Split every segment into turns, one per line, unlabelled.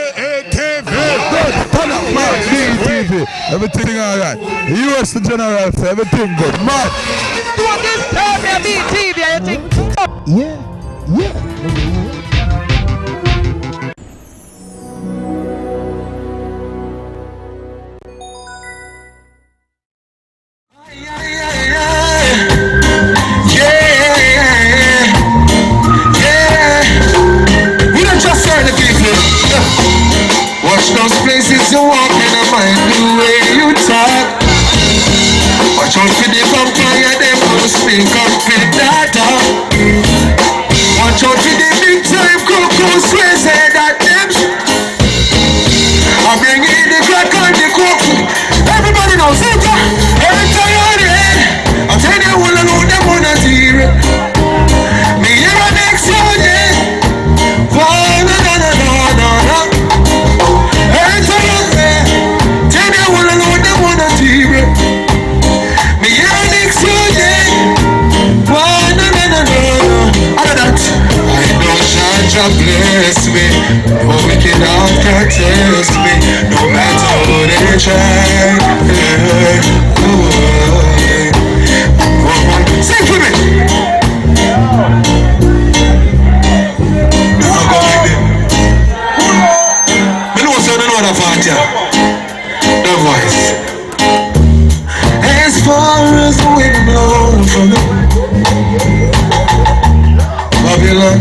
BETV. Turn up, man. BETV. Everything alright. US the general, so everything good. Man.
Don't disturb me, BETV. You think?
Yeah.
Watch those places you walk in and mind the way you talk. Watch out for the vampire, them gonna speak up with data. Watch out for the big time cuckoos, we say that them. I bring in the crack and the coke. Everybody knows it. Every time you're in, I tell you all alone them wanna hear it. Me here and next year, yeah. Bless me, no wicked out can test me, no matter what they try. Sing for me. Now go with them. Me know so they know that part, yeah. The voice. As far as the wind blows from the Babylon.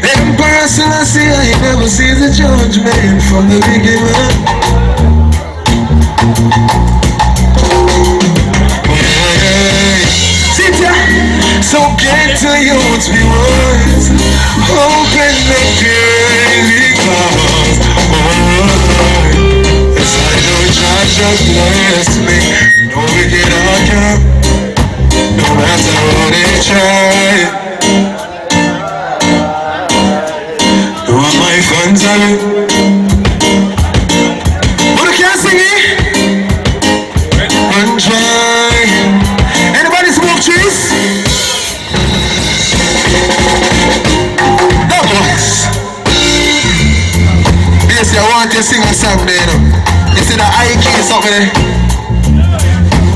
Emperor Selassie, he never sees the judgment from the beginning. Sit down, so get to use me words. Open the crazy clouds. Yes, I know God just bless me. No wicked outcome. No matter what they try. No, my fans are it. But I can't sing it. And try. Anybody smoke trees? No boys. Yes, I want to sing a song there, you know. You see that I key something there?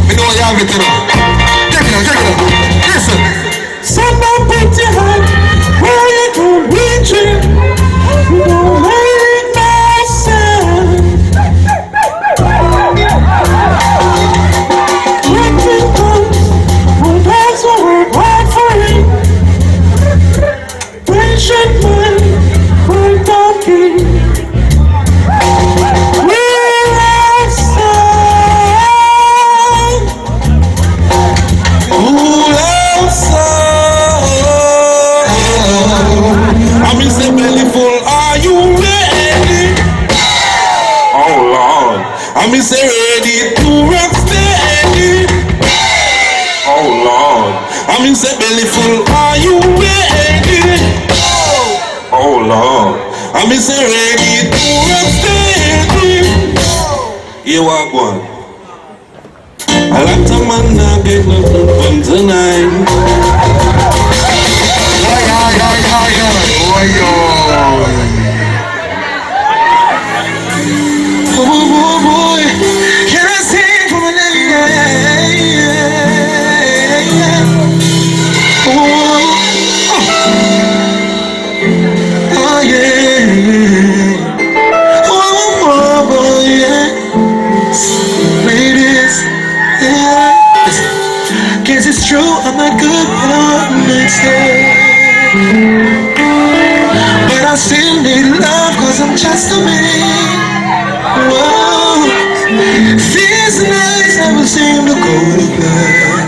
We know you have it, you know. Check it out. Listen. Someone put your hand where you can reach it. You don't make no sense. Nothing comes when that's what we want for you. Patient man, we're talking. I'm say ready to rock steady. Oh Lord. I'm say belly full. Are you ready? Oh Lord. I'm say ready to rock steady. You are one. I like to man now get nothing fun tonight. Oh boy, can I sing from an oh yeah. Oh boy, yeah. Ladies, yeah. Guess it's true, I'm not good at mistake. But I still need love, cause I'm just a man. Whoa, these nights never seem to go to plan.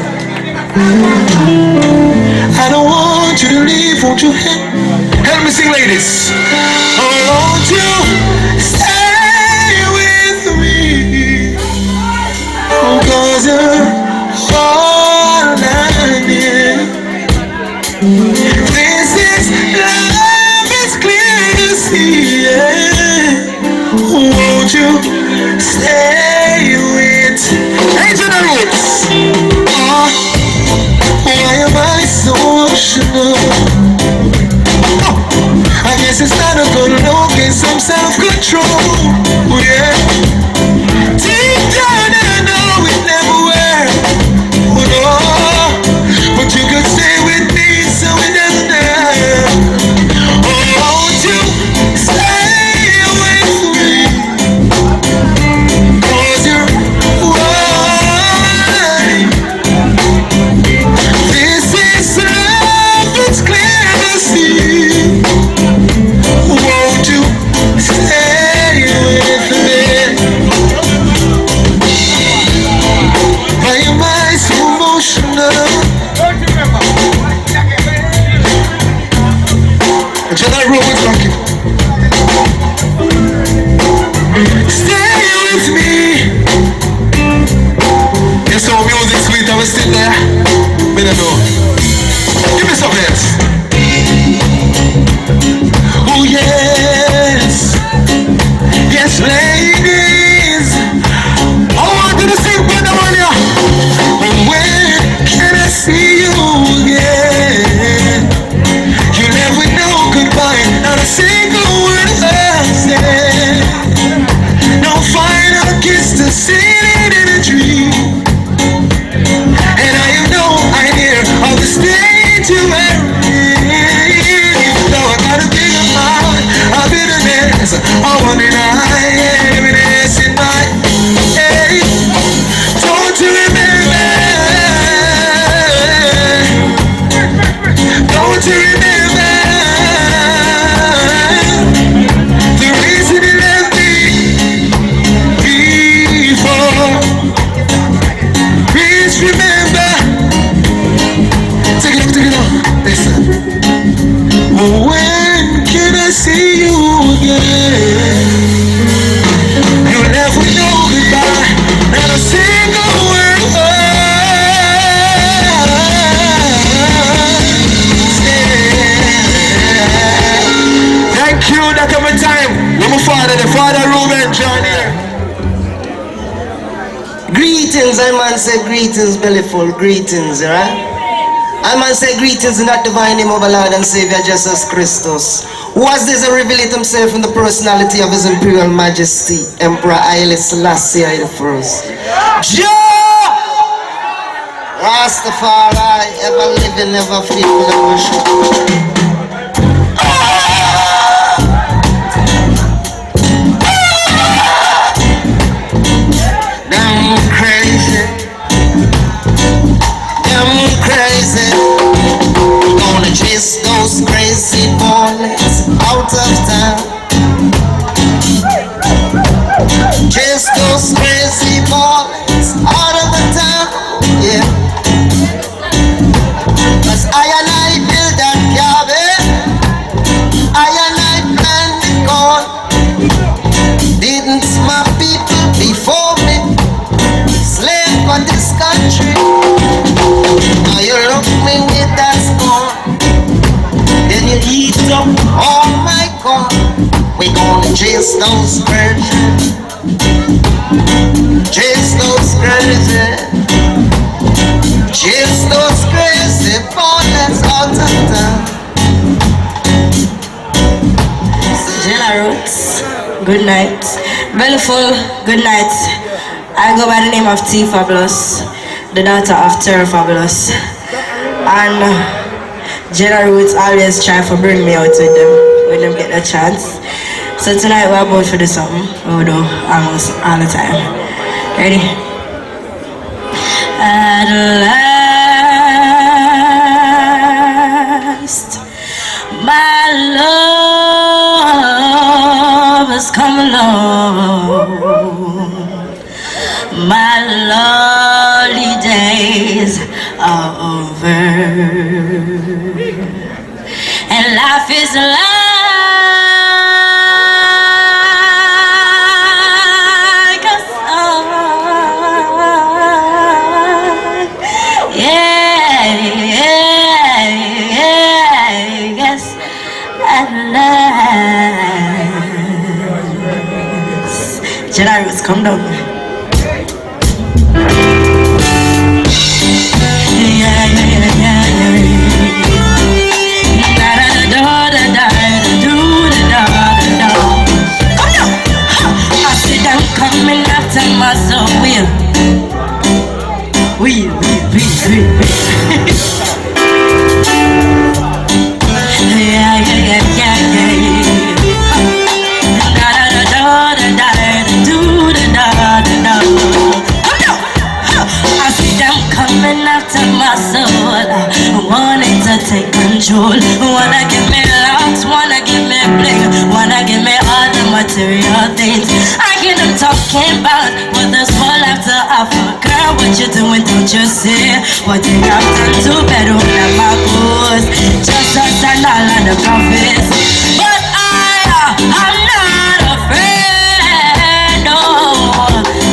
I don't want you to leave, won't you help me sing, ladies? Oh, won't you stay with me? Oh, cause you're all I need. This is love, it's clear to see, yeah. Won't you stay with Angel Roots? Oh, emotional. I guess it's not a good look, it's some self-control. Oh yeah. Deep down I know it never worked. Oh no. But you could stay with me so it doesn't hurt. Oh, won't you stay away from me? 'Cause you're right. This is love, it's clear to see. Won't you stay with me? Why am I so emotional? General Rowan's rocking. Stay with me. You saw music sweet, I was still there. Me don't know. Give me some hands. Oh yes, yes ladies. I want you to sing for the money. When can I see you again? You never know goodbye, not a single word I said. No final kiss to seal it in a dream. And I have no idea of the state you are in. Even though I got a big amount of bitterness, I want to deny heaviness in my head. Don't you remember? Don't you remember the reason you left me before? Please remember. Take it on. Listen. When can I see you again? You'll never know goodbye, not a single word. Thank you, that come time. I'm a father, the father Ruben John here.
Greetings, I man say greetings, bellyful, greetings, right? I man say greetings in that divine name of our Lord and Savior Jesus Christus, who has this revealed himself in the personality of his Imperial Majesty, Emperor Haile Selassie I the First. Jah! Rastafari, ever living, ever faithful, ever sure. Gonna chase those crazy bullets out of town. Chase those crazy bullets out of the town. Yeah. 'Cause I and I build that cabin. I and I planned the goal. Didn't my people before me slave for this country? Now you look me with that scorn, then you eat up all my corn. We gonna chase those virgins, chase those crazy, chase those crazy bullets out of town.
General Roots, good night. Bellyful, good night. I go by the name of T Fabulous, the daughter of Terror Fabulous. And General Roots always try to bring me out with them when them get a chance. So tonight we're about to do something we do almost all the time. Ready? At last, my love has come along. My lonely days are over, and life is like a song. Yeah, yes, at last. Generals, come down. Yeah. take control. Wanna give me locks, wanna give me bling, wanna give me all the material things. I hear them talking about what this world have to offer. Girl, what you doing, don't you see? What they have done to better than my goals. Just us and all of the prophets. But I'm not afraid, no.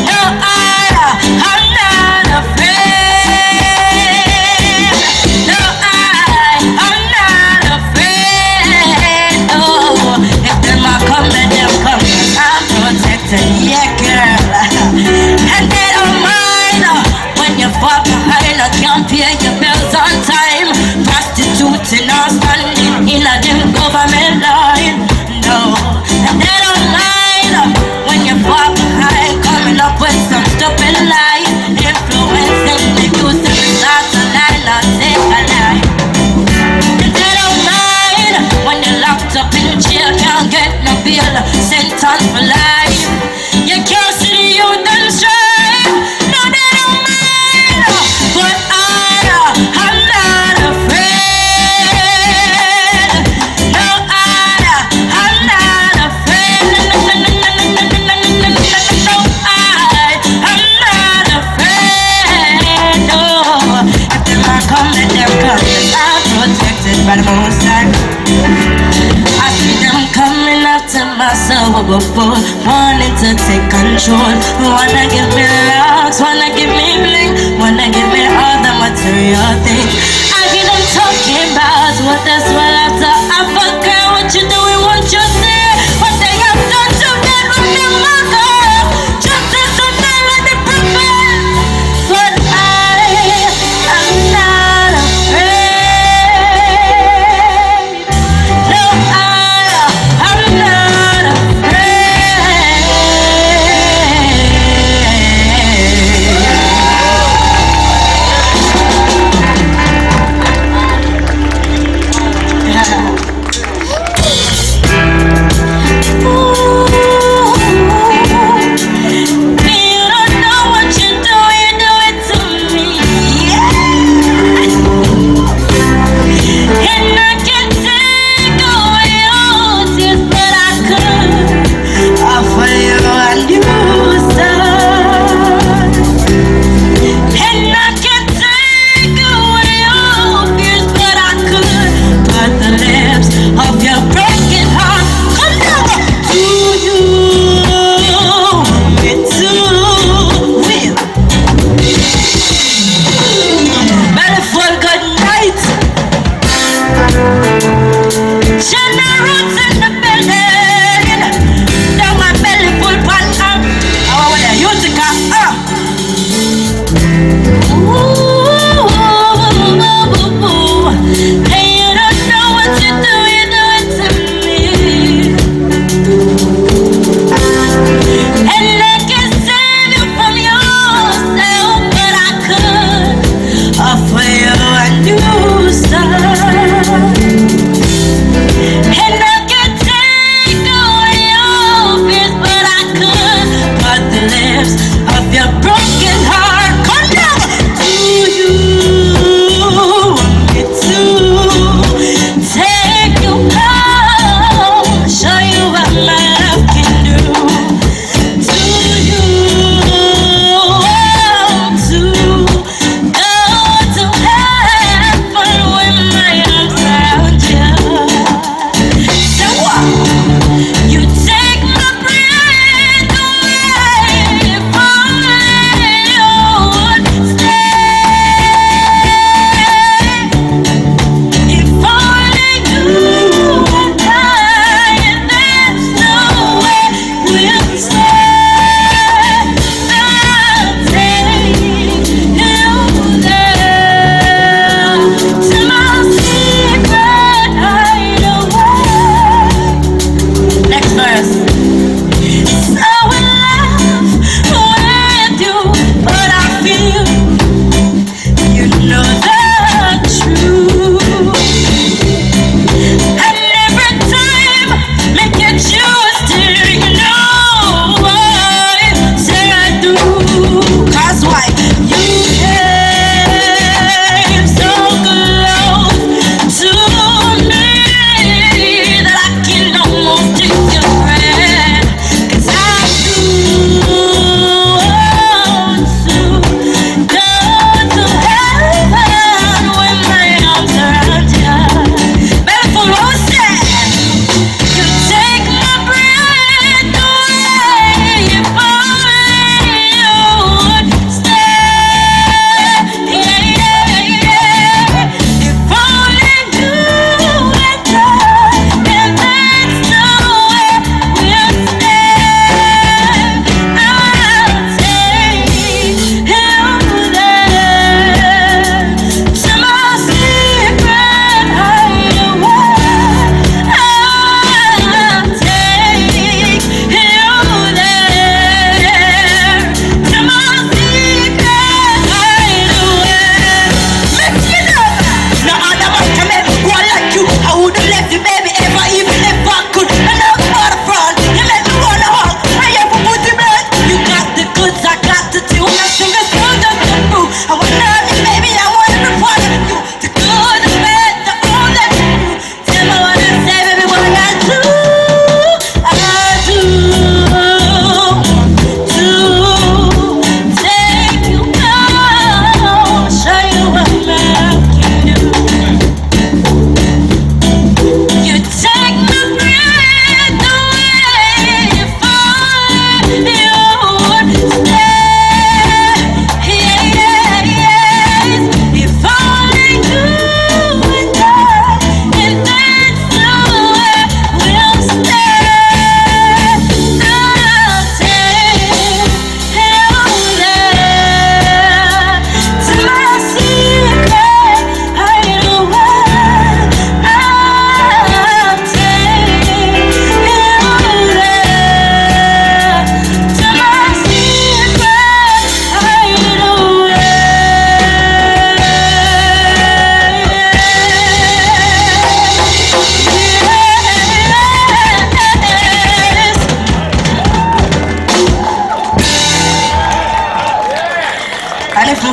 No, I'm not afraid. No, I'm not afraid, no. If them are come, let them come. I'm protected, yeah, girl. And they don't mind when you fall behind. I can't pay your bills on time. Prostituting or standing in a them government line. No, and they don't mind when you fall behind. Coming up with some stupid lie. Influencing the youth to start to lie, not take a lie. And they don't mind when you're locked up in jail. Can't get no bail, sentence for life. You can't see the youth and strive. No, they don't mind. But I'm not afraid. No, I'm not afraid. No, I'm not afraid. No, if them are come, let them come. I'm protected by the Most High. I see them coming after my soul before, wanting to take control. Wanna give me locks, wanna give me bling, wanna give me all the material things. I hear them talking about what this world have to offer. Girl, what you doing, what you say, what they have done to men with their mother. Justice and all of the prophet. But I'm not afraid. No, I'm not afraid.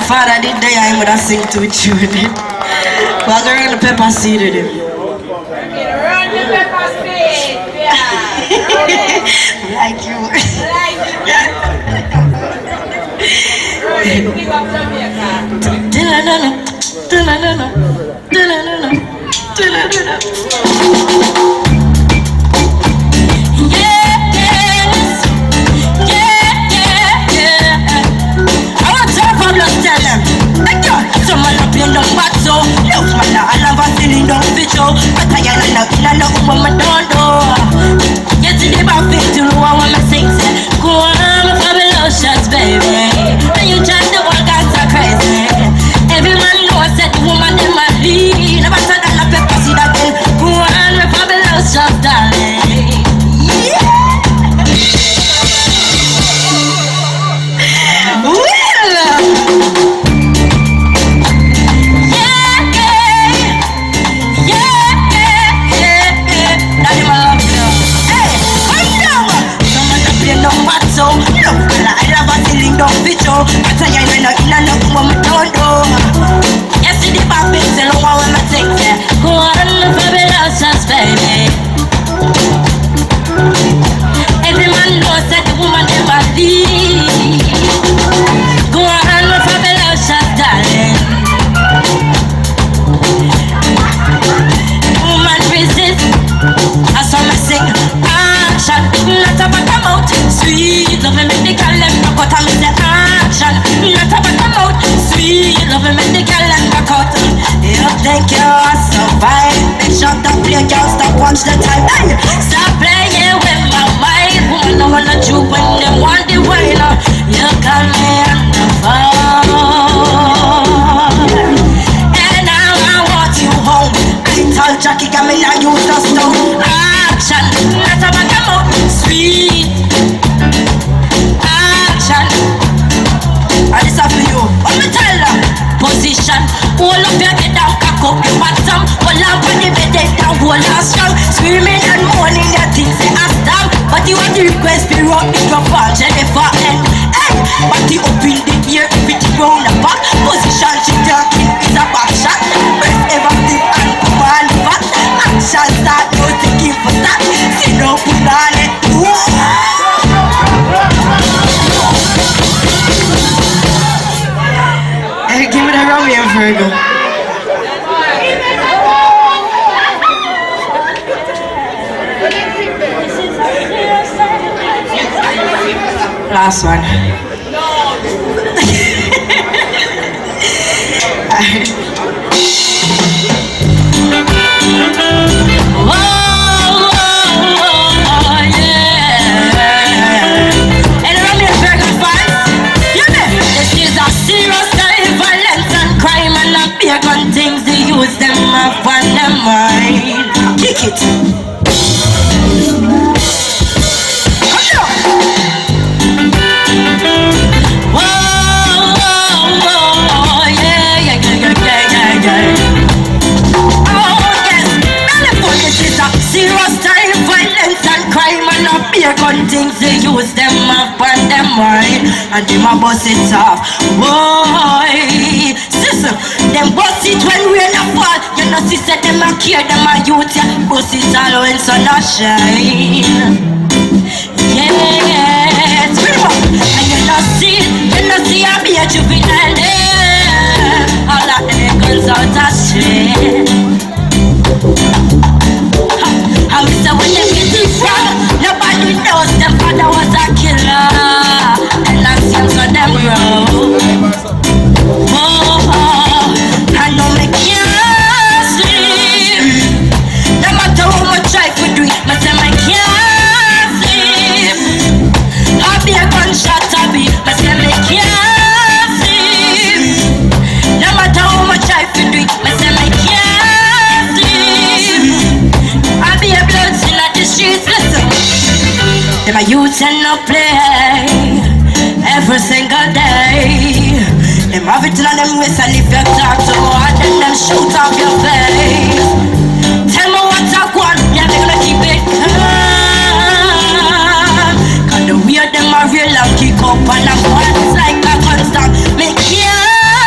father did die, I would have sing to it with him. But I around the pepper seed with him.
Run the pepper seed. Yeah.
Like you.
Big up Jamaica.
Tell them, someone up in the battle. Love my I love a silly dog bitch. But I ain't no woman don't do. Get to the buffet to know what my sings. Go on, fabulous shots, baby. And you just the one guys are crazy. Every man knows that the woman in my lead. Never said that I pepper see that girl. Go on, fabulous shots, darling. Don't fit you, but I ain't no woman don't do. Yes, the baby tell me what I'm thinking. Go on, fabulous, baby. Every man knows that the woman in my lead. Go on, fabulous, darling. Woman resist, I saw me sing. Action, not about the mouth. Sweet love and make the girl them rock out. And me say action, not about the mouth. Sweet love and make the girl them rock out. You think you're survive? Make sure the play girl stop watch the time. Hey, stop playing with my mind. Woman, I wanna do when they want the wine. You got me on the phone, and now I want you home. I told Jackie, got me now use the stone. Action, not about the mouth. Sweet action. And this is for you. What me tell her? Position. Hold up your head down, cock up your bottom. Hold up on the bed, head down, hold her strong. Screaming and moaning, your things say a stamp. But you want the request, be rock, microphone, Jennifer and hey. But the up in the ear, everything round the back. Position, she talking, is a back shot. Best ever thing and command back. Action start, no taking for that. See no put on it. Hey, give me the Romeo and Virgo. Last one. Gun things they use them up on their mind. Kick it. Come on. Whoa, yeah. Oh yes, California is a serious time. Violence and crime and up here gun things they use them up on their mind. And them a bust it off. Boy, sister. Them bust it when rain a fall. You know sister them a care, them a youth ya. Bust it all when sun a shine. Yeah, scream up. And you know see a be a juvenile there. All of them guns out of shit. How is that when them get it wrong? Nobody knows them father was a killer. And I'm seeing so them grow. I know me can't sleep. No matter how much I could do it, I say me can't sleep. I'll be a gunshot, I'll be, I say me can't sleep. No matter how much I could do it, I say me can't sleep. I'll be a blood sin at the streets, listen. Them a youth and no play every single day. Them have it on them waist and if you talk to one, then them shoot off your face. Tell me what I want, yeah, they gonna keep it calm. Cause the way them are real and kick up and I'm one, it's like a constant. Me can't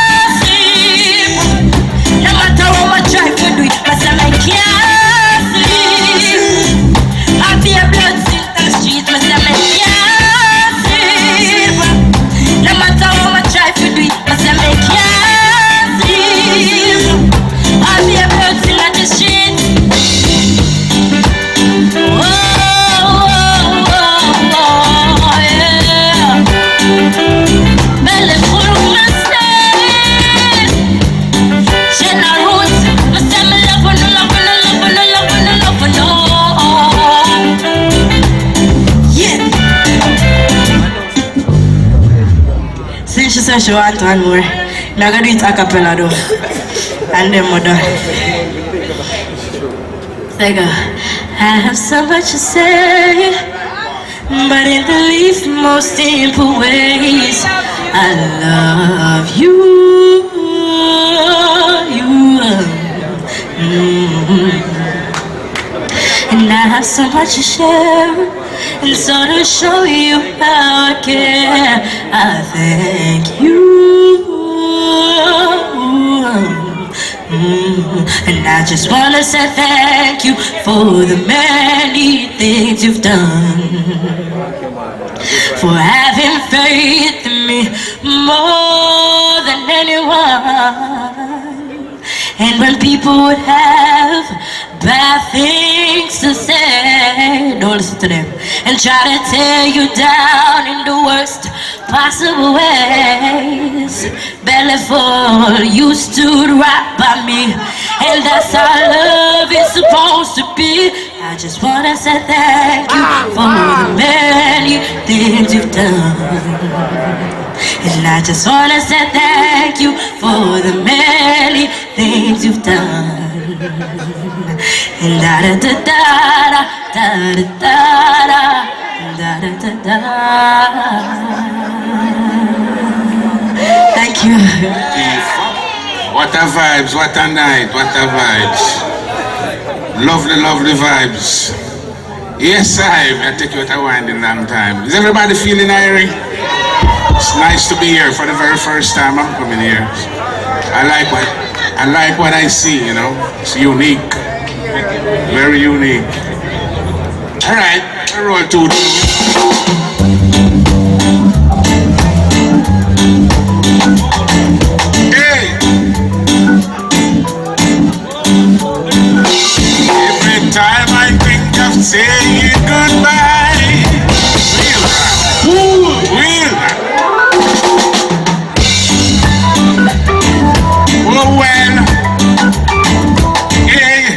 said she want one more. Now gonna do it a cappella though. And then we're done. Like I have so much to say, but in the least most simple ways, I love you. And I have so much to share, and so to show you how I care, I thank you. And I just wanna say thank you for the many things you've done, for having faith in me more than anyone. And when people would have bad things to say, don't listen to them, and try to tear you down in the worst possible ways, belly full, you stood right by me, and that's how love is supposed to be. I just wanna say thank you for the many things you've done. And I just wanna say thank you for the many things you've done. And da da da da da da da da da da. Thank you.
What a vibes, what a night, what a vibes. Lovely, lovely vibes. Yes, I take you out a winding long time. Is everybody feeling irie? It's nice to be here for the very first time I'm coming here. I like what I see, you know. It's unique. Very unique. Alright, roll to hey! Every time I think of saying goodbye, oh well, yeah.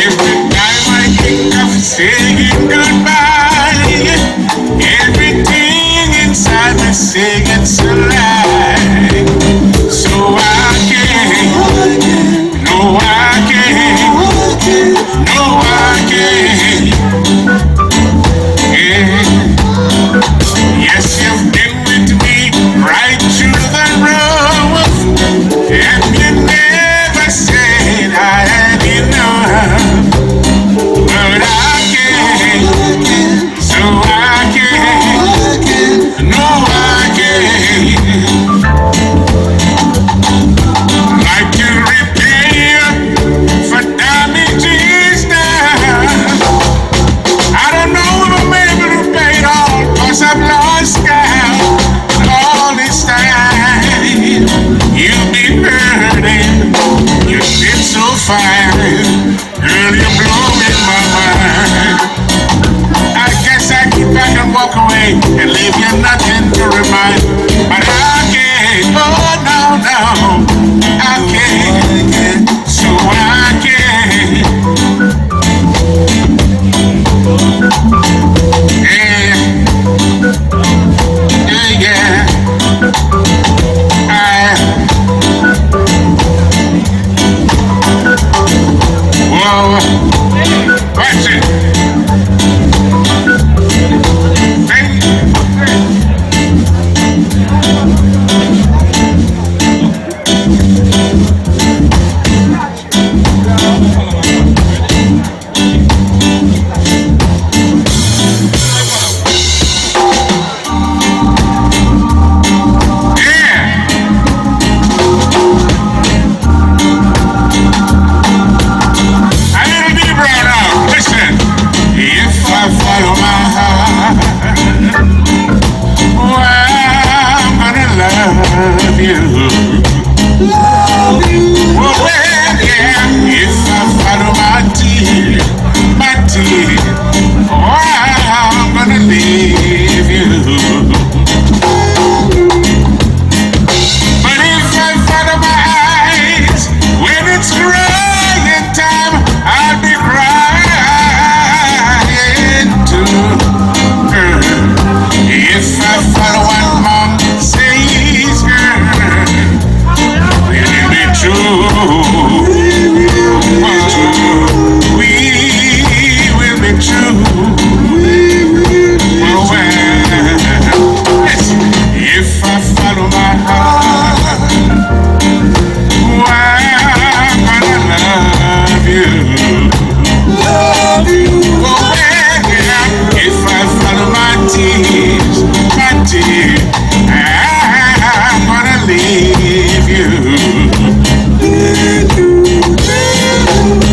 Every time I think of saying goodbye, everything inside me saying it's a lie. So I can't, no I can't, no I can't. Yeah. Yes, you've been with me right through the road, and you never said I had enough. But I can't, so I can't, no I can't. Like to repay for damages done. I don't know if I'm able to pay it all, 'cause I've lost count all this time. You've been hurting, you've been so fine, girl, you're blowing my mind. I guess I keep back and walk away and leave you nothing to remind. But I can't, oh no, no, I can't, so I can't. Yeah, yeah, yeah. Whoa, watch it.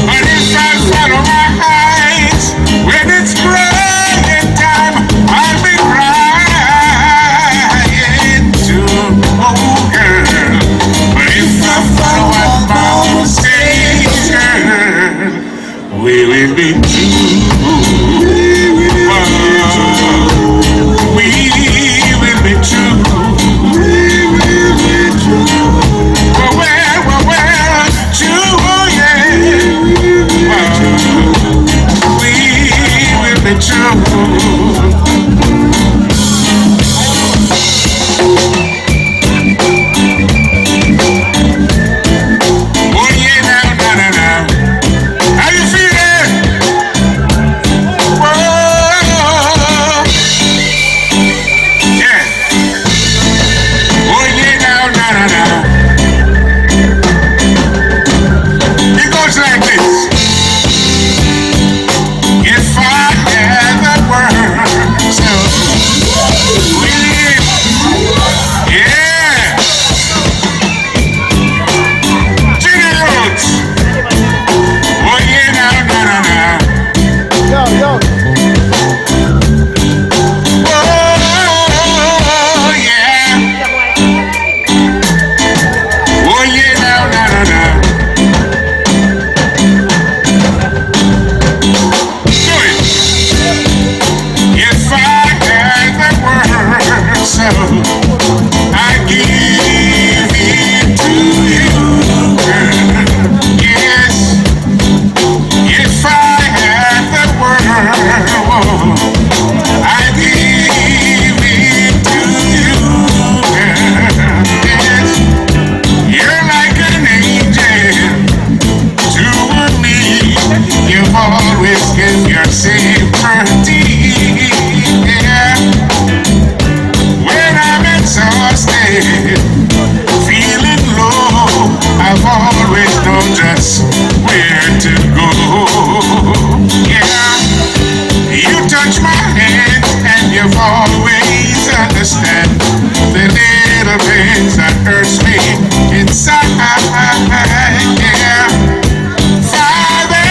But if I follow my eyes, when it's crying time, I'll be crying too, oh girl. But if I follow what mama says, girl, we will be true. We will be true. Well, true, yeah. We will be true. Oh yeah, now. How you feeling? Whoa. Yeah. Oh yeah, now. It goes like this. If I had the words to live, yeah. Junior Roots. Oh yeah, now. Oh yeah. Oh yeah, now. Do it. If I had the words, so I give it to you, girl. Yes. If I had the world, I give it to you, girl. Yes. You're like an angel to me. You've always given your sympathy. Yeah. When I'm exhausted, feeling low, I've always known just where to go. Yeah. You touch my hand and you've always understand the little things that hurts me inside. Yeah. Father,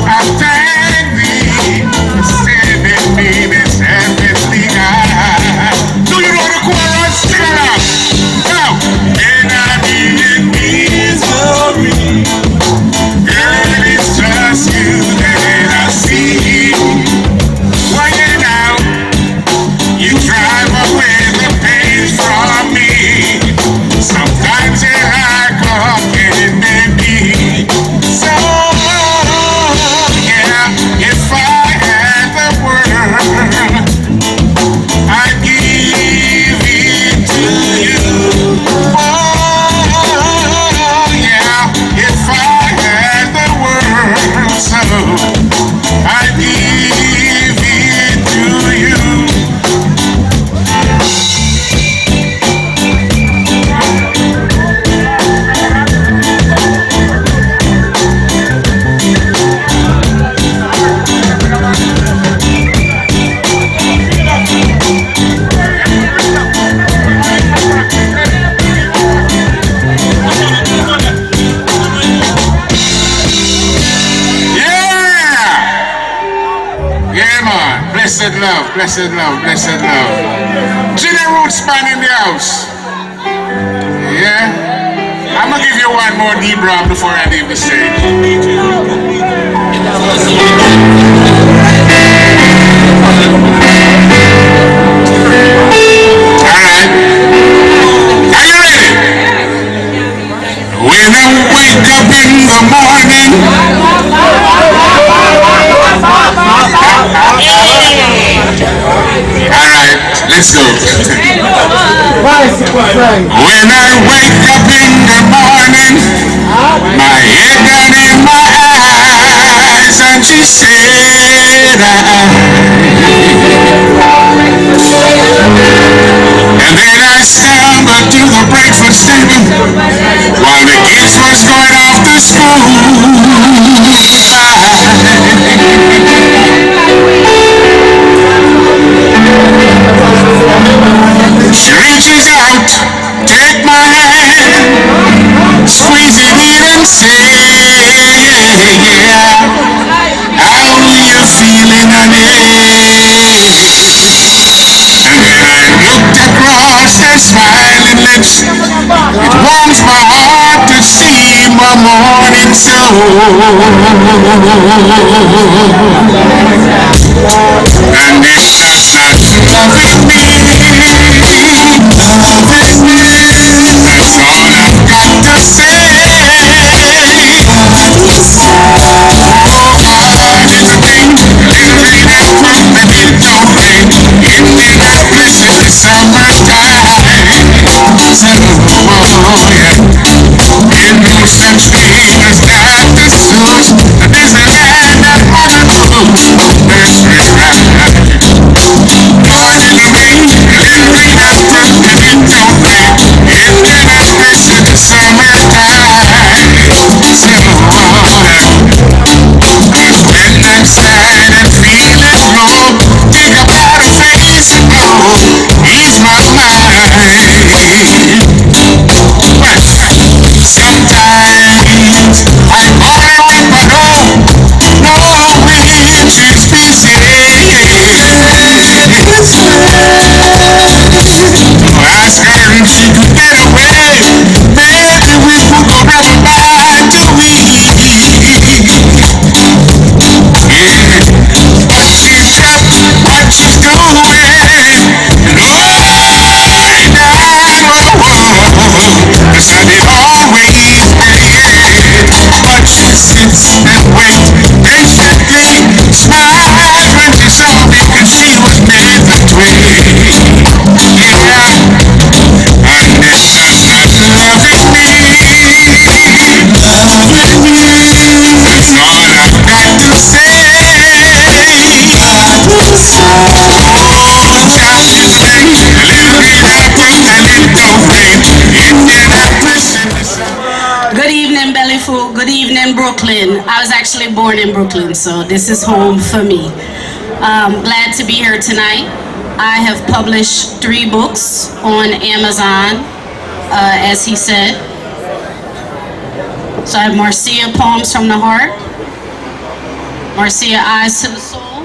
I thank thee for sending me this heavenly eye. Do you know the chorus? Sing it out. Now, and I need misery. Girl, it's just you that I see. Why now? You drive away the pain from me. Sometimes you're like walking in me. So, yeah, if I had the world, I'd give it to you. Oh, yeah, if I had the world, so I'd give it to you. Yeah, man. Blessed love. Junior Roots band in the house. Yeah. I'm gonna give you one more deep rap before I leave the stage. Alright. Are you ready? When I wake up in the morning, alright, let's go. When I wake up in the morning, my head down in my eyes, and she said, and then I stumbled to the breakfast table while the kids was going off to school. She reaches out, take my hand, say, yeah, how you feeling, honey? And then I looked across her smiling lips. It warms my heart to see my morning sun. And if that's not loving me, that's all I've got to say. Little rain that put me without rain. Indianapolis in the summertime. So, yeah. Ain't no such thing as got the suit. This land that mother knows. That's right. Oh, little rain that put me without rain. Indianapolis in the summertime. So, when I'm sad and feeling low, think about a face and go, ease my mind. But sometimes I call her up and knowing she's busy. Ask her if she could get away. Maybe we could go back to me. But she's got what she's doing. Lord, 911. Cause I did always believe. But she sits and waits patiently, smiles when she saw me, cause she was made that way. Yeah, and if that's not loving me, that's all I've got to say. Oh, child is rain, a little bit apple, a little rain. Indianapolis in the summer.
Good evening, Bellyful. Good evening, Brooklyn. I was actually born in Brooklyn, so this is home for me. Glad to be here tonight. I have published 3 books on Amazon, as he said. So I have Marcia, Poems from the Heart, Marcia, Eyes to the Soul,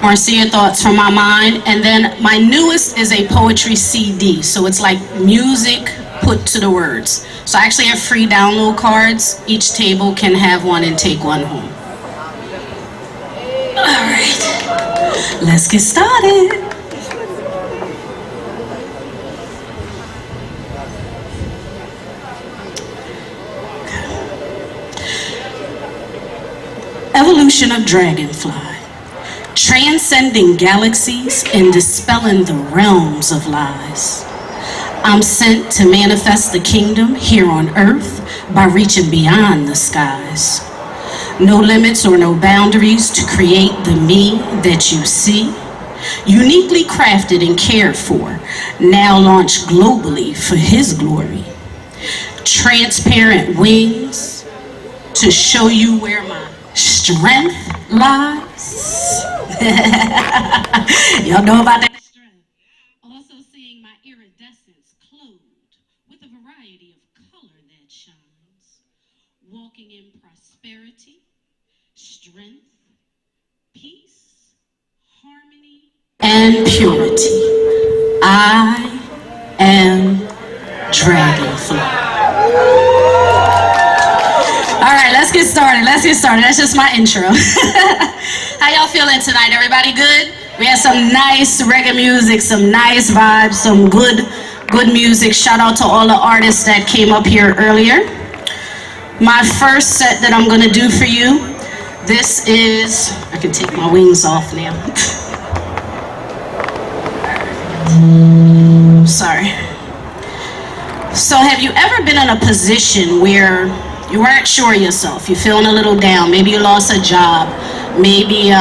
Marcia, Thoughts from My Mind, and then my newest is a poetry CD, so it's like music put to the words. So I actually have free download cards. Each table can have one and take one home. All right, let's get started. Evolution of Dragonfly. Transcending galaxies and dispelling the realms of lies. I'm sent to manifest the kingdom here on earth by reaching beyond the skies. No limits or no boundaries to create the me that you see. Uniquely crafted and cared for, now launched globally for his glory. Transparent wings to show you where my strength lies. Y'all know about that strength. Also seeing my iridescence clothed with a variety of color that shines. Walking in prosperity, strength, peace, harmony, and purity. I am Dragonfly. All right, let's get started. That's just my intro. How y'all feeling tonight? Everybody good? We had some nice reggae music, some nice vibes, some good music. Shout out to all the artists that came up here earlier. My first set that I'm gonna do for you, this is, I can take my wings off now. Sorry. So have you ever been in a position where you weren't sure of yourself? You're feeling a little down. Maybe you lost a job. Maybe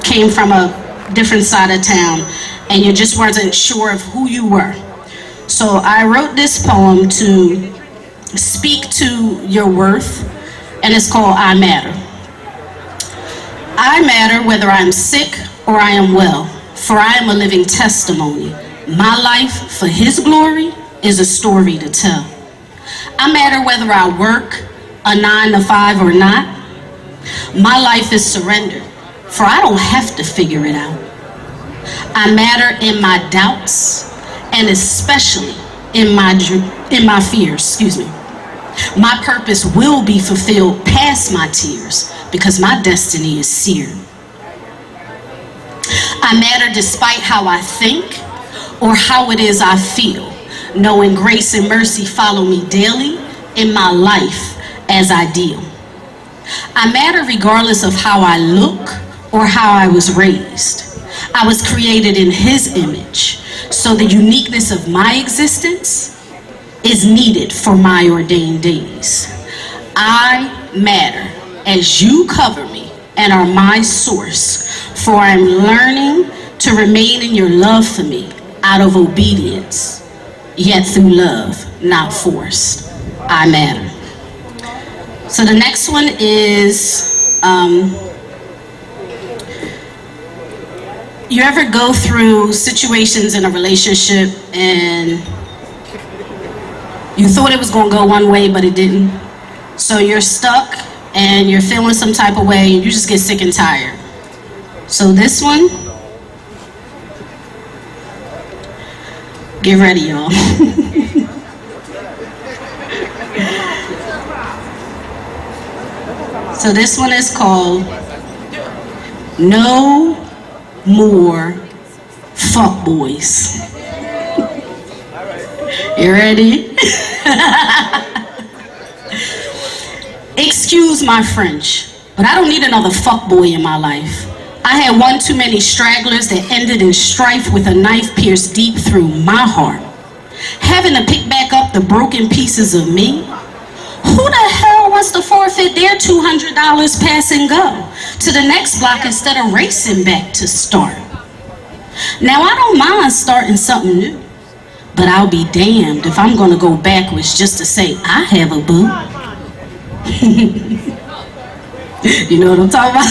came from a different side of town and you just wasn't sure of who you were. So I wrote this poem to speak to your worth, and it's called I Matter. I matter whether I'm sick or I am well, for I am a living testimony. My life for his glory is a story to tell.
I matter whether I work a 9 to 5 or not. My life is surrendered, for I don't have to figure it out. I matter in my doubts, and especially in my fears, My purpose will be fulfilled past my tears, because my destiny is seared. I matter despite how I think or how it is I feel, knowing grace and mercy follow me daily in my life as I deal. I matter regardless of how I look or how I was raised. I was created in His image, so the uniqueness of my existence is needed for my ordained days. I matter as you cover me and are my source, for I'm learning to remain in your love for me out of obedience, yet through love, not forced. I matter. So the next one is, you ever go through situations in a relationship and you thought it was going to go one way, but it didn't? So you're stuck and you're feeling some type of way and you just get sick and tired. So this one, get ready, y'all. So this one is called No More Fuckboys. You ready? Excuse my French, but I don't need another fuckboy in my life. I had one too many stragglers that ended in strife with a knife pierced deep through my heart. Having to pick back up the broken pieces of me. Who the hell wants to forfeit their $200 pass and go to the next block instead of racing back to start? Now I don't mind starting something new, but I'll be damned if I'm gonna go backwards just to say I have a boo. You know what I'm talking about?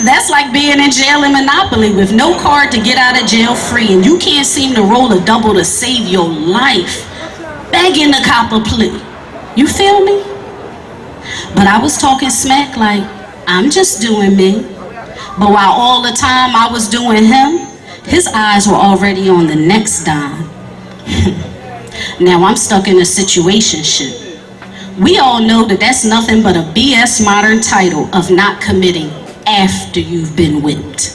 That's like being in jail in Monopoly with no card to get out of jail free, and you can't seem to roll a double to save your life, begging to cop a plea. You feel me? But I was talking smack like, I'm just doing me. But while all the time I was doing him, his eyes were already on the next dime. Now I'm stuck in a situationship. We all know that that's nothing but a BS modern title of not committing after you've been whipped.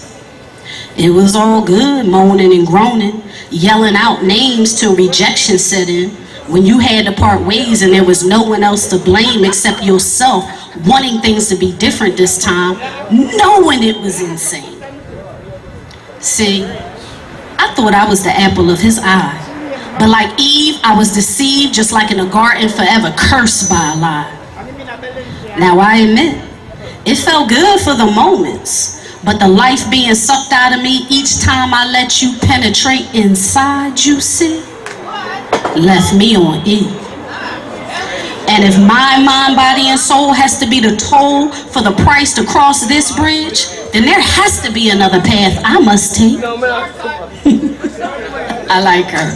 It was all good, moaning and groaning, yelling out names till rejection set in, when you had to part ways and there was no one else to blame except yourself, wanting things to be different this time, knowing it was insane. See, I thought I was the apple of his eye. But like Eve, I was deceived, just like in a garden, forever cursed by a lie. Now I admit, it felt good for the moments, but the life being sucked out of me each time I let you penetrate inside, you see, left me on E. And if my mind, body, and soul has to be the toll for the price to cross this bridge, then there has to be another path I must take. I like her.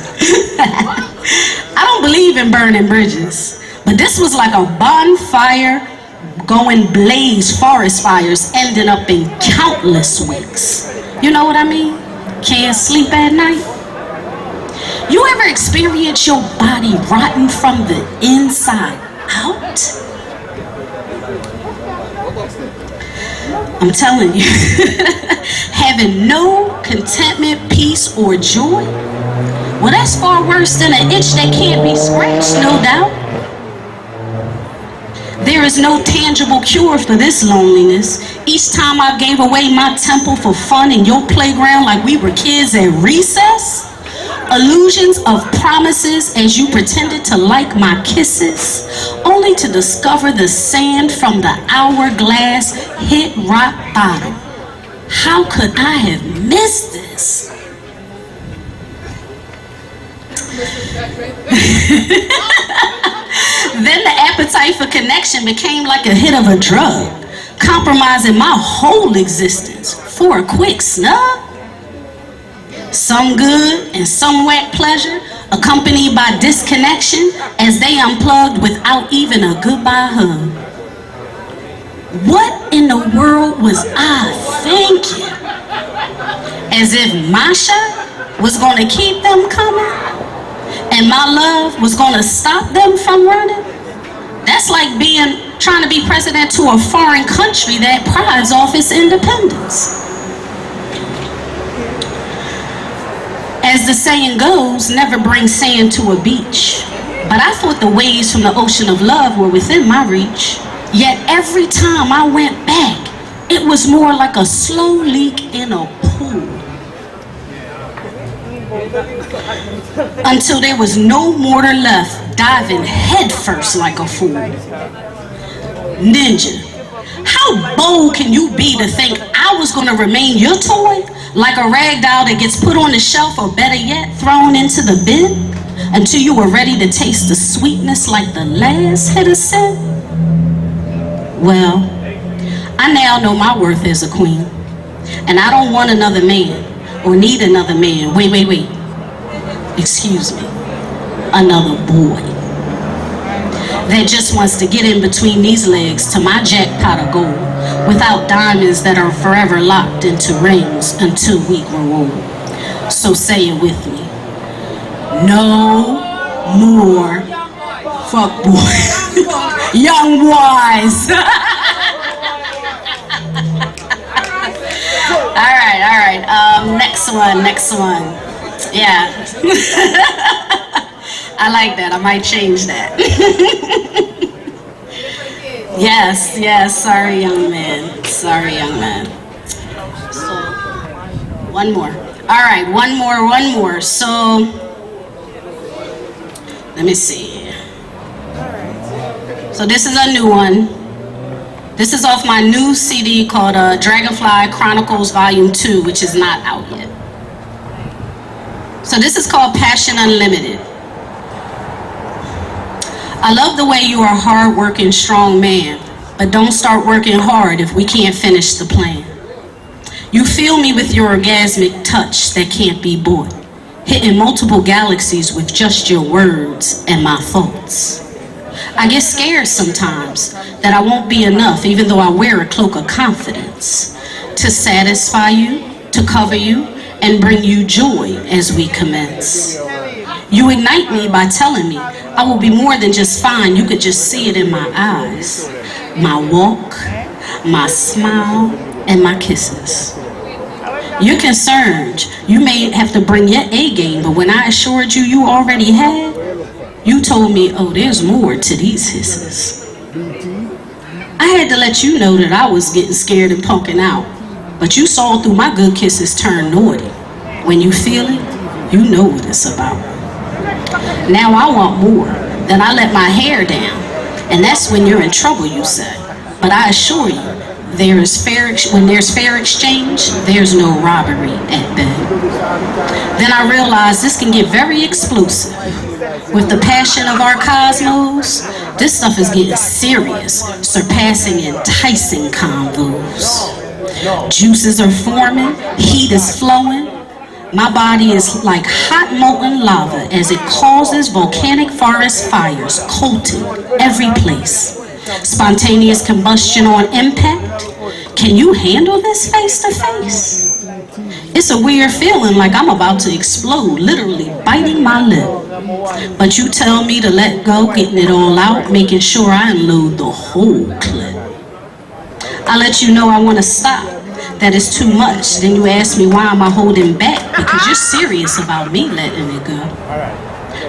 I don't believe in burning bridges, but this was like a bonfire going blaze, forest fires ending up in countless wicks. You know what I mean? Can't sleep at night. You ever experience your body rotten from the inside out? I'm telling you, having no contentment, peace, or joy, well, that's far worse than an itch that can't be scratched, no doubt. There is no tangible cure for this loneliness. Each time I gave away my temple for fun in your playground like we were kids at recess, illusions of promises as you pretended to like my kisses, only to discover the sand from the hourglass hit rock bottom. How could I have missed this? Then the appetite for connection became like a hit of a drug, compromising my whole existence for a quick snub. Some good and some wet pleasure, accompanied by disconnection as they unplugged without even a goodbye hug. What in the world was I thinking? As if my shot was going to keep them coming and my love was going to stop them from running? That's like trying to be president to a foreign country that prides off its independence. As the saying goes, never bring sand to a beach. But I thought the waves from the ocean of love were within my reach. Yet every time I went back, it was more like a slow leak in a pool. Until there was no mortar left, diving headfirst like a fool. Ninja, how bold can you be to think I was gonna remain your toy? Like a rag doll that gets put on the shelf, or better yet, thrown into the bin until you were ready to taste the sweetness like the last hit of sin? Well, I now know my worth as a queen, and I don't want another man or need another man. Wait. Excuse me. Another boy that just wants to get in between these legs to my jackpot of gold without diamonds that are forever locked into rings until we grow old. So say it with me. No more fuck boy. Young boys. All right. Next one. Yeah. I like that. I might change that. Yes. Sorry, young man. So, one more. All right, one more. So, let me see. So this is a new one. This is off my new CD called Dragonfly Chronicles Volume 2, which is not out yet. So this is called Passion Unlimited. I love the way you are a hard-working, strong man, but don't start working hard if we can't finish the plan. You fill me with your orgasmic touch that can't be bought, hitting multiple galaxies with just your words and my thoughts. I get scared sometimes that I won't be enough, even though I wear a cloak of confidence, to satisfy you, to cover you, and bring you joy as we commence. You ignite me by telling me I will be more than just fine. You could just see it in my eyes, my walk, my smile, and my kisses. You're concerned you may have to bring your A game, but when I assured you already had, you told me, oh, there's more to these hisses. I had to let you know that I was getting scared and punking out, but you saw through my good kisses turn naughty. When you feel it, you know what it's about. Now I want more. Then I let my hair down, and that's when you're in trouble, you say. But I assure you, when there's fair exchange, there's no robbery at bed. Then I realized this can get very explosive. With the passion of our cosmos, this stuff is getting serious, surpassing enticing convos. Juices are forming, heat is flowing. My body is like hot molten lava as it causes volcanic forest fires, coating every place. Spontaneous combustion on impact. Can you handle this face to face? It's a weird feeling like I'm about to explode, literally biting my lip. But you tell me to let go, getting it all out, making sure I unload the whole clip. I let you know I want to stop, that it's too much. Then you ask me why am I holding back, because you're serious about me letting it go.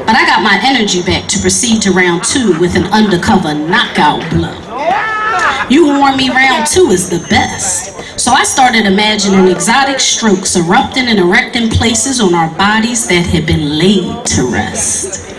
But I got my energy back to proceed to round 2 with an undercover knockout blow. You warned me round 2 is the best. So I started imagining exotic strokes erupting and erecting places on our bodies that had been laid to rest.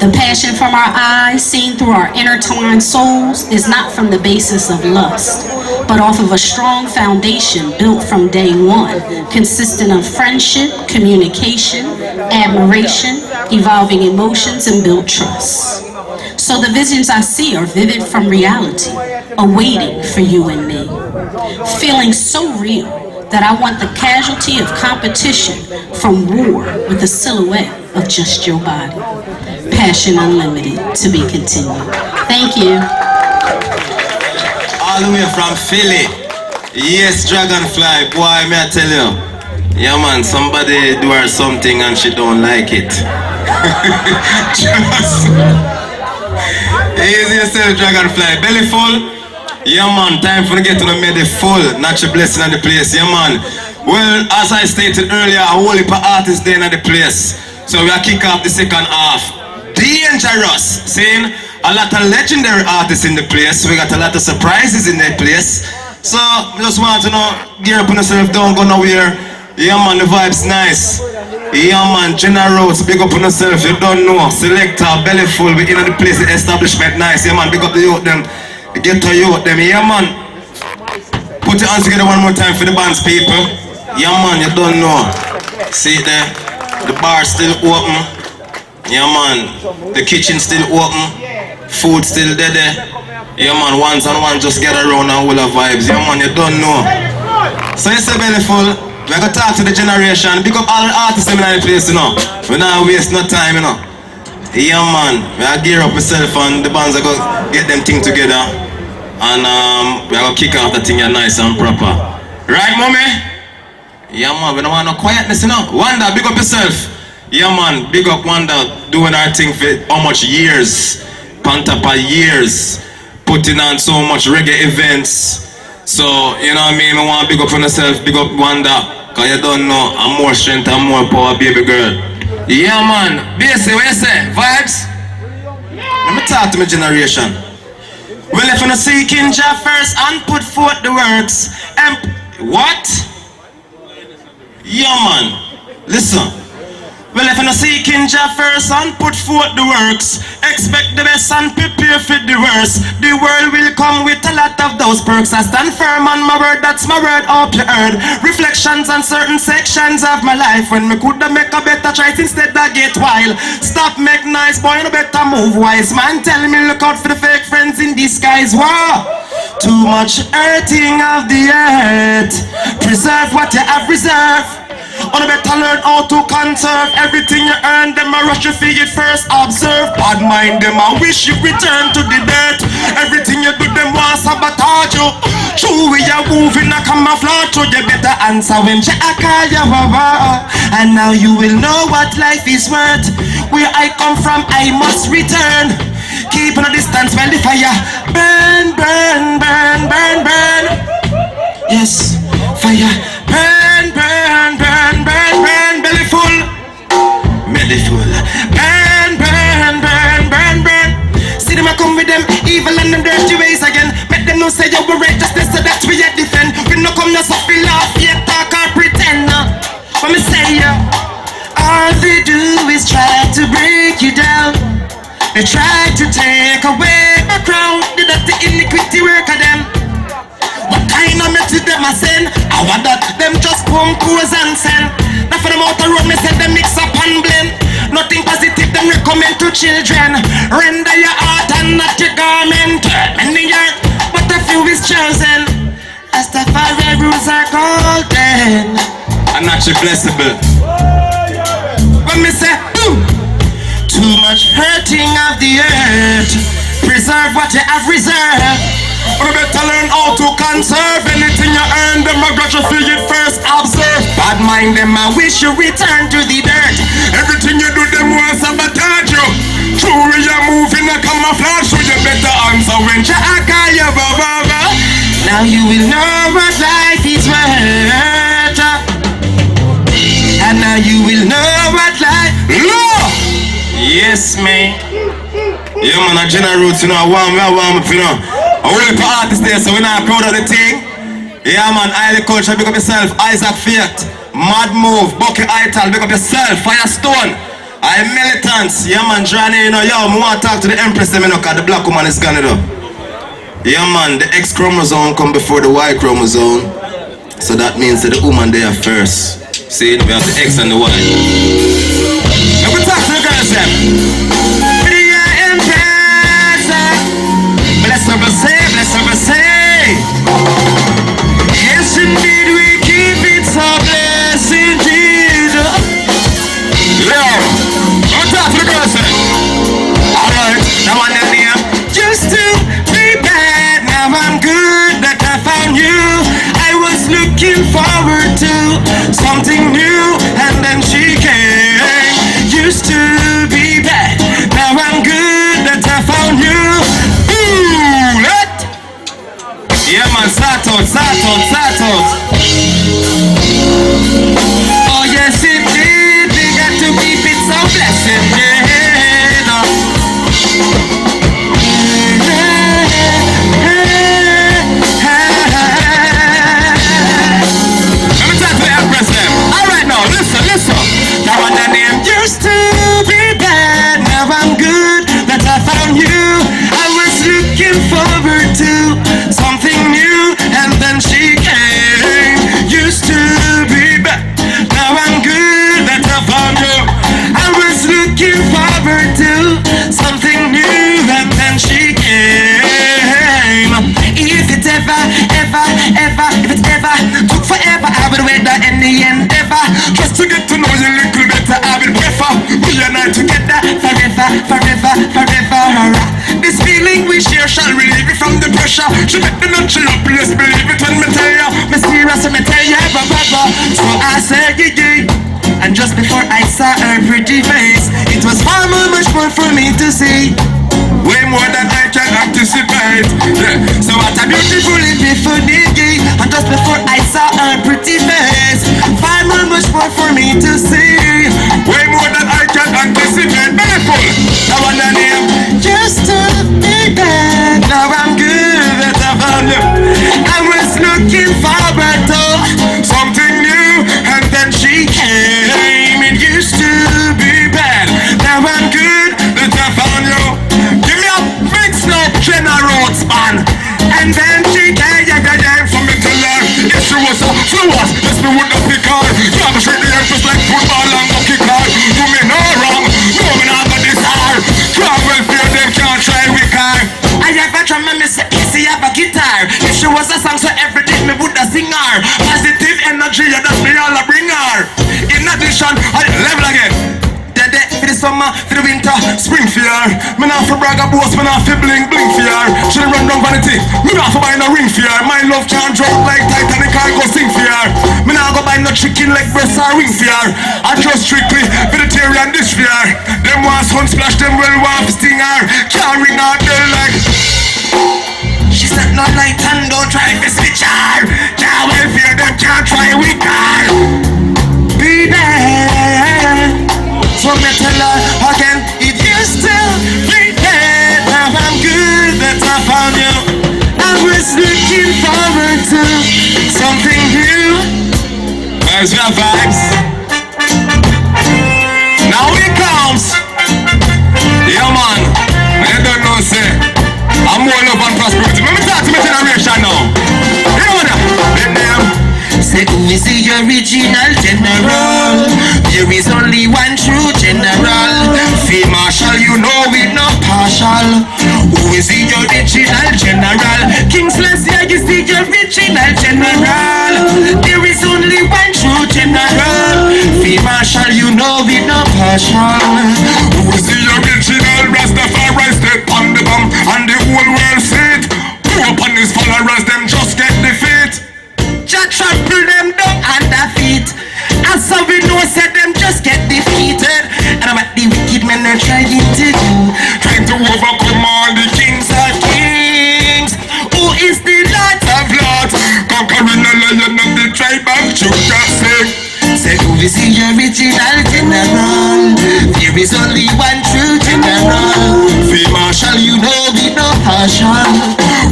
The passion from our eyes, seen through our intertwined souls, is not from the basis of lust, but off of a strong foundation built from day one, consisting of friendship, communication, admiration, evolving emotions, and built trust. So the visions I see are vivid from reality, awaiting for you and me. Feeling so real that I want the casualty of competition from war with a silhouette of just your body. Passion Unlimited, to be continued. Thank you.
All the way from Philly. Yes, Dragonfly, boy, may I tell you. Yeah man, somebody do her something and she don't like it. Just easy yourself, Dragonfly. Belly full? Yeah man, time for to get to the medi full. Natural blessing at the place, yeah man. Well, as I stated earlier, a whole heap of artists there at the place. So we are kick off the second half. Dangerous, seeing a lot of legendary artists in the place. We got a lot of surprises in the place. So just want to know, gear up on yourself, don't go nowhere. Yeah man, the vibe's nice. Yeah man, R.O.T.A, big up on yourself, you don't know. Selector, belly full, we in the place, the establishment nice. Yeah man, big up the youth them, get to youth them. Yeah man, put your hands together one more time for the bands people. Yeah man, you don't know. See it there, the bar still open. Yeah man, the kitchen still open. Food still there. Yeah man, once and one just get around and all the vibes. Yeah man, you don't know. So it's a belly full. We're gonna talk to the generation. Pick up all the artists in the place, you know. We're not waste no time, you know. Yeah man, we are gear up myself and the bands are gonna get them things together. And we're gonna kick off the thing nice and proper. Right, mommy? Yeah man, we don't want no quietness, you know. Wanda, big up yourself. Yeah man, big up Wanda, doing our thing for how much years? Pantapa years. Putting on so much reggae events. So, you know what I mean? I want to big up on yourself, big up Wanda. Cause you don't know, I'm more strength and more power, baby girl. Yeah man, Basie, what you say? Vibes? Let me talk to my generation. Well, if you're seeking Jah first and put forth the works, what? Yeah man, listen. Well, if you're seeking Jah first and put forth the works, expect the best and prepare for the worst. The world will come with a lot of those perks. I stand firm on my word, that's my word, hope you heard. Reflections on certain sections of my life when me coulda make a better choice instead I get wild. Stop make nice boy, you better move wise. Man tell me look out for the fake friends in disguise. Wow! Too much hurting of the earth. Preserve what you have reserved. On better learn how to conserve everything you earn. Them a rush you feel it first observe. Bad mind them I wish you return to the dirt. Everything you do them want sabotage you. True we are moving a camouflage. So you better answer when Jah call you. And now you will know what life is worth. Where I come from I must return. Keep on a distance while the fire burn, burn, burn, burn, burn. Yes, fire burn, burn, burn, burn, burn. Belly full, belly full. Burn, burn, burn, burn, burn. See them a come with them evil and them dirty ways again. Make them know say you were righteousness, so that's we are defend. We no come no suffer laugh, yet talk or pretend. When me say all they do is try to break you down. They try to take away my crown. The dirty iniquity work of them. What kind of message them a send? I want that them just pump pose and send. Now for them out the road, me said them mix up and blend. Nothing positive them recommend to children. Render your heart and not your garment. Many years, but a few is chosen. As the fire rules are golden. And not your blessable. When me say, too much hurting of the earth. Preserve what you have reserved. You better learn how to conserve. Anything you earn, them a grudge you feel it first observe. Bad mind them I wish you return to the dirt. Everything you do them want sabotage you. True we are moving a camouflage. So you better answer when Jah call you. Now you will know what life is worth. And now you will know what life love. Yes man. Yeah man, a R.O.T.A, you know, I warm up, you know. I will be artists there, so we're not proud of the thing. Yeah man, Highly Culture, pick up yourself. Isaac Fiat, Mad Move, Bucky Ital, pick up yourself. Firestone, I Militants. Yeah man, Johnny, you know, yo, I want to talk to the Empress, you know, cause the black woman is gone, you know. Yeah man, the X chromosome come before the Y chromosome. So that means that the woman there first. See, we have the X and the Y. Now we talk to the girls then. Bless her, say. Yes, indeed, we keep it. something new, and then she came. Used to be bad, now I'm good that I found you. Ooh, yeah man, start out. Oh yes it did, we got to keep it so blessed, yeah. Alright now, listen. Now one the name used to be bad, now I'm good that I found you. I was looking forward to something new, and then she came. Used to be bad, now I'm good that I found you. I was looking forward to something new, and then she came. If it ever took forever, I would wait there in the endeavor. Just to get to know you a little better, I will prefer we and I together forever. This feeling we share shall relieve you from the pressure. She make the nut chill up, please believe it when me tell you. Mysterious and me tell you, So I said yeah. And just before I saw her pretty face, it was far much more for me to see. Way more than I can anticipate. Yeah. So what a beautiful epiphany. And just before I saw her pretty face, far much more for me to see. Way more than I can anticipate. Beautiful. Now on the name used to be bad, now I'm good that I found you. I was looking forward to something new, and then she came. It used to be bad, now I'm good that I found you. Give me a big slow general span. And then she came from me to learn. If she was a fluid, yes me would not pick her. You have to treat the empress like football and go kick her. Do me no wrong, no me not got this hard. Can't well fear them, can't try with her. I have a drum and me say, easy have a guitar. If she was a song so every day me would a sing her. Positive energy, yeah that's me all a bring her. In addition, I level again. For the summer, for the winter, spring fear. Me not for brag a boast, me not for bling fear. She run down vanity, me not for buy no ring fear. My love can't drop like Titanic, I go sing fear. Me not go buy no chicken like breast or ring fear. I just strictly vegetarian dish fear. Them want sun splash, them well want to sting her. Can't ring out there like. She said no light and don't try to switch her. Can't well fear them, can't try with her. Be there. So me tell her again, it used to be bad, now I'm good that I found you. I was looking forward to something new. Vibes, we have vibes. Now it comes. Yeah man, I don't know say, I'm more love and prosperity. Let me talk to my generation now. You know that? Say who is the original general? There is only one true general. Field Marshal, you know it not partial. Who is the original general? King Celestia is the original general. There is only one true general. Field Marshal, you know it not partial. Who is the original Rastafari state on the bomb and the whole world see it? Who upon his followers them just get defeat? Just trample them down under feet. And so we know said them just get defeated. And what the wicked men are trying to do, trying to overcome all the kings of kings. Who is the Lord of Lords? Conquering the lion of the tribe of Judah. Say who is the original general? There is only one true general. Field Marshal, you know we no partial.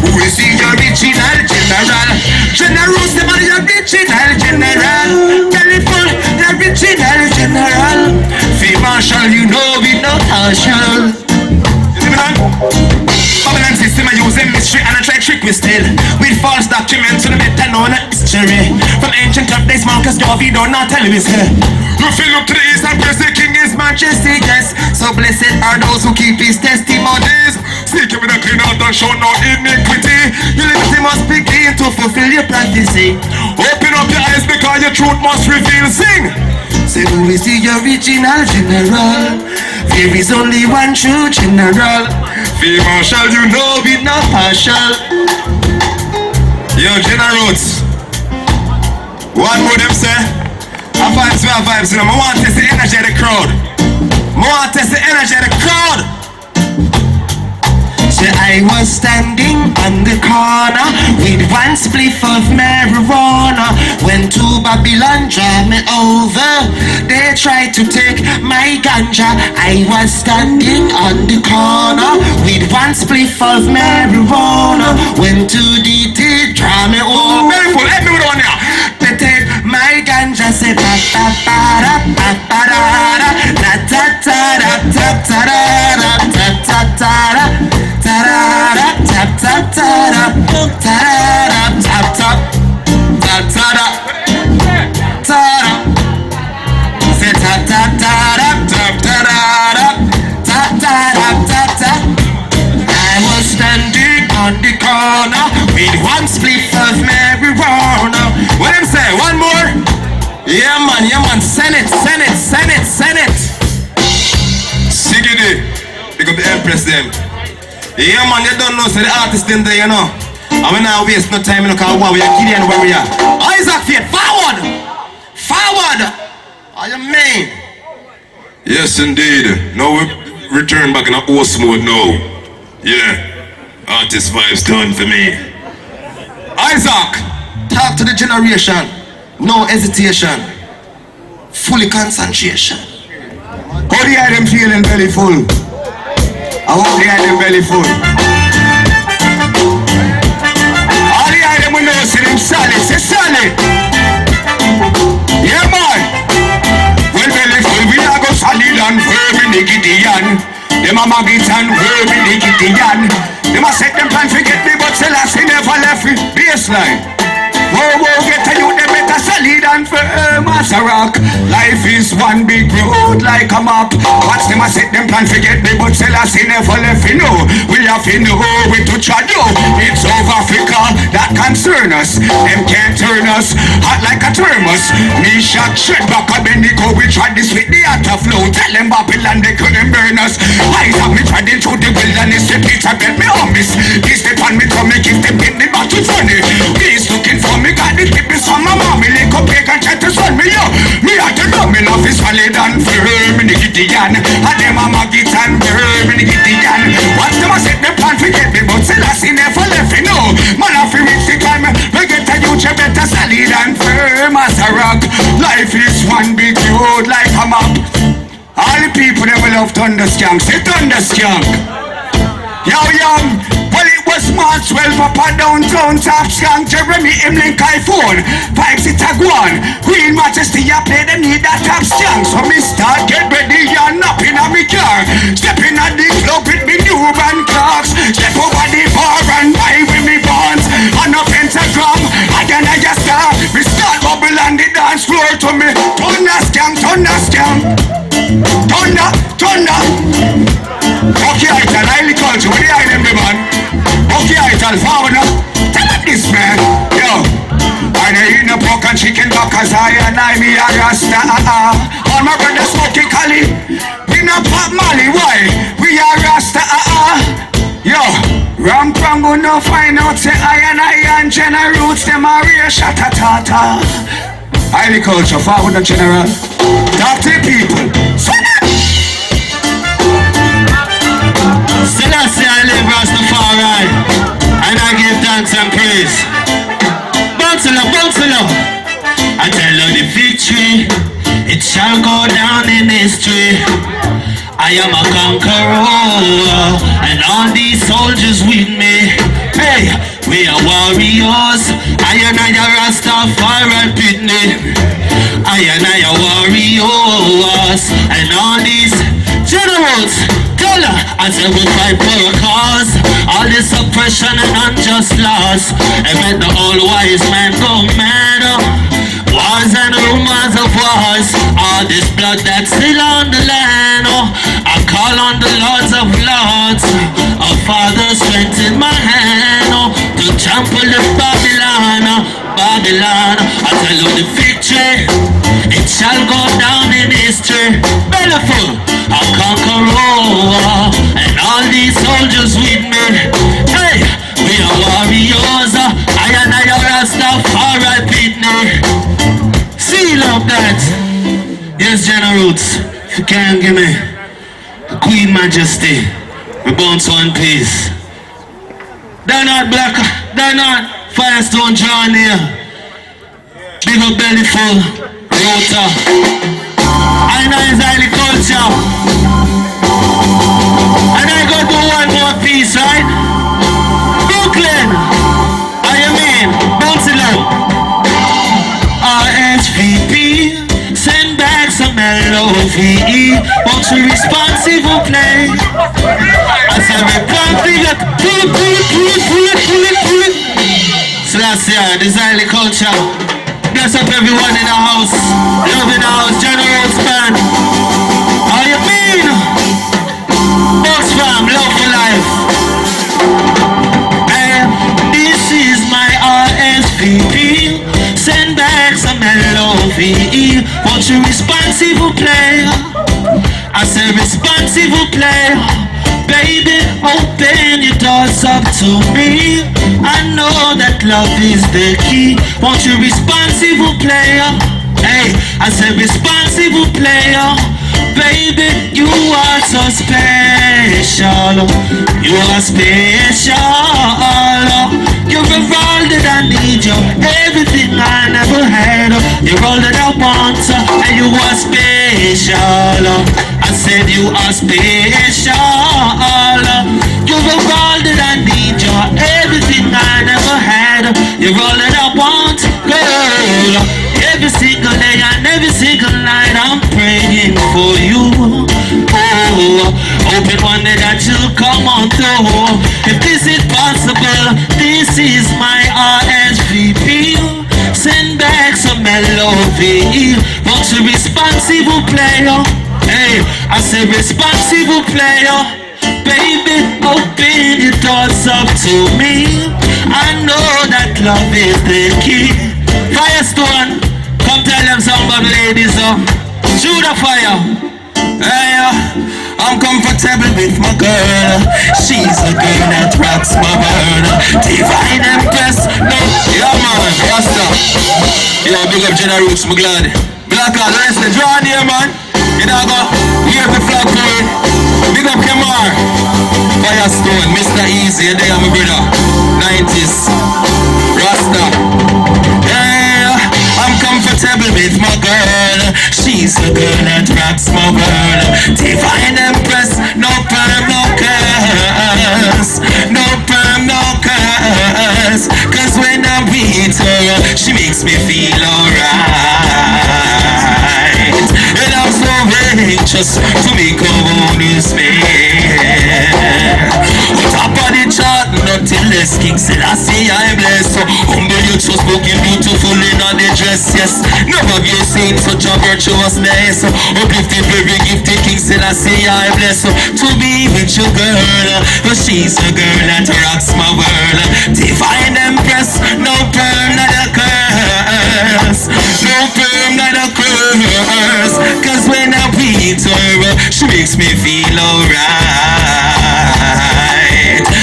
Who is the original general? General, the original general. Telephone, the original general. Field Marshal, you know we no partial. Babylon system I use in mystery and I try trick me still with false documents to the better known history. From ancient of days, Marcus Garvey don't not tell me say. You feel up to the east and praise the king is majesty, yes. So blessed are those who keep his testimonies. Seek him with a clean heart and show no iniquity. Your liberty must begin to fulfill your prophecy. Open up your eyes because your truth must reveal. Sing. Say who is the original general? There is only one true general. Field Marshal, you know it not partial. Yo, General R.O.T.A. One more them say. we have vibes, you know. I want to test the energy of the crowd. I want to test the energy of the crowd. So I was standing on the corner with one spliff of marijuana when two Babylon drive me over. They tried to take my ganja. I was standing on the corner with one spliff of marijuana when two DT drive me over. Very full, let me with one here. They take my ganja, say pa pa pa da pa pa da da da ta ta da ta ta da da ta ta ta da. Ta-da-da, tap-tap-ta-da, ta-da-da, tap-tap, tap-ta-da, ta-da. Say tap-tap-ta-da, tap-ta-da-da, tap-ta-da-tap-ta. I was standing on the corner with one spliff of marijuana. What him say? One more? Yeah man, send it. Sigidi, pick up the Empress them. Yeah man, you don't know, so the artist in there, you know. And we not waste no time, you know, because we are Gideon warrior. Isaac Faith, forward! Are you mean?
Yes indeed. Now we return back in a host mode now. Yeah. Artist vibes done for me.
Isaac, talk to the generation. No hesitation. Fully concentration. How do you hear them feeling belly full? I want the item belly full. All the item we know see them solid, say solid. Yeah man. Well belly full, we are go solid and firm in the Gideon. Them a maggots and firm in the Gideon. Them a set them plan forget me, but Selassie never left it. Baseline. Whoa, get a youth, they better solid and firm as a rock. Life is one big road like a map. Watch them a set them plan forget me, but Selassie never left you know. We have to know we to try do. It's over Africa that concern us. Them can't turn us hot like a thermos. Me shot shred back a Bendigo. We tried this with the outer flow. Tell them Babylon they couldn't burn us. Eyes up me tried into the wilderness. The Peter bet me on this. This the pan me come me give them in the battle funny. He's looking for me got the tips from my mom. Me lick up cake and try to son me yo. Me had to know me love is solid and firm in the Gideon. And them a maggots and firm in the Gideon. Watch them a set them plan forget me, but Selassie never left you know. Man a fi reach the time, we get a youth you better solid and firm as a rock. Life is one big road like a map. All the people that will love Thunder Skank, say Thunder Skank. Yo young, well it was March 12 up at downtown Top Skank, Jeremy Imlink iPhone, Pipes it a go on, Queen Majesty a play them need that Top Skank. So me start get ready and up in a me car, stepping at the club with me new band clocks, step over the bar and buy with me bonds, on a pentagram, again I just start, me start bubble on the dance floor to me, Thunder Skank, Thunder. Okay, Ital, highly culture, what do you hide them, man? Okay, Ital, forward now. Tell them this, man. Yo. I don't eat no pork and chicken back as I and I, me a Rasta. All my brothers smoking Cali. We no pop Molly, why? We a Rasta. Yo. Ram Prango no find out, say I and General Roots, them a real shatatata. Highly culture, forward the general. Talk to the people. Selassie I live Rastafari, and I give thanks and praise. Bounce it up. I tell you the victory, it shall go down in history. I am a conqueror, and all these soldiers with me. Hey, we are warriors. I and I are Rastafari pitney. I and I are warriors, and all these generals. I said we fight for a cause. All this oppression and unjust laws, and make the old wise man go mad. Wars and rumors of wars, all this blood that's still on the land. I call on the lords of lords, our Father strengthen my hand to trample the Babylon. I tell you the victory, it shall go down in history. Beautiful, a conqueror, and all these soldiers with me. Hey, we are warriors. I and I are Rastafari pitney. Seal up that. Yes, General Roots, if you can give me the Queen Majesty, we bounce one piece. Donald Black, Donald, Firestone John here. Big up belly full, R.O.T.A. I know it's highly culture. And I go do one more piece, right? Brooklyn, how you mean? Bounce it low. RSVP, send back some LOVE. Want to responsible play. I said we can't figure. Selassie, this highly culture. Bless up everyone in the house. Love in the house, General Span. How you mean? Box fam, love for life. And this is my RSVP. Send back some LOVE. Want you responsible player. I said responsible player. Baby, open your doors up to me. I know that love is the key. Want you responsible player. Hey, I said responsible player. Baby, you are so special. You are special. You're all that I need, you everything I never had. You're all that I want, and you are special. I said you are special. You're all that I need, you everything I never had. You're all that I want, girl. Every single day and every single night I'm praying for you. Oh, hoping one day that you'll come on through. If this is possible, this is my RSVP. Send back some LOVE. Want a responsible player. Hey, I say responsible player. Baby, open your doors up to me. I know that love is the key. Firestone, come tell them some about ladies, shoot a fire. Hey, I'm comfortable with my girl. She's a girl that rocks my world. Divine Empress, no, yeah man, Rasta. Yeah, big up General Roots, I'm glad. Black and rest the draw here, man. You know, go, hear the flag going. Big up Kemar. Firestone, Mr. Easy, there my brother. 90s, Rasta. Yeah, I'm comfortable with my girl. She's a girl that rocks my world. Divine Empress, no perm, no curse. No perm, no curse. Cause when I'm with her, she makes me feel alright. And I'm so anxious to make her bonus man. On top of the chart, nothing less. King Selassie, I'm blessed. So humble you just looking beautiful in all the dress, yes. Never have you seen such a virtuousness. Uplifted, very gifted King Selassie, I'm blessed. To be with you, girl. But she's a girl that rocks my world. Divine Empress, no perm, not a curse. No perm, not a curse. Cause when I beat her, she makes me feel alright.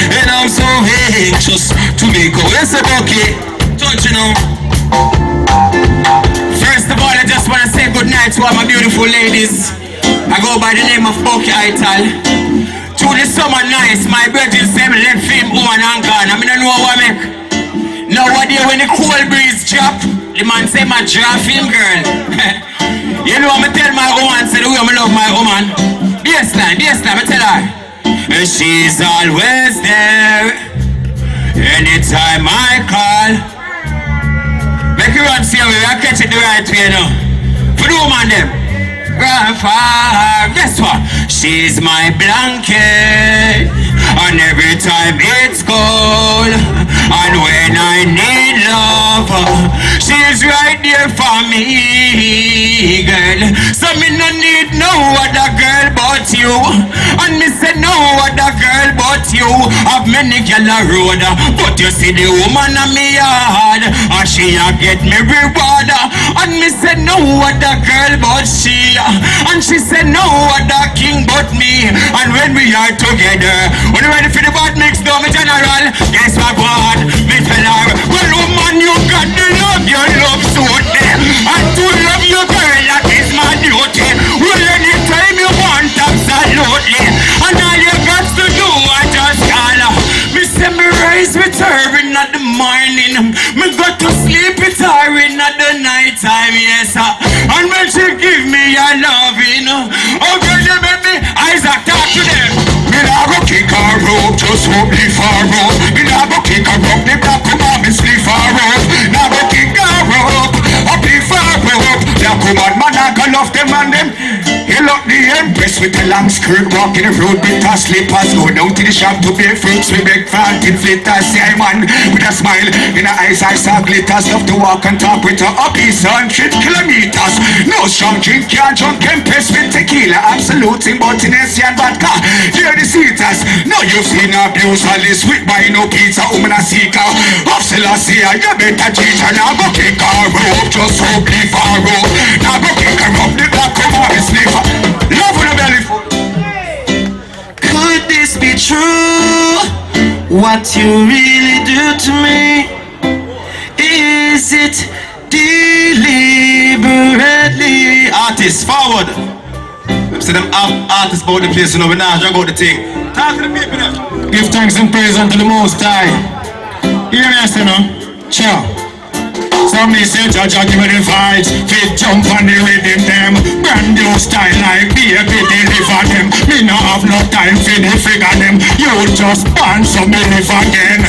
And I'm so anxious to make her. Yes, I'm okay. Don't you know? First of all, I just want to say good night to all my beautiful ladies. I go by the name of R.O.T.A. Through the summer nights, my brethren say me left him woman and gone. I mean, I know what I make. Nowadays when the cold breeze drop, the man say my drop him, girl. You know what I tell my woman, say the way I love my woman. Baseline, I tell her. And she's always there. Anytime I call. Make you run see me, I catch it the right way now. For the woman them. Grandfather, guess what? She's my blanket. And every time it's cold, and when I need love, she's right there for me, girl. So me no need no other girl but you. And me say no other girl but you. Have many girl a road, but you see the woman on me yard, and she a get me reward. And me say no other girl but she. And she said no other king but me. And when we are together, when you ready for the bad mix down me general, guess what God? Me tell her, well woman you got the love, your love so there. And to love your girl that is my duty. time, yes. And when she give me a loving, oh girl, you make me Isaac talk to them. Me nah go kick her up, just hope leave her up. Me nah go kick her up, the black woman me sleep her up. Nah go kick her up, leave her up. Black woman, man, I can love them and them. He look the empress with a long skirt, walking the road with her slippers. Go down to the shop to pay fruits, we beg fantin flitters. See I man with a smile in her eyes, I saw glitters. Love to walk and talk with her up east 100 kilometers. No strong drink, can't drunk empress with tequila. Absolute but in and vodka. Hear the seaters. No you seen abuse all this with buy no pizza. Woman a seeker. Hustle a see you better teach her. Now go kick her up, just hope leave her up. Now go kick her up, the black woman is sleep. Love with a belly full. Could this be true? What you really do to me? Is it deliberately? Artists, forward. See them artists about the place, you know, we now drag out the thing. Talk to the people now. Give thanks and praise unto the Most High. Hear me, you know? Ciao. Some me say Jaja give me the vibes. Fit jump on the rhythm them. Brand new style like baby deliver them. Me no have no time for the figure them. You just born so me live again.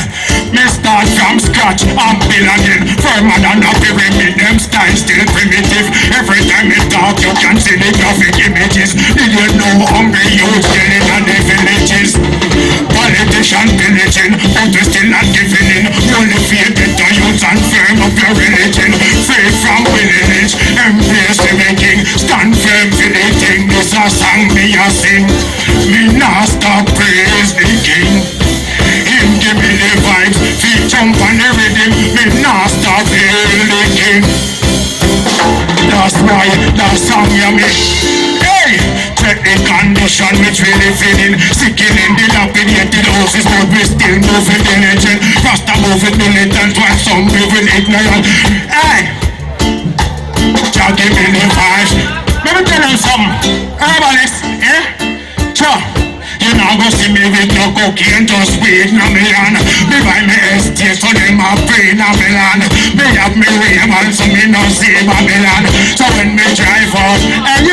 Me start from scratch and build again. Firmer than a pyramid, them style still primitive. Every time me talk you can see the graphic images. Did you know hungry youth killing in the villages? Politician pillaging, but we still not giving in. Only fear better youths and firm up your religion. Free from village, embrace the making. Stand firm for the thing. This a song me a sing. Me nah stop praise the king. Him give me the vibes. Feet jump on the rhythm. Me nah stop hail the king. That's why that song you make. Hey! Check the condition which we live in. Sickening, dilapidated houses, but we still moving diligent. Rasta moving militant while some moving ignorant. Hey! Jah give me the vibes. Let me tell you something. Herbalist, eh? Sure. You now go see me with no cocaine, just weed na me hand. Me buy me estate, so them a pray na me land. Me have me Raymond, so me no see Babylon. So when me drive out, and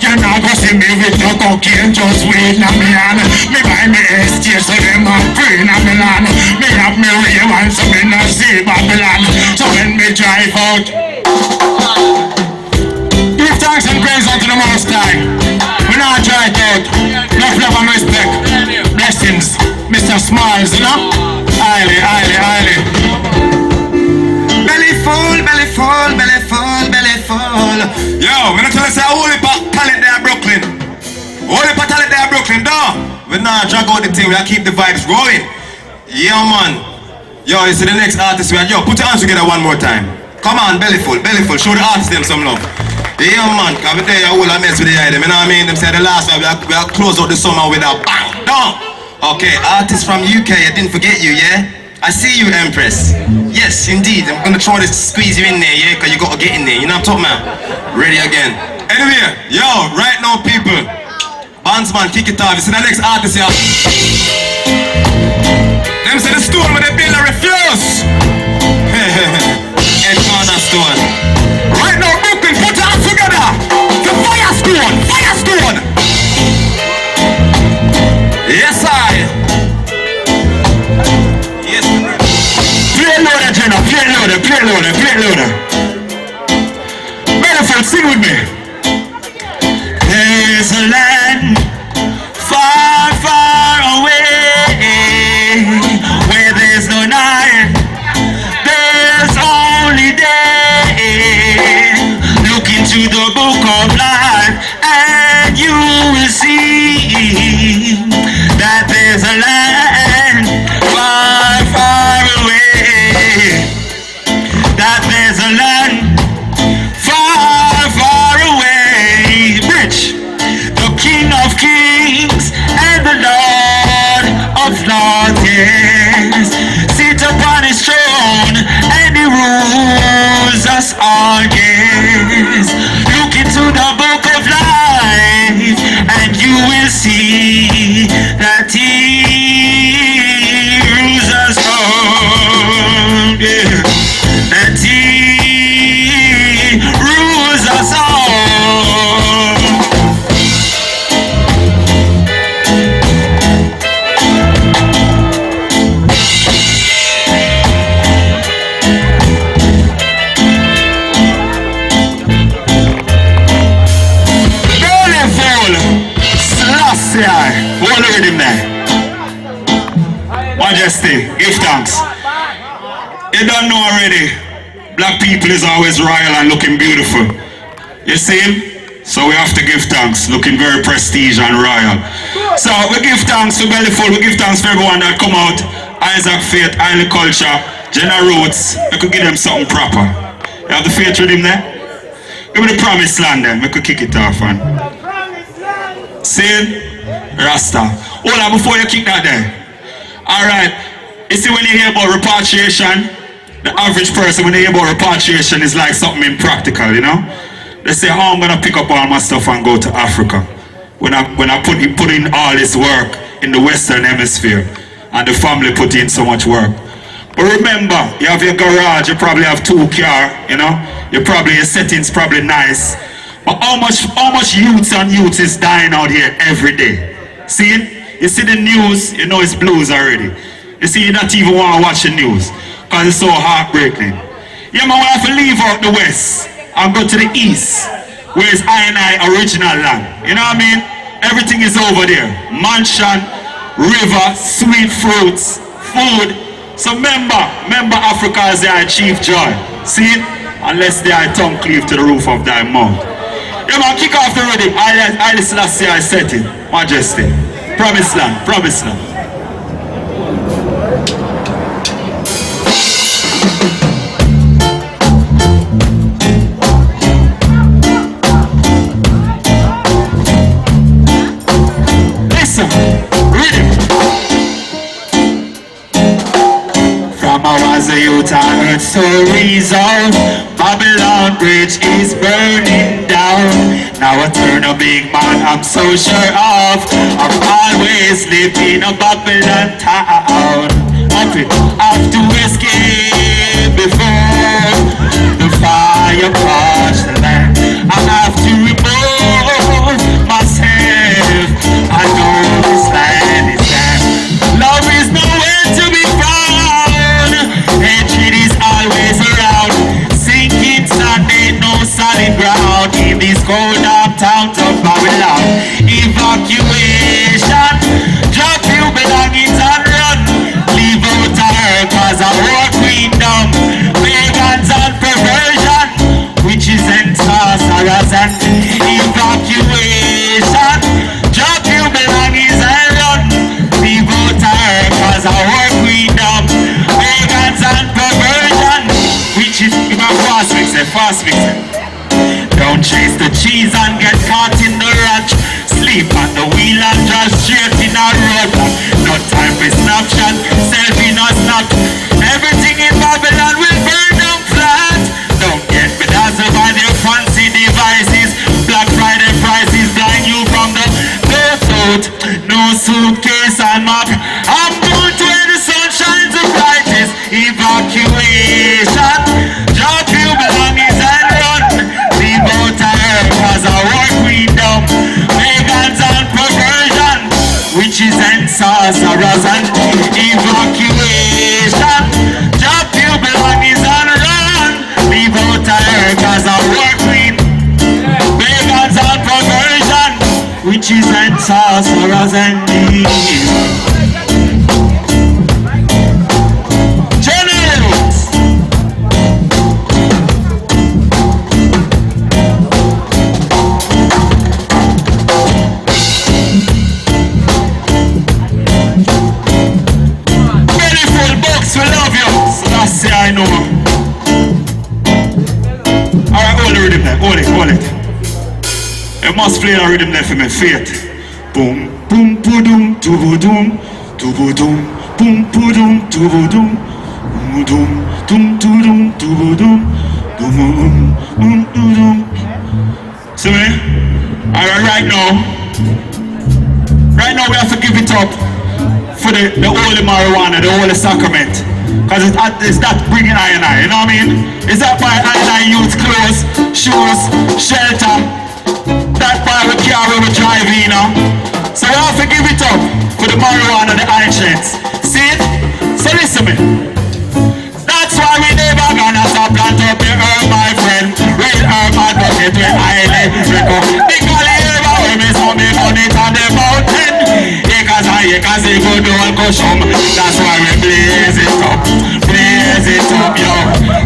you now go see me with no cocaine, just weed na me hand. Me buy me estate, so them a pray na me land. Me have me Raymond, so me no see Babylon. So when me drive out, give thanks and praise unto the Most High. We not try it out. Love, love and respect. Blessings, Mr. Smiles, you know? Highly, highly, highly. Belly full, belly full, belly full, belly full. Yo, we're not trying to say holy talent there, Brooklyn. Holy talent there, Brooklyn, dog. We not drag out the thing, we keep the vibes going. Yeah, man. Yo, you see the next artist we are. Yo, put your hands together one more time. Come on, belly full, show the artists them some love. Yeah man, cause we tell you all I mess with the item, you know what I mean? Them say the last one, we are close out the summer with a bang, down. Okay, artist from UK, I didn't forget you, yeah? I see you, Empress. Yes, indeed, I'm gonna try to squeeze you in there, yeah? Cause you gotta get in there, you know what I'm talking about? Ready again. Anyway, yo, right now people, Bandsman, kick it off. You see the next artist here? Them say the stone when they build a refuse. Head corner stone. Right now, Brooklyn, put your hands together. The Firestone, Firestone. Yes, I. Yes, play loader, Jenna, play loader, play loader, play loader. Beautiful, sing with me. There's a land far, far away where there's no night. There's only day. Look into the book of life and you will see that there's a land far, far away. That there's a land far, far away. Rich, the King of Kings and the Lord of Lords, yes. Sit upon his throne and he rules us all, yes. Look into the book of life and you will see that he rules us all, yeah. That he I. Hold the rhythm there. Majesty, give thanks. You don't know already. Black people is always royal and looking beautiful. You see him? So we have to give thanks, looking very prestige and royal. So we give thanks to Bellyful, we give thanks for everyone that come out. Isaac Faith, Island Culture, Jenna Roots. We could give them something proper. You have the faith with him there? Give me the promised land then, we could kick it off. And see? Rasta. Hold on before you kick that there. Alright. You see when you hear about repatriation, the average person when they hear about repatriation is like something impractical, you know? They say, oh, I'm gonna pick up all my stuff and go to Africa. When I put in all this work in the Western Hemisphere, and the family put in so much work. But remember, you have your garage, you probably have 2 cars, you know? Your settings probably nice. But how much youths and youths is dying out here every day? See it? You see the news, you know it's blues already. You see, you don't even want to watch the news, because it's so heartbreaking. Yeah, man, we have to leave out the West and go to the East, where it's I original land. You know what I mean? Everything is over there. Mansion, river, sweet fruits, food. So remember Africa is their chief joy. See it? Unless they are tongue cleave to the roof of thy mouth. Yeah, man, kick off the rhythm. I last year I set it. Majesty. Promised land, promised land. From I was a youth, I heard stories of Babylon Bridge is burning down. Now I turn a big man, I'm so sure of. I've always lived in a Babylon town. I have to escape before the fire touch the land. I have to remove myself. I know this land is there. Love is nowhere to be found. Hatred is always around. Sinking sand ain't no solid ground in these cold dark towns of Babylon. Evacuation, drop your belongings and run. Leave out of her cause of war queendom, pagans and perversion, witches and sorcerers and evacuation. Drop your belongings and run. Leave out of her cause of war queendom, pagans and perversion, witches. Fast mix it. Don't chase the cheese and get caught in the ranch. Sleep on the wheel and drive straight in a road. No time for Snapchat, selfie no snap. Everything in Babylon will burn down flat. Don't get bedazzled by their fancy devices. Black Friday prices blind you from the suit. No suitcase and map. I'm going to where the sun shines the brightest. Evacuation. Drop your belongings and run. Leave out of her cause I work freedom. Pagans and perversion, witches and sorcerers and evacuation. Drop your belongings and run. Leave out of her cause I work freedom. Pagans and perversion, witches and sorcerers and I know. Alright, hold the rhythm there. Hold it. You must play a rhythm there for me. Faith. Boom, boom, boom, doom, boom, boom, boom, doom, see me? Alright, right now we have to give it up for the holy marijuana, the holy sacrament. Because it's that bringing I, you know what I mean? It's that why I use clothes, shoes, shelter. That why we carry, we drive, you know? So we have to give it up for the marijuana, the ancients. See it? So listen me. That's why we never gonna stop plant up the herb, my friend. Real herb, my bucket, when I let it go. The gully herb, when me saw me on it on the mountain. stay, cause it go down, go some. That's why we blaze it up, yo.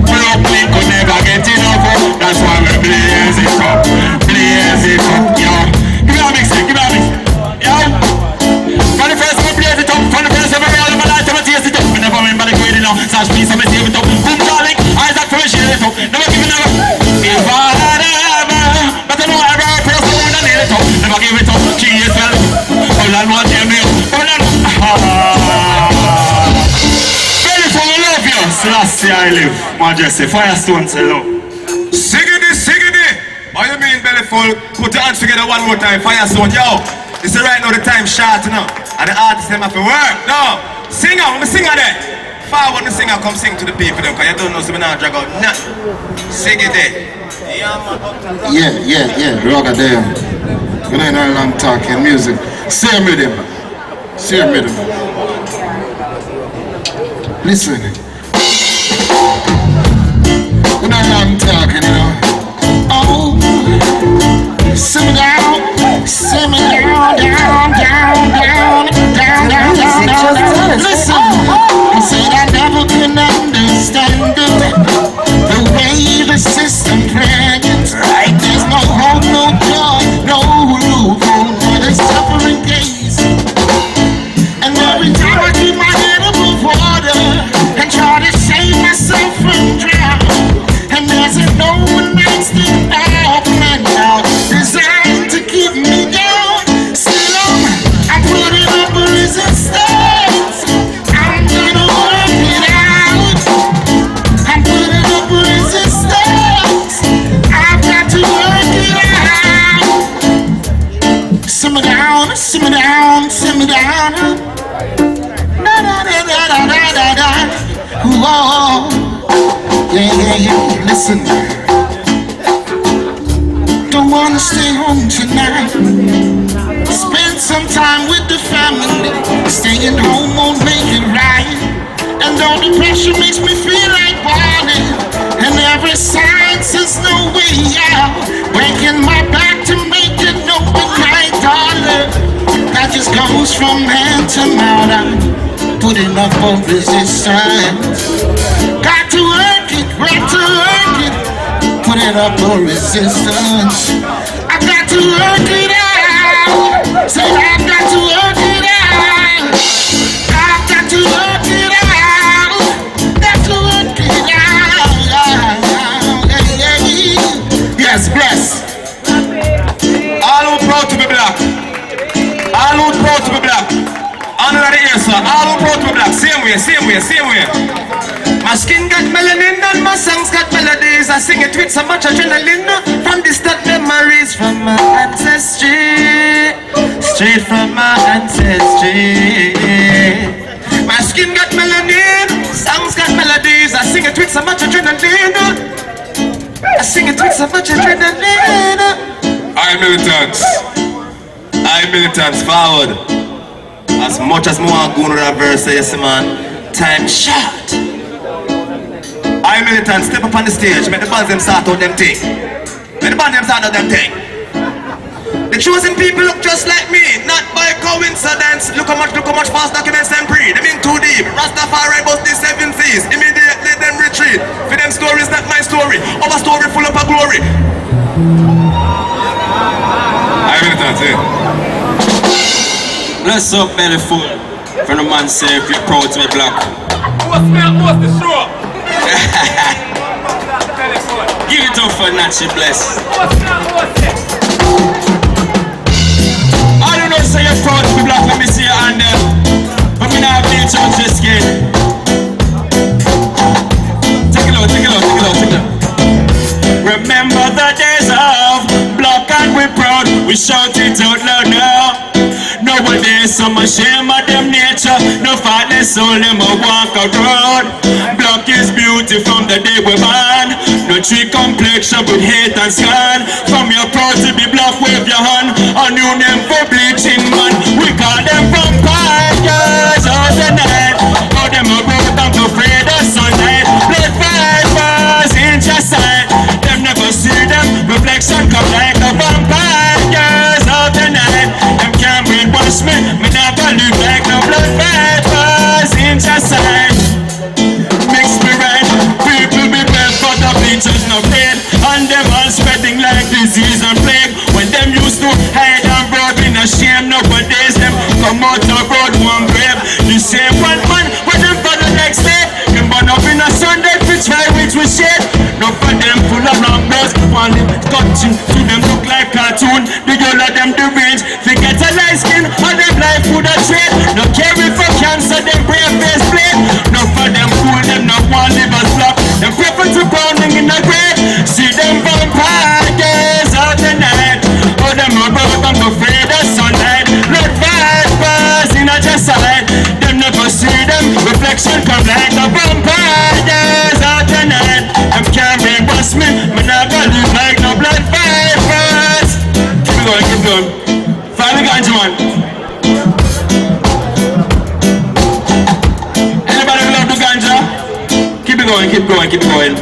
Broke me could never get enough. That's why we blaze it up, yo. Give me a mix, yo. From the first we blaze it up, from the first every all of my life I taste it up. I never remember the grade now, such piece of me save it up. Boom darling, Isaac for me share it up. Never give it up. If I had ever, but I know I ever press the wound and nail it up. Never give it up, key is well. Hold on, one tell me up, hold on. Very for me love you. Selassie I live, Majesty, Firestone say love.
Siggity. What you mean, belly full? Put your hands together one more time, Firestone, yo. You see right now the time short, you know. And the artists them have to work. No. Singer, let me sing there. Forward the singer come sing to the people them, cause you don't know so we not drag out nothing. Sing it there.
Yeah, Reggae. We don't know long talking music. Same rhythm. Listen. We don't long talking, you know. Oh, simmer down. Listen, I said I never can understand the way the system plans. Right, there's no hope, no joy, no roof over the suffering case. And every time I keep my head above water and try to save myself from drowning, and there's a no one next to man now designed to keep me down. Still I'm putting up a resistance. I'm gonna work it out. I'm putting up a resistance. I've got to work it out. Simmer down. Da. Whoa. Yeah. Listen. Don't wanna stay home tonight. Spend some time with the family. Staying home won't make it right. And all the pressure makes me feel like falling. And every sign says no way out. Breaking my back to make it overnight, darling. That just goes from hand to mouth. I'm putting up a resistance. Got to work it. Putting up a resistance. I got to work it out. Say I've got to work it out. I've got to work it out. Got to work it out. Yes, bless.
All who proud to be black. Honor the ear, sir. All who proud to be black. Same way. My skin got melanin and my songs got melodies. I sing it with so much adrenaline. From distant memories from my ancestry. Straight from my ancestry. My skin got melanin, songs got melodies. I sing it with so much adrenaline. I militants, forward. As much as I want to go to that verse, yes man, time short. I militants, step up on the stage, make the bands them start out them thing. The chosen people look just like me, not by coincidence. Look how much fast documents them breed. Them in too deep. Rastafari bust the 7 seas. Immediately them retreat. For them stories, not my story. Our story full of a glory. I militants, Bless up, belly full. From the man say if you're proud to be black. What's the show? Give it up for Nachi Bless. I don't know say you're proud to be black, let me see your hand there. But me now be church this kid. Take it out. Remember the days of black and we proud. We shout it out loud now. Nowadays, some shame of them nature. No fatness, soul, them a walk around. Black is beauty from the day we born. No tree complexion, but hate and scan. From your proud to be black, wave your hand. A new name for bleaching man. We call them vampires of the night. How them a road down to free the sunlight. Blood fibers in your sight. Them never see them. Reflection come like a vampires of the night. Them can't brainwash me. Me never live like no blood vipers in society. Mix me right, people be bad for the bleachers no pain. And them all spreading like disease and plague. When them used to hide and rob in a shame, nowadays them come out the road one grave. The same one man with them for the next day. Them burn up in a Sunday which try which we shade. No for them full of long nose, one lip touching to them look like cartoon. The yellow of them the range, they get a light skin and them life food a trade. No carry for cancer, them brave face plate. No for them fool, them no one live as flop. Them prefer to pounding in the grave. See them vampires out the night. Oh them rubber, I'm afraid of sunlight. Blood vipers in a just side. Them never see them reflection come like a vampires out the night. Them can't bust me, me never live like no blood vipers. Keep going, keep going. Find the ganja man. Anybody love the ganja? Keep it going, keep going, keep it going.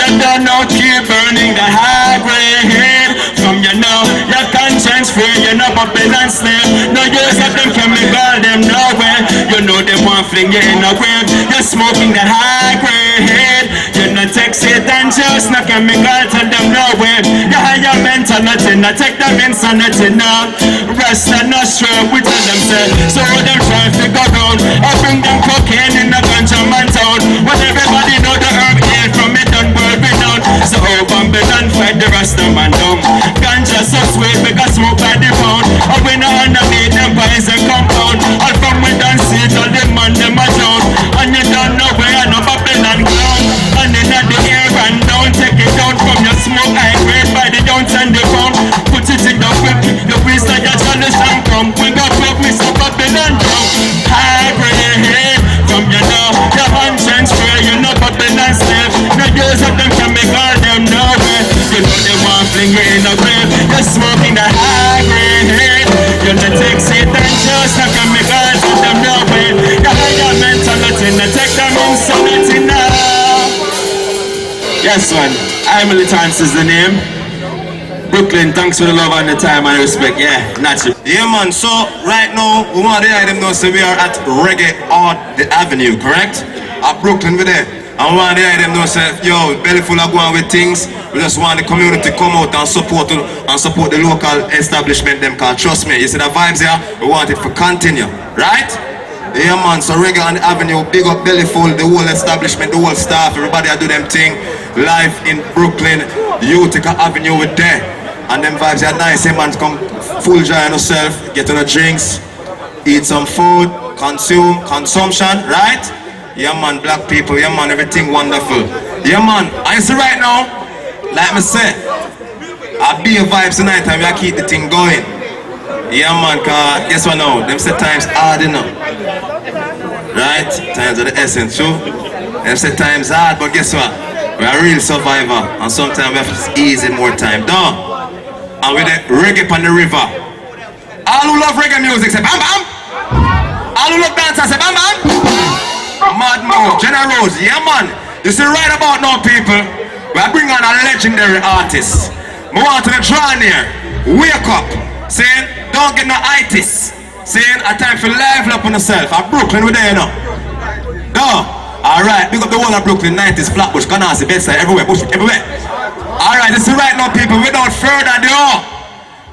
You don't know, keep burning the high grade. From you know, your conscience free, you're not bumping and slave. No use of them chemical, them nowhere. You know they won't fling you in a grave. You're smoking that high grade. You not take Satan just no chemical, tell them nowhere. You have your mentality, not take them insanity now. Rest and not sure, we tell them say. So them try to go round. I bring them cocaine in the ganja man town. When everybody know the herb heal from it done world renowned. So Babylon fight the rest of man down. Ganja so sweet because smoke by the pound. And we no underneath them poison compound. All from we done see it, all them man them a drown. And you don't know where I know Babylon ground. And then at the air and down, take it down from your smoke high grade by the downs and the pound. Put it in the whip, the waist of your chalice and come. We got up, we saw Babylon down. High grade, from you know, your conscience free, you know Babylon slave. No use of them chemical, them nowhere. You know they want fling you in a grave. You're smoking the high grade. You know take Satan just no chemicals, of them nowhere. You have your mentality, no take them insanity now. Yes man, I Militants is the name. Brooklyn, thanks for the love and the time and the respect, yeah, naturally.
Yeah man, so right now, we want to hear them know so we are at Reggae on the Avenue, correct? At Brooklyn we're there. And we want to hear them know say, yo, belly full of going with things. We just want the community to come out and support the local establishment them, cause trust me, you see the vibes here, we want it to continue, right? Yeah man, so Reggae on the Avenue, big up belly full, the whole establishment, the whole staff, everybody I do them thing. Live in Brooklyn, JV.HDTV Avenue with there. And them vibes are nice, hey man, come full joy on yourself, get on the drinks, eat some food, consumption, right? Yeah man, black people, yeah man, everything wonderful. Yeah man, I see right now, like me say, I be a vibes tonight and we keep the thing going. Yeah man, cause guess what now, them say times hard enough. Right? Times are the essence, true? Them say times hard, but guess what? We're a real survivor and sometimes we have to ease in more time, done. And with the reggae on the river. All who love reggae music say bam bam. All who love dance say bam bam. Mad Mo, General, yeah man. You see right about now people, we are bringing on a legendary artist. We want to draw near, wake up, saying don't get no itis. Saying a time for live up on yourself. At Brooklyn we there you know. No. Alright, big up the whole of Brooklyn, 90s, Flatbush, Canarsie, Bedside, everywhere, Bush, everywhere. Alright, this is right now people, without further ado,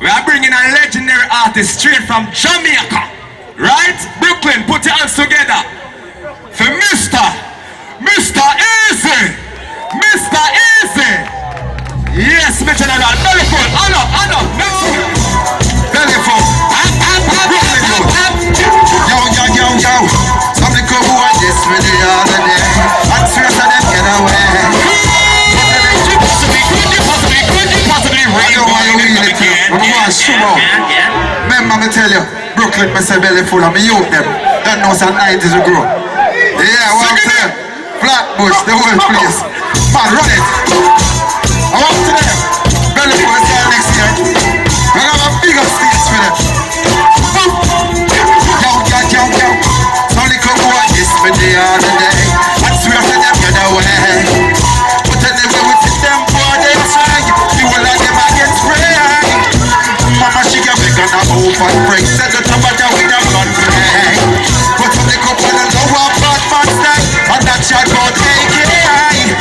we are bringing a legendary artist straight from Jamaica. Right? Brooklyn, put your hands together. For Mr. Easy. Mr. Easy. Yes, Mr. General, belly full, on up, no. Belly full. Brooklyn, yo. Something come on this with the other day. And serious of them get away. Remember me tell you, Brooklyn me say belly full of me youth them. That knows that 90s will grow. Yeah, what I'm saying? Flatbush, the whole place. Man, run it. I want to them. Belly full of style next year. We're gonna have a bigger stage for them. Yo. Somebody come on this with the other day. And swear to them get away. But anyway we see them for them try. The whole of them against spray. Mama she can make an move and
break. Set the top of the with a blood break. Put up the cup on the lower bad man stack. And that shot called AKI.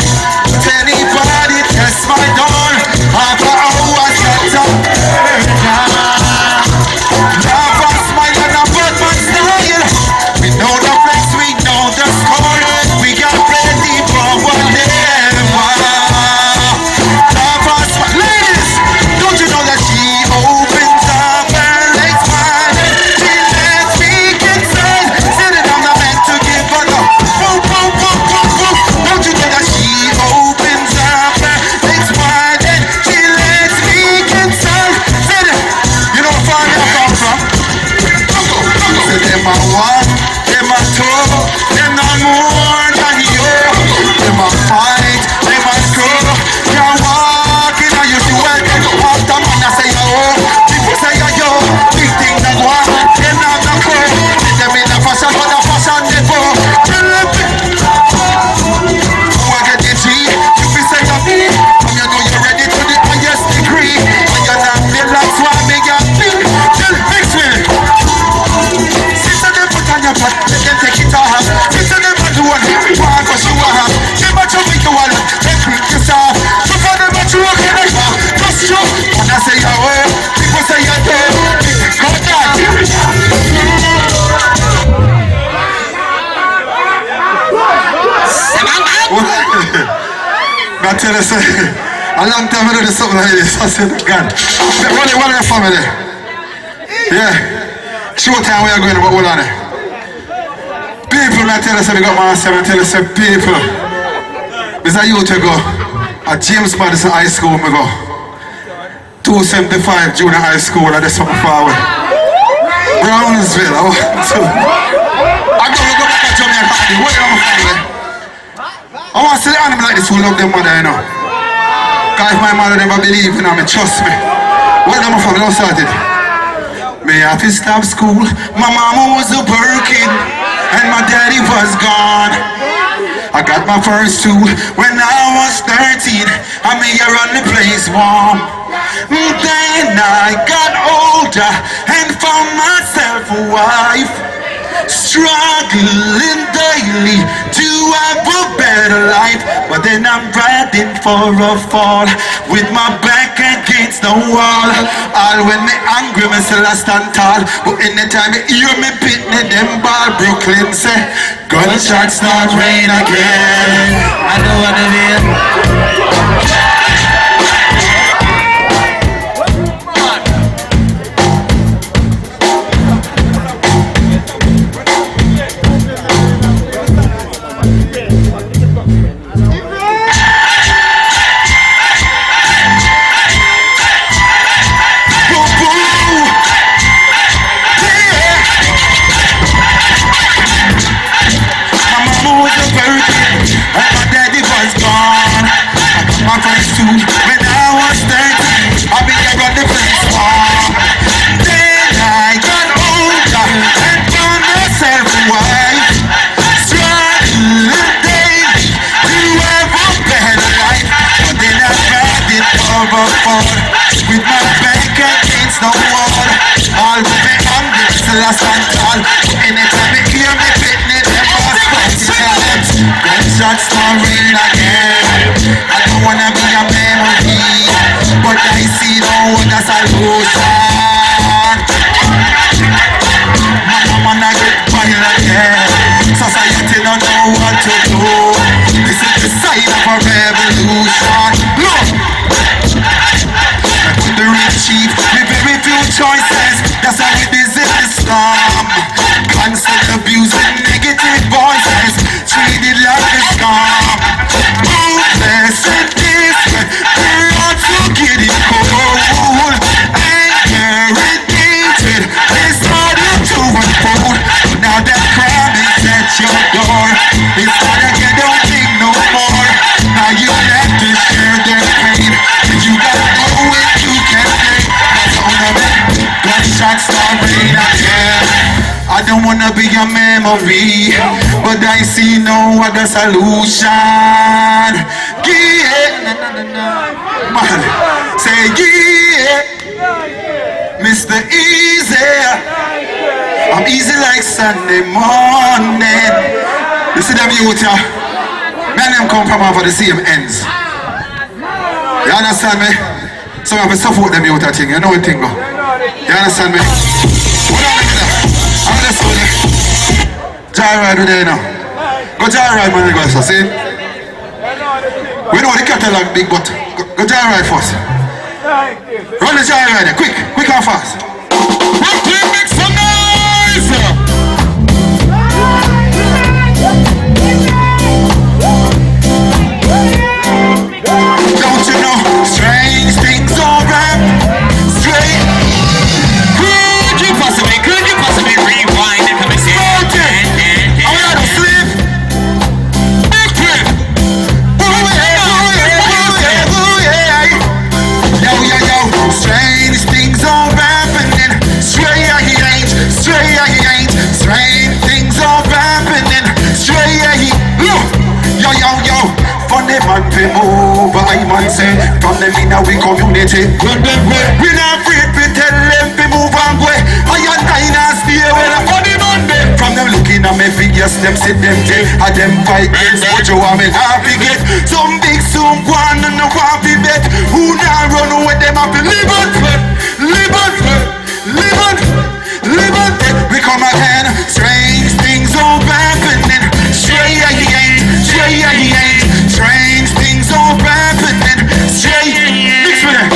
But anybody test my door. Half an hour shut up. Never smile on a bad man style. We know the flex, we know the score. We got plenty for whatever. Never smile. Ladies, don't you know that she opens up her legs wide? She lets me inside. Sitting on the bed to give her the boom, boom, boom, boom, boom. Don't you know that she opens up her legs wide and she lets me inside? Sitting, you know where I come from? Say them a one, them a two, them no more than you. Them a fight, them a screw. Can't walk in a usual day. After man I say yo, people say yo. Big thing that go on, them not the crew. Them in the fashion, but the fashion they go. Who I get the G? You be say to me, and you know you're ready to the highest degree. And you're not feel like swag, make you feel. Tell mix with. Sister them put on your pot, let them take it off. Sister them a do what they want, cause you are. Them a chop it to all, they creep you soft. So for them a choke in the car, just show. And I say yo, people say yo, come down. I tell you, a long time I do something like this. I said, God, what are your family? Yeah. Short time we are going about all on it. People I tell us they got my answer, I tell us people. This a youth ago. At James Madison High School we go. 275 junior high school, that's something far away. Brownsville, I want to. I gotta go back to Jamaica. What are my family? I want to see the animal like this who love their mother, you know. Cause if my mother never believe in me, trust me. What am I from? Don't start it. Me have to stop school. My mama was working and my daddy was gone. I got my first two when I was 13. I made her run the place warm. Then I got older and found myself a wife. Struggling daily to have a better life. But then I'm riding for a fall with my back against the wall. All when me angry, me still I stand tall. But anytime you hear me pitney them ball, Brooklyn say gunshots start rain again. I know what it is. When I was 13, I began to run the place warm. Then I got older and found myself a wife. Struggling daily to have a better life. But then I riding for a fall with my back against the wall. All with me hungry, still I stand tall. Anytime you hear me pitney them all fighting. Gunshots start rain again. I don't wanna be a memory, but I see no other solution. Man, I get violent again. Society don't know what to do. This is the sign of a revolution. Look! With the rich chief, with very few choices. That's how it is in Islam. Constant abuse and negative voices, treated like a scam. Ruthless and distant, they're out to get it cold. Anger and hatred, they started to unfold. Now that crime is at your door. It's not like you don't think no more. Now you have to share their pain. You gotta know when you can take. That's all of it. Gunshots start rain again. I don't wanna be a memory, but I see no other solution. Yeah, man, say yeah. Mr. Easy. I'm easy like Sunday morning. You see them youth here? Me and them come from over the same ends. You understand me? So I have to support them youth thing. You know what thing go? You understand me? What on me there? I'm just go there. Joyride with there now. Go joyride man, go so see? We know the catalog big, but go joyride first. Run the joyride there, quick and fast. Brooklyn, make some noise! Don't you know, strange things all right, straight. Could you possibly rewind and come and say it? I'm not asleep. Big trip. Yo, strange things all happening. Strange things all happening. Yo. Funny man fi move, I man say. From them in our community. We not afraid to tell them fi move and go. I and I not stay where the funny man be. From them looking at me figures, them sit them day. And them fight games, but you want me happy get. Some big soon go on and no happy bet. Who not run with them happy live on. We come again, strange things all happening. Strange things all happening. Mix with it.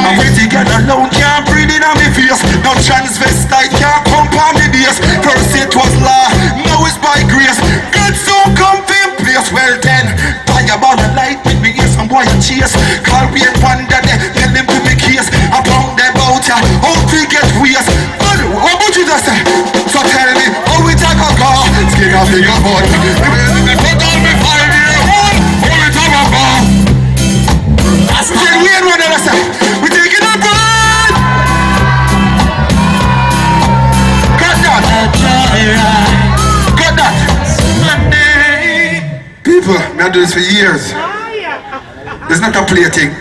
I'm pretty girl alone, can't breathe in on me face. No transvestite can't come on me base. First it was law, now it's by grace. God so come in place. Well then, fire about the light with me ears, some boy and chase. Call me a panda there, tell them to me case. I found them out ya, how to get waste. What would you just say? So tell me, how we take a car? Skin a big about me. Put on me 5-year-old, how we take a car? That's the weird one that I say. We taking a ride. Got that. Monday. People, me I do this for years. It's not a play thing.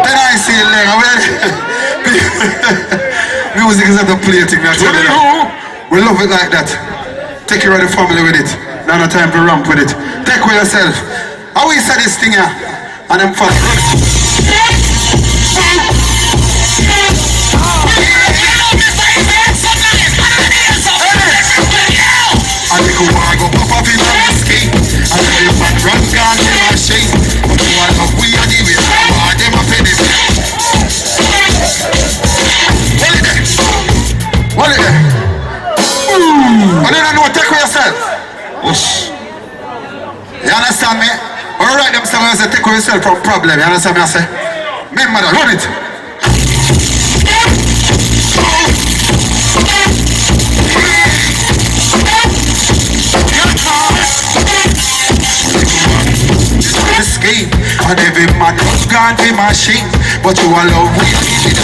Then I see it later. Music is not a play thing, I tell you. We love it like that. Take care of the family with it. Now no time to ramp with it. Take with yourself. How we say this thing here? And them fast. I think we want to go pop up in the ski. I tell you what, run gone in my shade. But you want to we are the way. I them a penny. What is it? I don't know, take with yourself. Whoosh. You understand me? Alright, them say, take with yourself from problem. You understand me? I say, remember that, run it. Scheme and every man was gone be machine, but you are love we need it.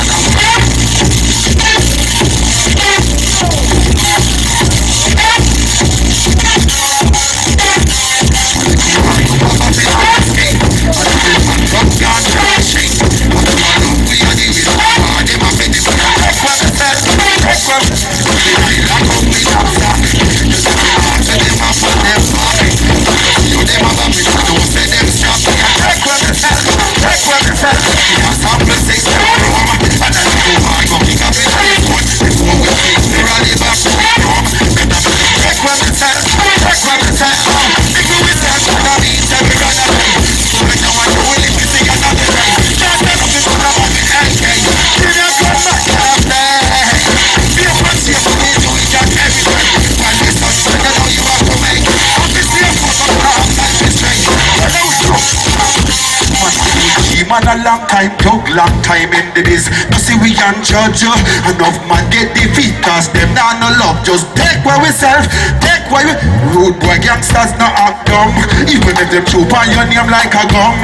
Man a long time, talk long time in the biz. No see we can judge you. Enough man get defeat cause them not no love. Just take where we self, take where we rude boy gangsters not act dumb. Even if them choop on your name like a gum.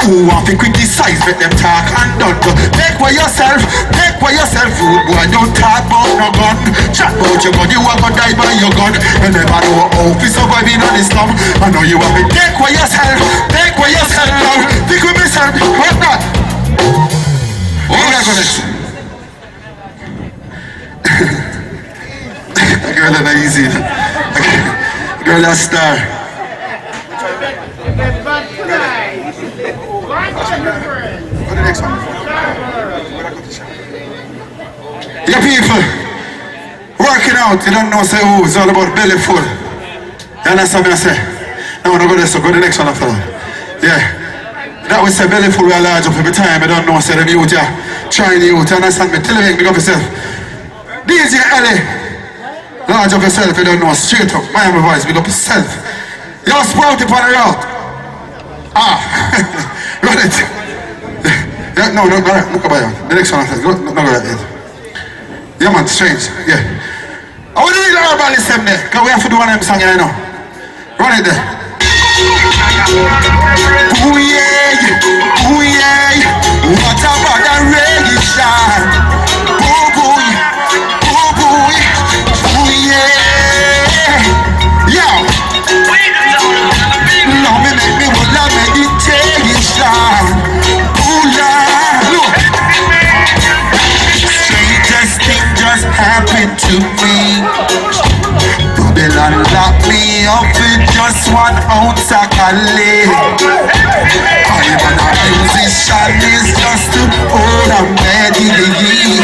Who want to criticize, make them talk and done. Take where yourself, rude boy, don't talk about no gun. Chat about your gun, you are gonna die by your gun. You never know how to survive in the slum. I know you have to take where yourself now. Think with myself, what not? Oh, that's on it. Girl, that's easy. Girl, that's star. Go to the next one. Yeah, people, working out, you don't know, say, oh, it's all about belly full. You understand me, I say? No, no, go there, so go to the next one after that. Yeah. That was say belly full, we are large up every time, I don't know, say, the youth, yeah. Trying the youth, you understand me? Tell me, pick up yourself. DJ Ellie, large up yourself, you don't know, straight up, Miami voice, pick up yourself. You're sprouted on the route. Ah, run it. Yeah, no, no, go by the next one after, no, go right yet. Yeah, man, strange, yeah. I want to read our body them there, because we have to do one of them songs, you know. Run it there. Ooh yeah, ooh yeah, what about that reggae shine? Ooh boy, ooh boy, ooh yeah. Yo, love me, make me want love meditation. Ooh yeah, look. Strangest thing just happened to me. Babylon locked me up with just 1 ounce of Cali. I'm a musician, is just to hold a melody.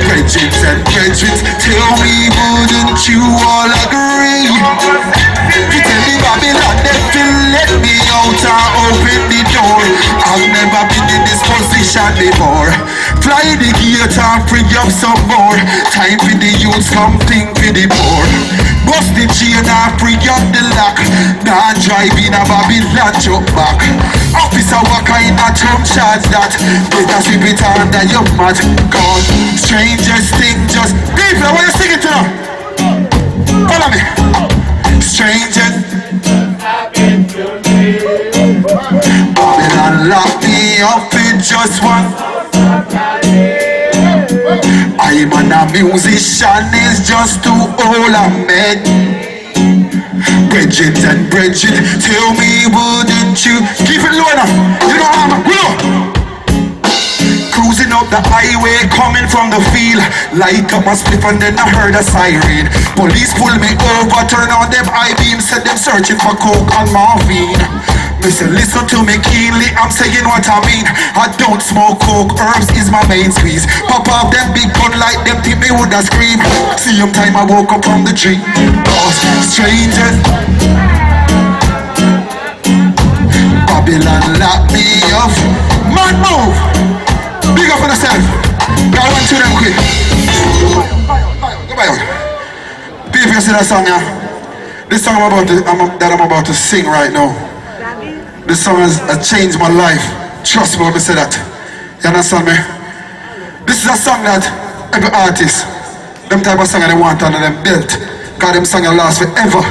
Bridget and Bridget, tell me, wouldn't you all agree? You tell me Babylon, they will let me out and open the door. I've never been in this position before. Fly the gate and bring up some more. Time for the youth, something for the poor. Bust the chain and bring up the lock. Now drive in a Babylon truck back. Officer, what kind of trump charge that? Better sweep it under your mat. God, strangest thing just... People, I want you to sing it to them. Follow me. Strangest Babylon locked me up in just 1. I'm a musician, is just too old and mad. Bridget and Bridget, tell me, wouldn't you keep it low enough? You know how I'm low. Cruising up the highway, coming from the field, light up my spliff and then I heard a siren. Police pull me over, turn on them high beams, said them searching for coke and morphine. Listen to me keenly, I'm saying what I mean. I don't smoke coke, herbs is my main squeeze. Pop off them big gun like them think me woulda scream. Same time I woke up from the dream. Oh, strangers, Babylon lock me up. Man move, big up on yourself. I run to them quick. Go by on. People, you see that song, yeah? This song that I'm about to sing right now. This song has changed my life. Trust me when I say that. You understand me? This is a song that every artist, them type of song they want under them belt. Cause them song will last forever.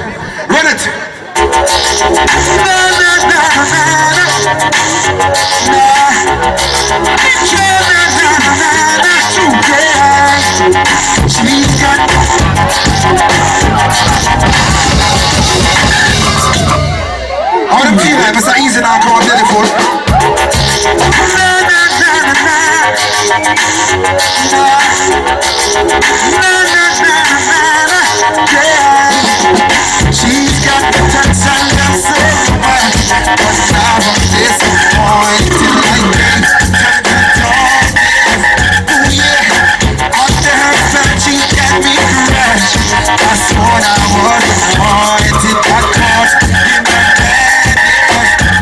Run it! I want to feel like it's easy now, come on, telephone. She's got the touch and the soul, but now I'm disappointed like that. Oh yeah, after her son she got me crushed. That's what I was appointed, I caught in the bed.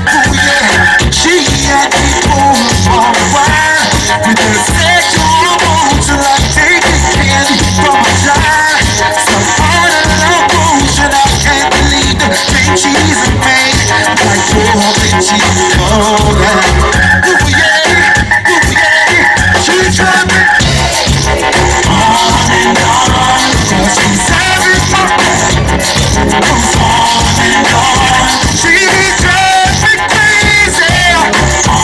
Oh yeah, she had me pulled for a while with her sexual moves like taking candy from a child. So all the love potion, I can't believe the thing she's made. Like hoping she's golden. Oh yeah, she tried me on and on. Cause she's having fun. On and on. She drives me crazy. On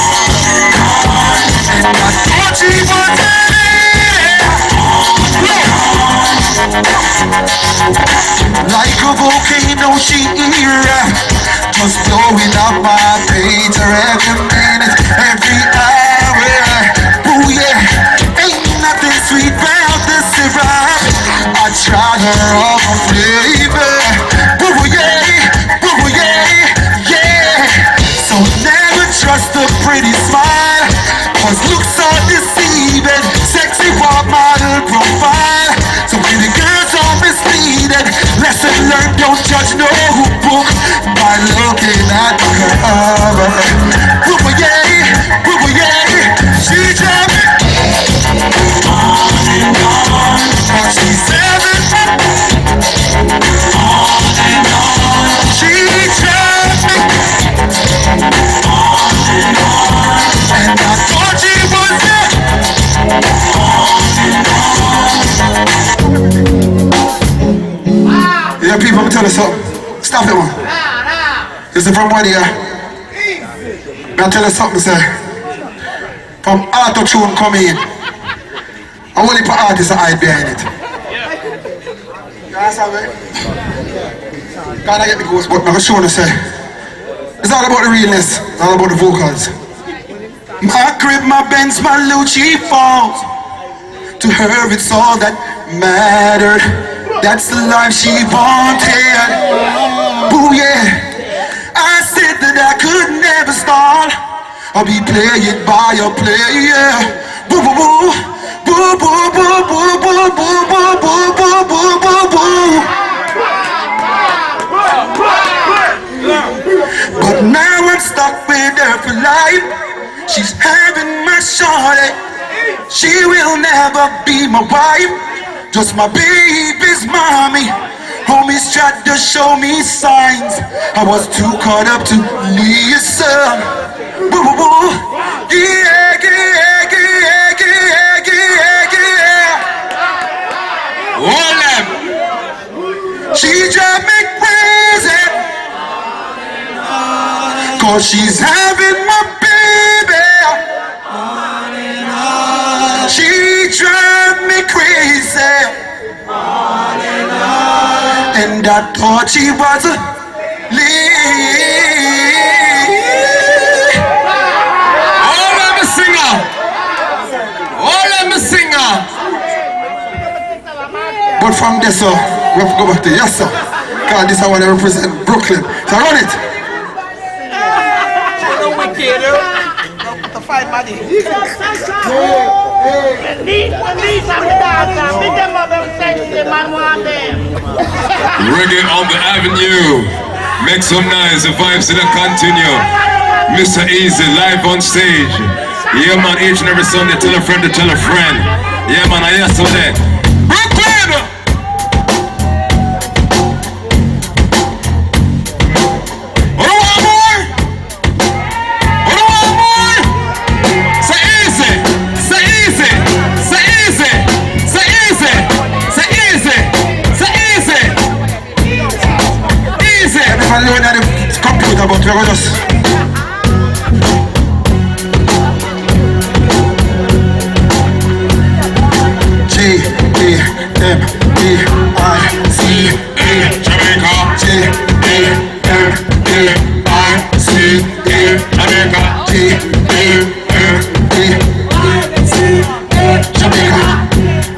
and on. And I thought she was a lady. Like a volcano, she just blowing up my page every minute, every hour. her off flavor. Boo yeah, yeah. So never trust a pretty smile, cause looks are deceiving. Sexy walk model profile, so pretty girls are misleading. Lesson learned, don't judge no book by looking at her cover. Boo yeah, she drive me on and on, cause she's 7. On and on, she drives me on and on, and I thought she was there. On and on. Yeah, people, I'm tell you something. Stop it, man. This is from what here? I'll tell you something, sir. From R.O.T.A come in. I want to put artists that hide behind it. You understand me? Can't get the ghost, but I'm going to show you, sir. It's all about the realness. It's all about the vocals. My crib, my Benz, my Lucci falls. To her, it's all that mattered. That's the life she wanted. Boo, yeah. I said that I could never stall. I'll be playing by a player. Boo, boo, boo. Boo, boo, boo, boo, boo, boo, boo, boo, boo, boo, boo, boo. But now I'm stuck with her for life. She's having my shorty. She will never be my wife, just my baby's mommy. Homies tried to show me signs. I was too caught up to listen. Woo, woo, woo. Yeah, yeah, yeah, yeah, yeah, yeah. Hold them. She drive me crazy, cause she's having my baby. She drive me crazy. And I thought she was a
Oh, let me singer. Oh, let me singer.
But from this, we have to go back to yes, sir. Because this I want to represent Brooklyn. So run it.
Reggae on the avenue. Make some noise, the vibes to continue. Mr. Easy live on stage. Yeah man, each and every Sunday, tell a friend to tell a friend. Yeah man, I hear so there. Brooklyn!
I'm looking at the computer, but we're just
J-A-M-A-I-C-A Jamaica J-A-M-A-I-C-A Jamaica J-A-M-A-I-C-A
Jamaica.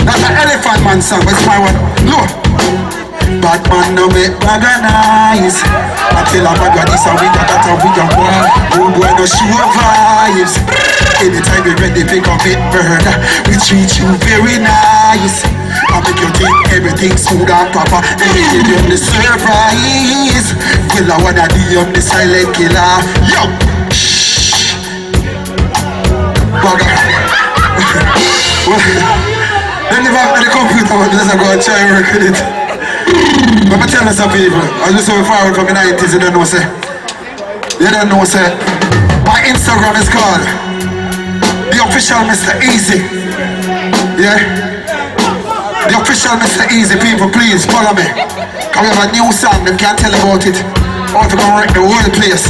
That's an elephant man song, but it's my one. Look. Bad man no make bag and eyes. I tell a bag of this and we got that and we got one. Good boy no show vibes. Anytime you ready pick up it bird, we treat you very nice. I make you think everything smooth and proper. And we give you the surprise. Well I wanna be on the silent killer. Yo! Shh. Bag Then if I have the computer, I'm just going to try and work with it. Let me tell you some people, I just so far from the 90s, you don't know, say. You don't know, say. My Instagram is called The Official Mr. Easy. Yeah? The Official Mr. Easy, people, please follow me. Because we have a new song, them can't tell about it. I want to go wreck the whole place.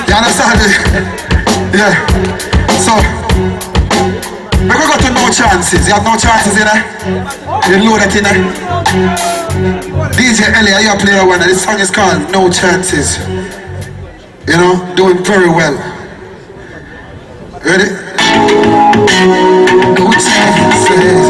You understand me? Yeah. So, we're going to go to No Chances. You have no chances in there? You know that in there? DJ Ellie, are you a player one? This song is called No Chances. You know, doing very well. Ready? No chances.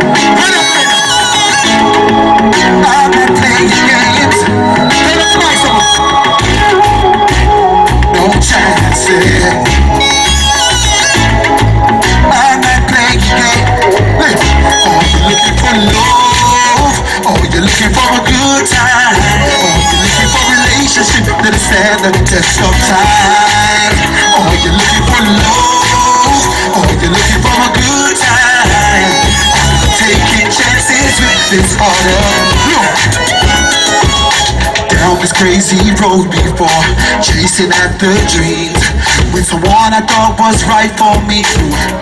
test of time. Oh, you're looking for love. Oh, you're looking for a good time. Taking chances with this order. Down this crazy road before, chasing after dreams, with someone I thought was right for me.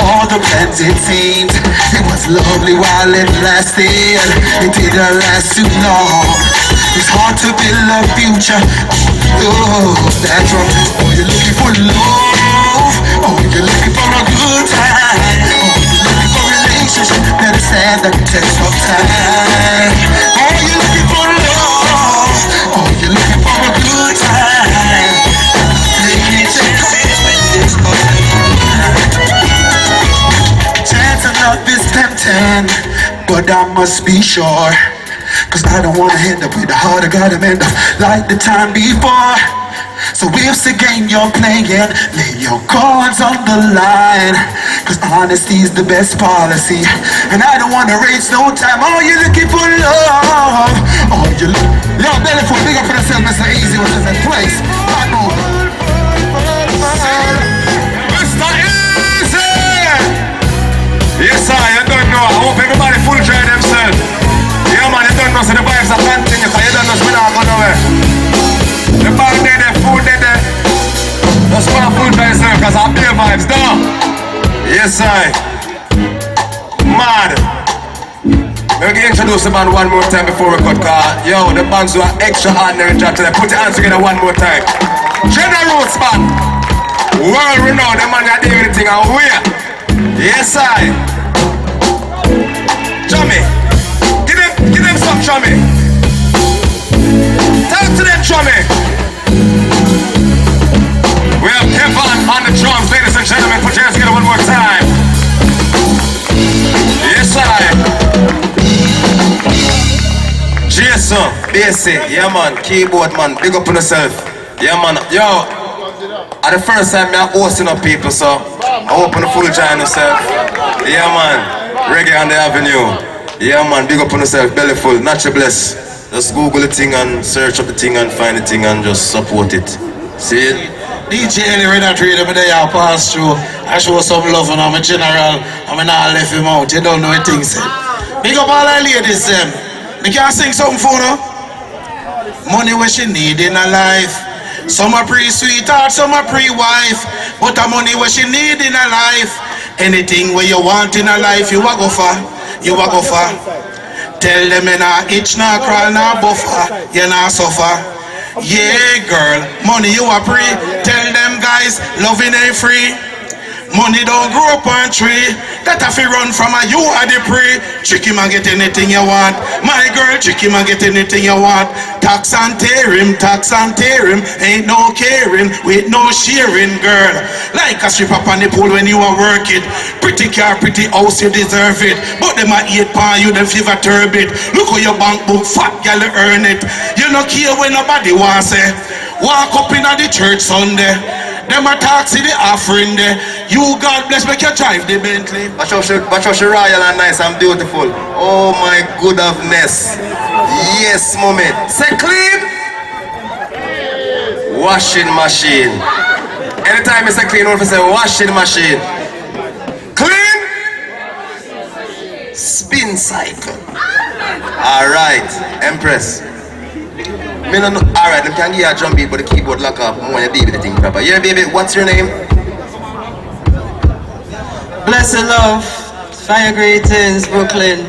All the plans it seemed, it was lovely while it lasted. It didn't last too long. It's hard to build a future. Oh, that's right. Oh, you're looking for love. Oh, you're looking for a good time. Oh, you're looking for a relationship that'll stand the test of time. Oh, you're looking for love. Oh, you're looking for a good time. Taking chances with this chance of love is tempting, but I must be sure. Cause I don't wanna end up with a heart I gotta mend up like the time before. So if the game you're playing, lay your cards on the line. Cause honesty's the best policy, and I don't wanna waste no time. Oh, you're looking for love. Oh, you're yo, belly for big up for yourself, Mr. Easy was in that place. Mr. Easy!
Yes, sir, you don't know. I hope everybody full try themselves. Yeah, man, you don't know, so the vibes are continuing, because you don't know, so we're not going nowhere. The band there, the food there. Just want to full try yourself, because I'm beer vibes, no? Yes, sir. Mad. Let me introduce the band one more time before we cut, because, yo, the bands who are extraordinary job today. Put your hands together one more time. R.O.T.A band. World renowned, the man that did everything, and where? Yes, sir. Chummy. Give them some chummy. Tell to them chummy. We have Kevin on the drums, ladies and gentlemen. Put your hands together one more time. Yes, I. Jason, basic, yeah man, keyboard man, big up on yourself. Yeah man, yo. At the first time I'm hosting up people, so I open the full join yourself. Yeah man, Reggae on the Avenue. Yeah man, big up on yourself, belly full, natural bless. Just Google the thing and search up the thing and find the thing and just support it. See it?
DJ anyway that read every day I pass through. I show some love and I'm a general. I'm not left him out. You don't know what things say. Big up all the ladies them. They can't sing something for her. Money what she need in her life. Some are pre-sweetheart, some are pre-wife. But the money what she need in her life. Anything where you want in her life, you a go for. You a go for. Tell them you nah itch, nah crawl, nah buffer. You nah suffer. Yeah, girl, money you a pre. Tell them guys, loving ain't free. Money don't grow up on tree. That if you run from a you are the prey. Trick him and get anything you want. My girl, trick him and get anything you want. Tax and tear him, ain't no caring, with no sharing, girl. Like a strip up on the pool when you are working. Pretty car, pretty house, you deserve it. But them a 8 pound, you them fever turbid. Look how your bank book fat, girl, you earn it. You no care when nobody wants say. Walk up in the church Sunday. Them a taxi the offering there. You God bless, make you drive the Bentley.
Watch out, she royal and nice and beautiful. Oh my goodness. Yes, mommy. Say clean. Washing machine. Anytime you say clean, you say washing machine. Clean. Spin cycle. Alright, Empress. Alright, them can give you a drum beat, but the keyboard lock up when you baby the thing proper. Yeah, baby, what's your name?
Blessed love, fire greetings, Brooklyn.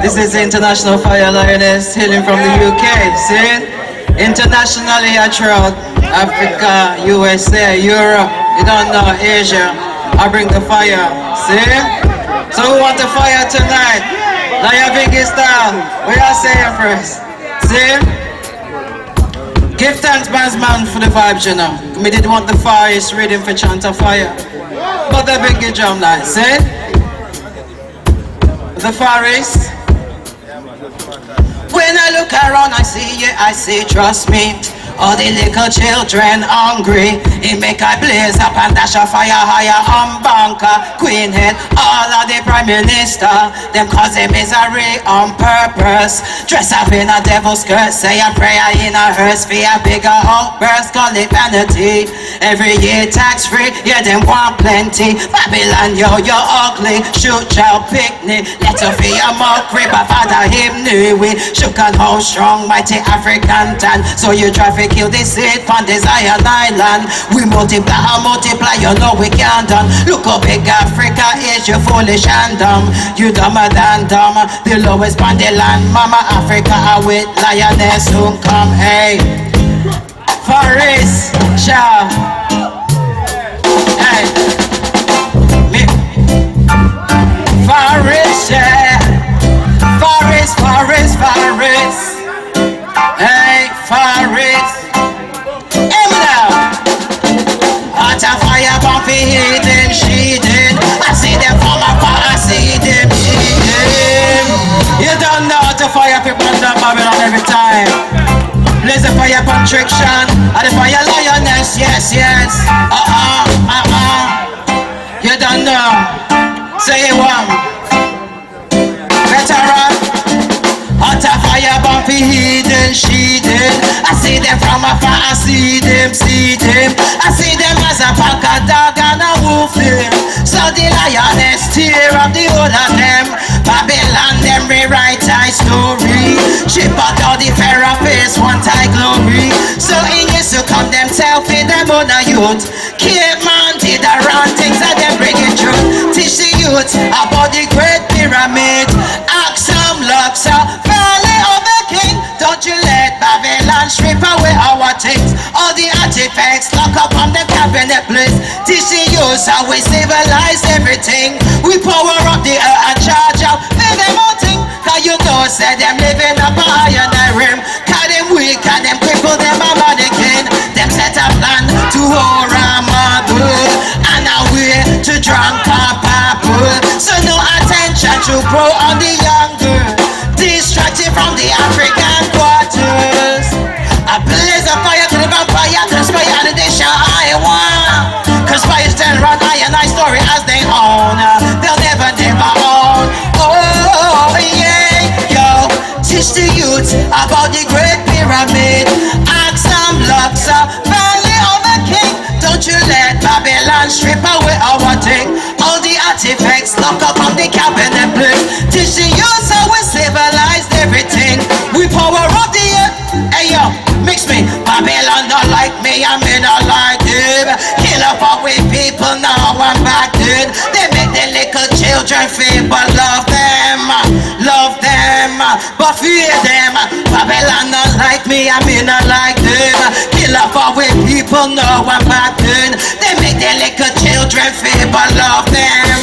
This is International Fire Lioness, hailing from the UK. See? Internationally, I throughout Africa, USA, Europe, you don't know, Asia. I bring the fire. See? So who want the fire tonight? Now you think it's down. What y'all saying first? See? Give thanks, man, for the vibes, you know. Me did want the fire, it's reading for chant of fire. But the big drum night, see? The forest. When I look around, I see, yeah, I see, trust me. All the little children hungry. He make a blaze up and dash a fire higher on Banker, Queen Head, all of the Prime Minister. Them cause a misery on purpose. Dress up in a devil's skirt, say a prayer in a hearse for a bigger outburst, call it vanity. Every year tax free, yeah, them want plenty. Babylon, yo, you're ugly. Shoot child picnic. Letter for your mockery, but father him knew we shook on how strong, mighty African tan. So you try to kill this seed from this iron island. We multiply and multiply, you know we can't done. Look how big Africa is, you foolish and dumb. You dumber than dumb, the lowest on the land. Mama Africa, I with lioness soon come, hey. Forest, Shaw. Hey. Me. Forest, yeah. Forest, forest, forest. Hey, forest. Hey, now. Hot a fire bomb for hidden, she did. I see them from afar, I see them, she did. You don't know how to fire people under Babylon every time. Blaze the fire constriction, and the fire lioness, yes, yes. You don't know. Say it one. Veteran. Hot a fire bomb for hidden, she did. I see them from afar, I see them, see them. I see them as a pack of dog and a wolf there. So the lioness tear up the whole of them. Babylon, them rewrite thy story. Ship out all the therapists, want thy glory. So in years to come, them selfie, them on a youth. Keep man did around things that them bring it through. Teach the youth about the great pyramid. Ask some locks up. Don't you let Babylon strip away our things. All the artifacts lock up on the cabinet place. Teach the youth how we civilize everything. We power up the earth and charge up. Pay them all thing. Cause you know say them living up a higher rim. Cause them weak and them cripple them a mannequin. Them set a plan to hold a marble and a way to drunk a purple. So no attention to grow on the young girl. Distracted from the African quarters. I blaze a fire to the vampire, conspire the nation I want. Conspires tell run I and I story as they own. They'll never own. Oh yeah, yo. Teach the youth about the great pyramid. Ask some locks up, valley of the king. Don't you let Babylon strip away our thing. All the artifacts lock up on the cabinet place. Teach the youth how we civilized everything. We power up the earth. Hey yo, mix me. Babylon not like me, I mean not like them. Kill up all we people, now I'm back dead. They make the little children feel but love them, but fear them. Babylon not like me, I mean not like them. Kill up all we people, now I'm back dead. They make the little children feel but love them.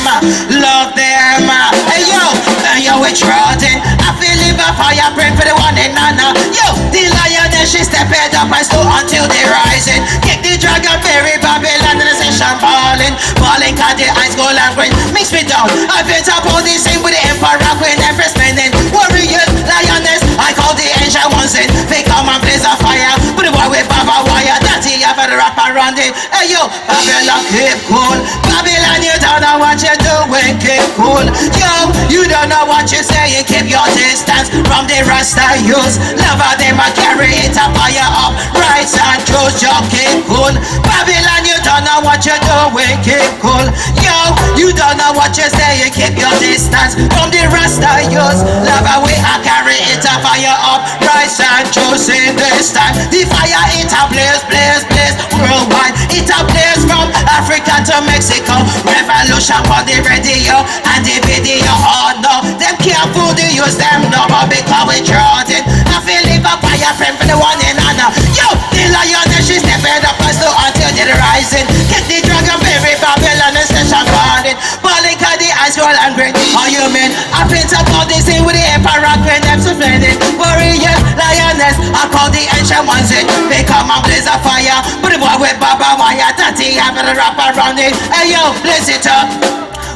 Hey yo, it's rotting. I feel live a fire, pray for the one in Nana. Yo, the lioness, she step head up and slow until they rising. Kick the dragon, bury Babylon in the session, balling cause the eyes go and green. Mix me down, I been top all the same with the emperor, queen, empress, spending. Warriors, lioness, I call the angel ones in. They come and blaze a fire, put the boy with Baba wire. That's it, you better wrap around it. Hey yo, Babylon, keep cool. Babylon, you don't know what you're doing, keep cool. Yo, you don't know what you're saying, keep your distance from the Rasta youths. Love how they might carry it up, fire up, right and close, you keep cool. Babylon, you don't know what you're doing, keep cool. Yo, you don't know what you're saying, keep your distance from the Rasta youths. Love how we are carry it up, fire up, right and close in this time. The fire it a blaze, blaze, blaze worldwide. It a blaze from Africa to Mexico. Revolution for the radio and the video. Oh no, them can't fool the use them no more because we tried it. I feel live a fire friend for the one in Anna. Yo, the lioness she stepping up and slow until the rising. Get the dragon baby Babylon and session burning. Balling cause the ice roll and green. How you mean? I print up all this thing with the emperor when them so splendid. Warrior, lioness, I call the ancient ones in. They come and blaze a fire. But the boy with Baba wire, tatty, I'm gonna wrap around it. Hey yo, blaze it up.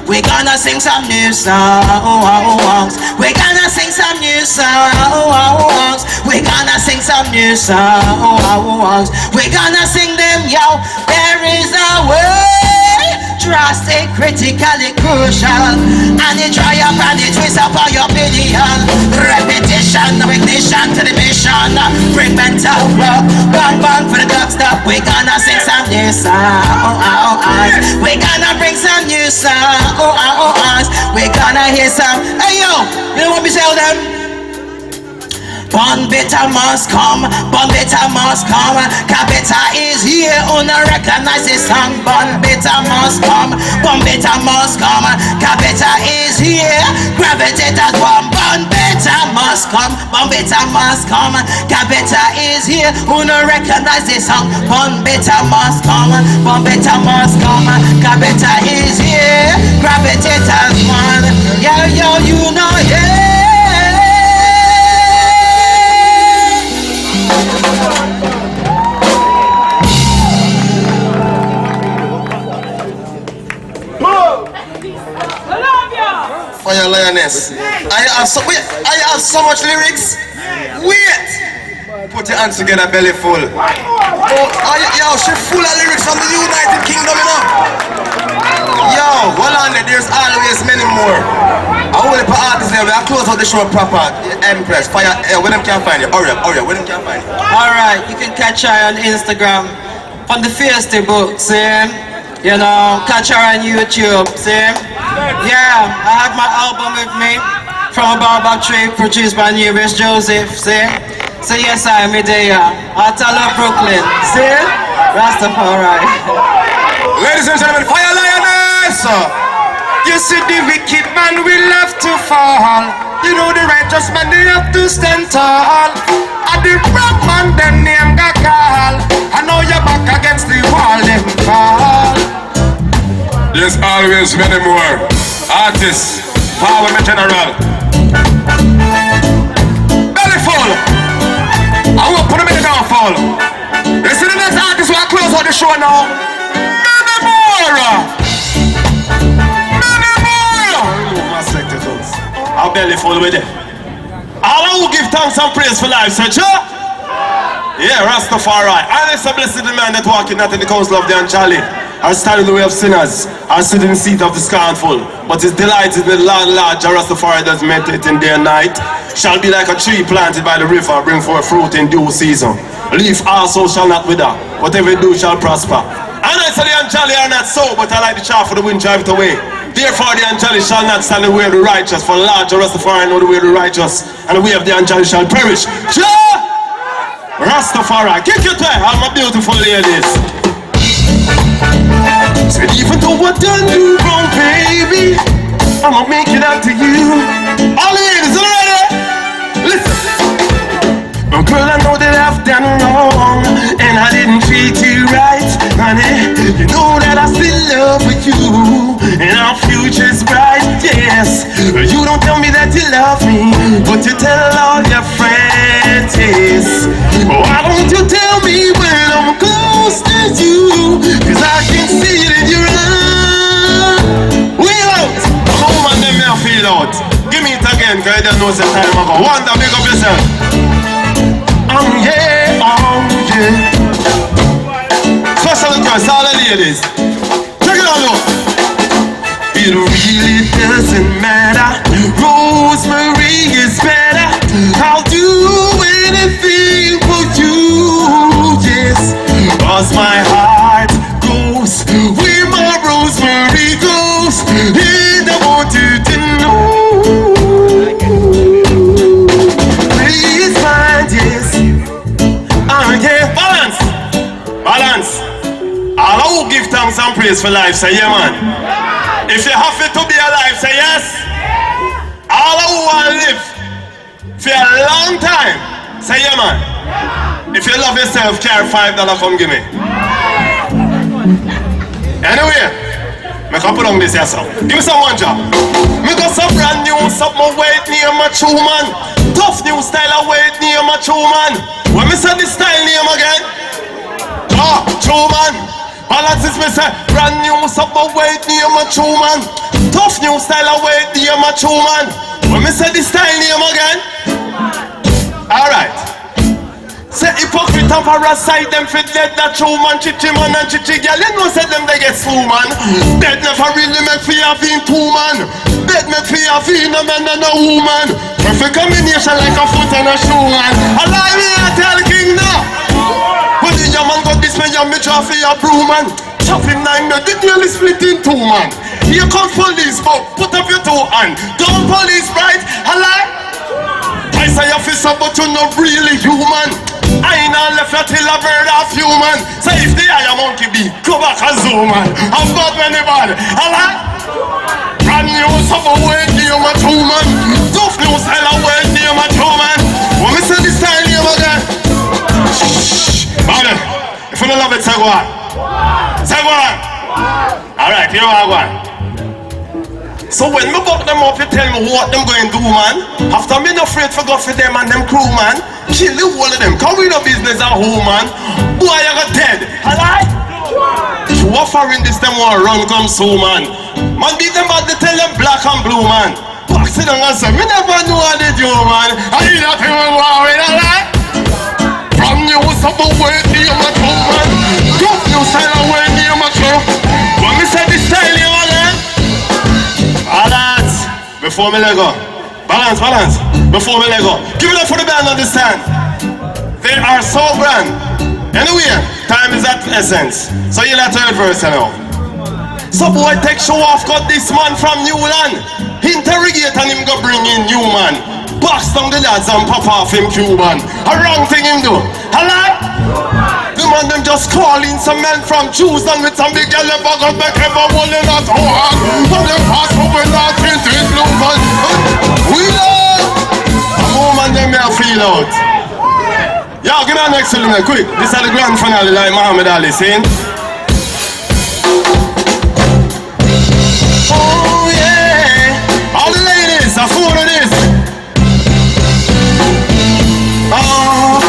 We gonna sing some new songs. We gonna sing some new songs. We
we gonna sing some new songs. We gonna sing them, yo. There is a way, drastic, critically crucial, and it dry up and it twist up on your opinion. Repetition, ignition to the mission. Bring mental work, bang for the dubstep. We gonna sing some new songs. We gonna bring some new songs. We gonna hear some. Hey yo, you know what we tell them? Bon better must come, bon better must come. Cabeta is here, una recognize this song. Bon better must come, bon better must come. Cabeta is here, gravitate as one. Bon better must come, bon better must come. Cabeta is here, una recognize this song. Bon better must come, bon better must come. Cabeta is here, gravitate as one. Yo, yo, you know, yeah.
Fire Lioness. I have so much lyrics. Wait. Put your hands together, belly full. Yo, she full of lyrics from the United Kingdom, you know. Yo, hold on there. There's always many more. I want to put artists there. We'll close out the show proper. Empress, Fire. Where them can find you? Hurry up. Where them can find you?
Alright, you can catch her on Instagram on the Facebook, see? You know, catch her on YouTube, see? Yeah, I have my album with me from a Baobab Tree, produced by Newbridge Joseph, see? So yes, I'm there. R.O.T.A, Brooklyn, see? Rastafari.
Ladies and gentlemen, Fire Lioness! You see the wicked man will have to fall. You know the righteous man, they have to stand tall. And the wrong man, them name got call. I know you're back against the wall, them fall. There's always many more artists, power me general. Belly full. I will put them in the downfall. You see the next artist who are close out the show now. Many more. I'll belly full with it. All who give thanks and praise for life, sir. Yeah, Rastafari. And it's a blessed man that walking not in the council of the unjolly, or stand in the way of sinners, or sit in the seat of the scornful. But his delight is in the land large, Rastafari does meditate in day and night. Shall be like a tree planted by the river, bring forth fruit in due season. Leaf also shall not wither, whatever you do shall prosper. And I say the unjolly are not so, but I like the chaff for the wind drive it away. Therefore the unjolly shall not stand in the way of the righteous, for large Rastafari know the way of the righteous, and the way of the unjolly shall perish. Rastafari, kick it there, all my beautiful ladies. Said even though what done you wrong, baby, I'ma make it up to you. All the ladies, are ready? Listen. Oh, girl, I know that I've done wrong, and I didn't treat you right, honey. You know that I still love you, and our future's bright, yes. You don't tell me that you love me, but you tell all your friends, yes. Why don't you tell me when I'm close to you? Cause I can see it in your eyes. Wheel out! I'm a woman, let me feel out. Give me it again, cause I don't know the time ago. Wonder, make up yourself. Yeah. Special request, all the ladies. Check it out, look. It really doesn't matter. Rosemary is better. I'll do anything for you, yes. Cause my heart goes where my Rosemary goes. And I want you to know. Please find, yes. Yeah, balance. All who give thanks and praise for life, say yeah, man. If you have it to be alive, say yes. All who want to live for a long time, say yeah, man. If you love yourself, carry $5, come give me. Anyway, make up put on this yourself. Give me some one job. Make up some brand new, something weight near my true man. Tough new style of weight near my true man. When me say this style name again, true man. Balance is me say brand new something weight near my true man. Tough new style of weight near my true man. When me say this style name again, alright.
Say hypocrite and parasite them fit dead that true man, chichi man and chichi girl. You know say them they get slow man. Dead never really make fear of being two man. Dead make fear of being a man and a woman. Perfect combination like a foot and a shoe man. Alive me I tell the king now. When the young man got this man, you me draw for your broom man. Chop him 9 minutes, the deal is split in 2 man. Here comes police, but put up your 2 hand. Don't police right, alive. I say you feel so but you're not really human. I ain't all left you till a bird of human. So if the eye a monkey be, go back and zoom man. I've got anybody, alright? Brand new summer way near my two man. Tough new style away near my two man. When me say this style here again. Shh, man, if you don't love it, say go on. Say go on. Alright, here I go on. So when me buck them up, you tell me what them going do, man. After me no afraid for go for them and them crew, man. Kill the whole of them, cause we no business at home, man. Boy, you got dead, alright? To offering this, them want run come so, man. Man, beat them bad, they tell them black and blue, man. Boxing and answer, me never knew what they do, man. I ain't not even worried, alright? From you, something way near my crew, man. Tough new style away near my crew. When me say this style, you man. Balance, before me let go. Balance, balance, before me let go. Give it up for the band, understand? They are so grand. Anyway, time is at essence. So you'll have third verse now. So boy take show off, got this man from New Land. Interrogate and him go bring in new man. Box down the lads and pop off him Cuban. A wrong thing him do. Hello? The man them just calling some men from Jews and with some big yellow bag up back ever rolling at home. From the past over not into his losers. We love a woman them may feel out. Yo, give me an next one, quick. This is the grand finale like Muhammad Ali saying. Oh yeah, all the ladies are full of this. Oh,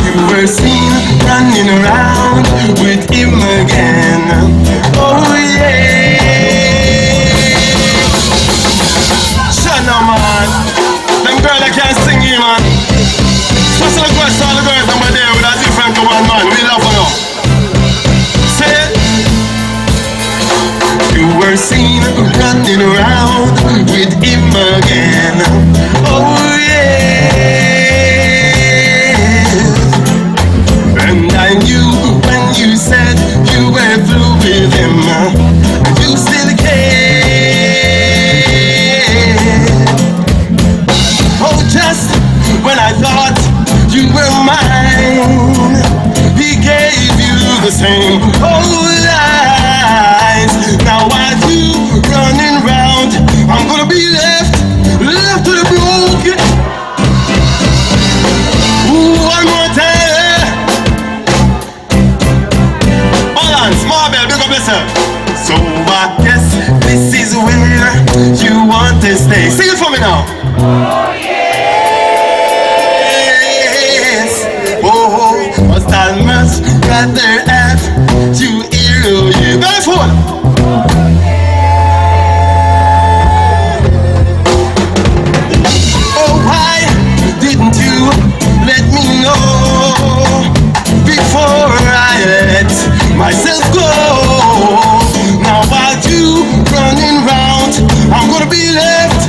you were seen running around with him again. Oh yeah. Shana man, them girls that can't sing here man. Special request to all the girls over there with a different woman man. We love her now. Say it. You were seen running around with him again. Oh yeah. And I knew when you said you were through with him, you still care. Oh, just when I thought you were mine, he gave you the same old lies. Now I do running round, I'm gonna be left to the broke. One more time. Marble, big up yourself. So I guess this is where you want to stay. Sing it for me now. Oh yes. Oh, must I must rather have to hear you. Very full. Oh, why didn't you let me know before I let myself go? Now while you running round, I'm gonna be left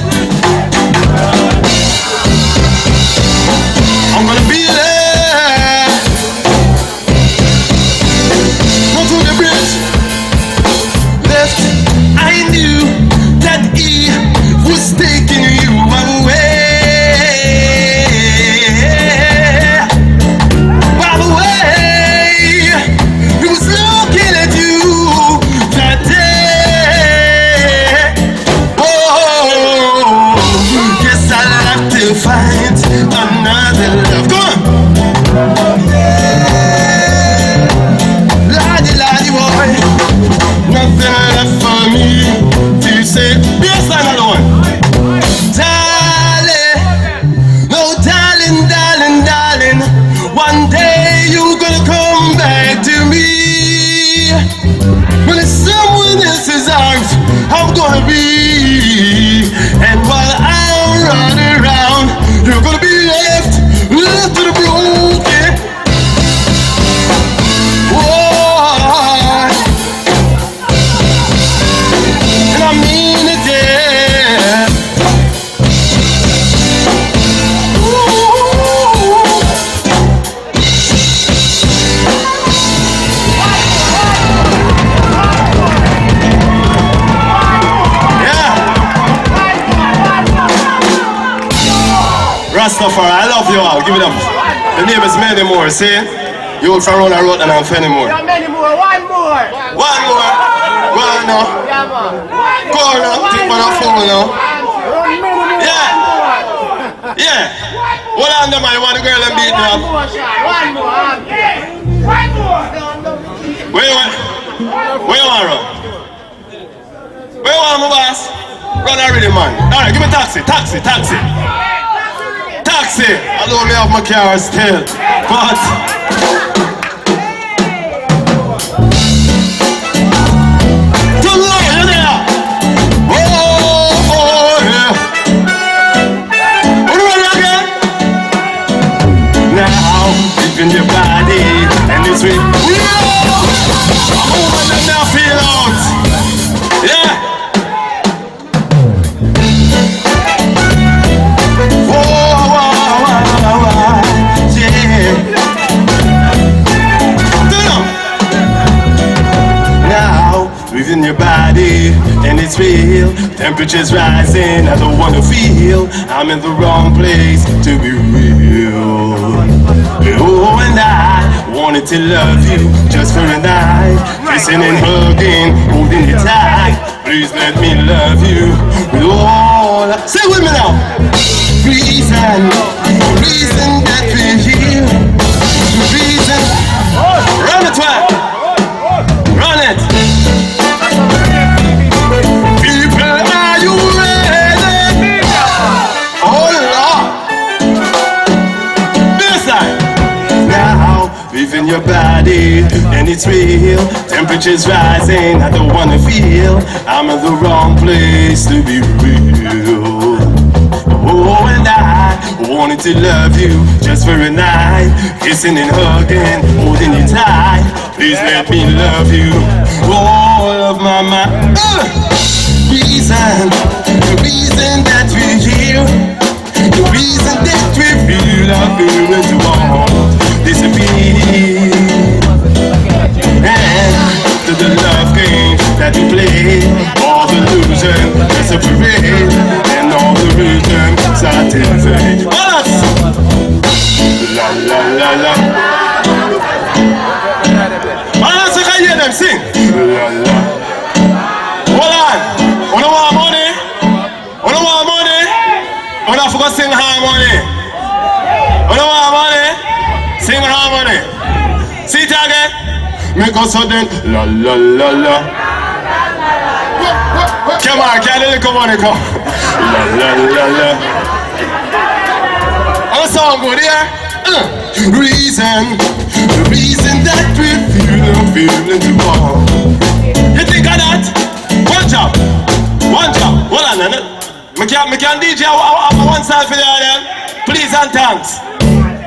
Rastafari, I love you all. Give it up. The name is many more, see? You will from R.O.T.A and many more.
Many more, one more.
One more. One now. Go on now. Think on the phone now. Yeah. Yeah. Hold on them, I want the girl and beat me up.
One more.
Where you want? Where you want, run? Where you want, my boss? Run already, man. Alright, give me taxi. Taxi. Taxi. I don't have my car still. But in your body and it's with woman and now feel out. Yeah. Yeah. Now within your body and it's real. Temperature's rising. I don't wanna feel I'm in the wrong place to be real. Oh, and I wanted to love you just for a night. Kissing and hugging, holding you tight. Please let me love you with all. Say with me now. Reason that we're here. Reason. Run it, man. Run it. People, are you ready? Oh, Lord. This side. Within your body, and it's real. Temperature's rising, I don't wanna feel I'm in the wrong place to be real. Oh, and I wanted to love you just for a night. Kissing and hugging, holding you tight. Please let me love you all of my mind. The reason that we're here. The reason that we feel our feelings won't disappear. And to the love game that we play, all the illusion that's a parade, and all the rhythm satisfied. La la la la. I can hear them sing. La la. Hold on. You don't want money? You don't want money? You don't forget sing harmony. You don't want money? Sing harmony. See it again? Make us sudden la la la la. Come on, can you come on, come? La la la la. Our song good, yeah? The reason that we feeling to walk. You think of that? One job. Hold on, I can DJ one side for the other. Please and thanks.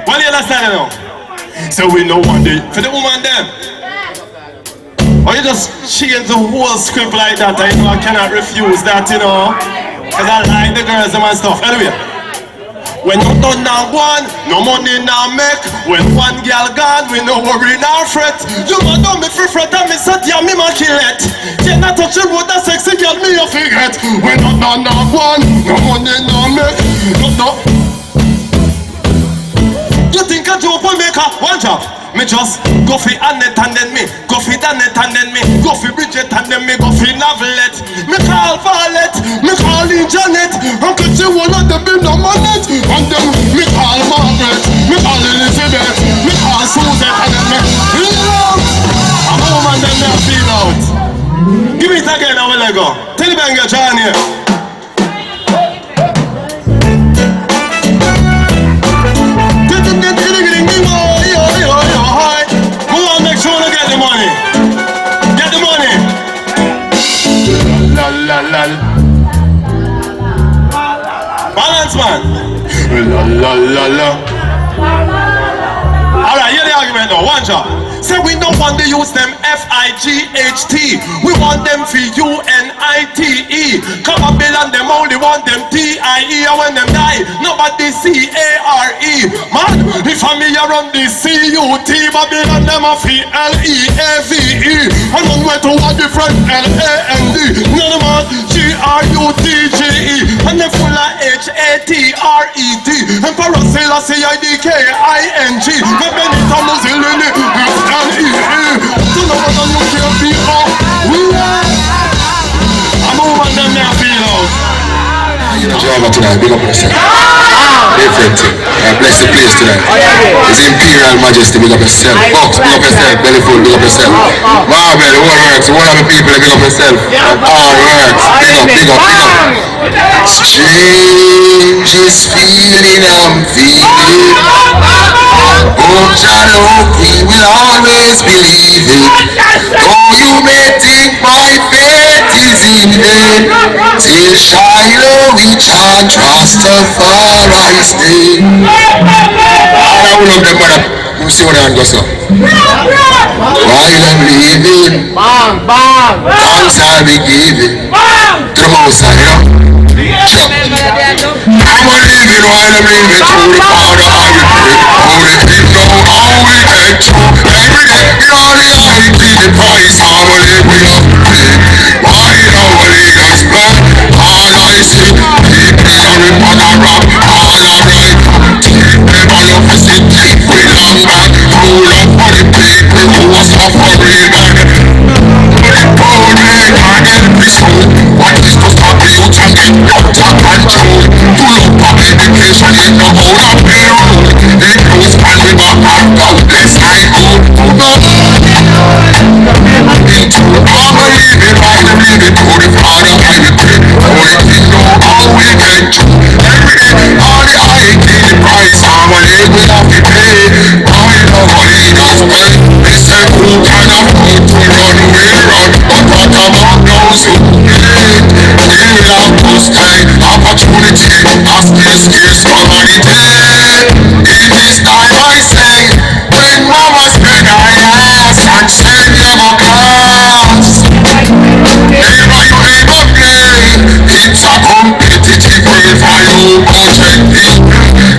What do you understand now? So we know one day for the woman them. Or you just change the whole script like that. I know I cannot refuse that, you know. Cause I like the girls and stuff. Anyway. When you done now one, no money now make. When one girl gone, we no worry now fret. You ma do me free fret and me set ya me ma kill it. You not touch the road that sexy girl me you forget. When you done now one, no money now make. No. You think I joke will make up one job? Me just go for Annette and then me go for Danette and then me go for Bridget and then me go for Novelette. Me call Violet, me call in Janet. Uncle she one of them be no money. And then me call Margaret, me call Elizabeth, me call Suzette and then me feel out. I'm home and then me feel out. Give it again, I will let go. Tell the bang your John here. Balance man. La la la la. Alright, hear the argument now. One job. Say we don't want to use them FIGHT. We want them for UNITE. Come on, Bill and them only want them TIE. And when them die, nobody CARE. Man, if I'm here around the CUT, Babylon them a fee LEAVE. And one way to one different LAND. None of them GRUTGE. And them full of HATE.
R.O.T.A. Emperor Selassie I.D.K.I.N.G. The Benita Mussolini Afghan E.E. To know what you can be on. I'm over them now, Beatles.
You know, driver tonight, big up yourself. Different thing. Bless the place tonight. His Imperial Majesty, big up yourself. Fox, big up yourself. Belly full, big up yourself. Marvel, the whole works, the whole of the people, big up yourself. All works, big up. Strangest feeling I'm feeling. Oh, Jano, we will always believe it. Though you may think my faith is in vain, till Shiloh we chant Rastafari's name. I will love them, brother. You see what I go so. While I'm living, thanks I'll be giving to the Most High, I'm a living while I'm living to the Father I will pray. Only Him know how we get through. Every day, the only I keep the price. I'm a living we have to pay. While our leaders plan, all I see, people are in Panama, all I write. Them all of us in deep with long back. Rule up for the people who are suffering bad. Poor men are every soul. What is to stop the youth and get out of control? Full of public education in the whole of the road. It goes by the back and countless I go to God. I'm a living while I'm living to the Father I will pray. Only Him know how we get through. Every day, all the I pay the price. I'm a living we have to pay. I know what leaders pay. They say who can afford to run, will run. But what about those who need? They will have to stay. Opportunity as this scarce commodity. It is time I say, when mama said I ask and said never class. Never you ever play. It's a competitive world for you projecting.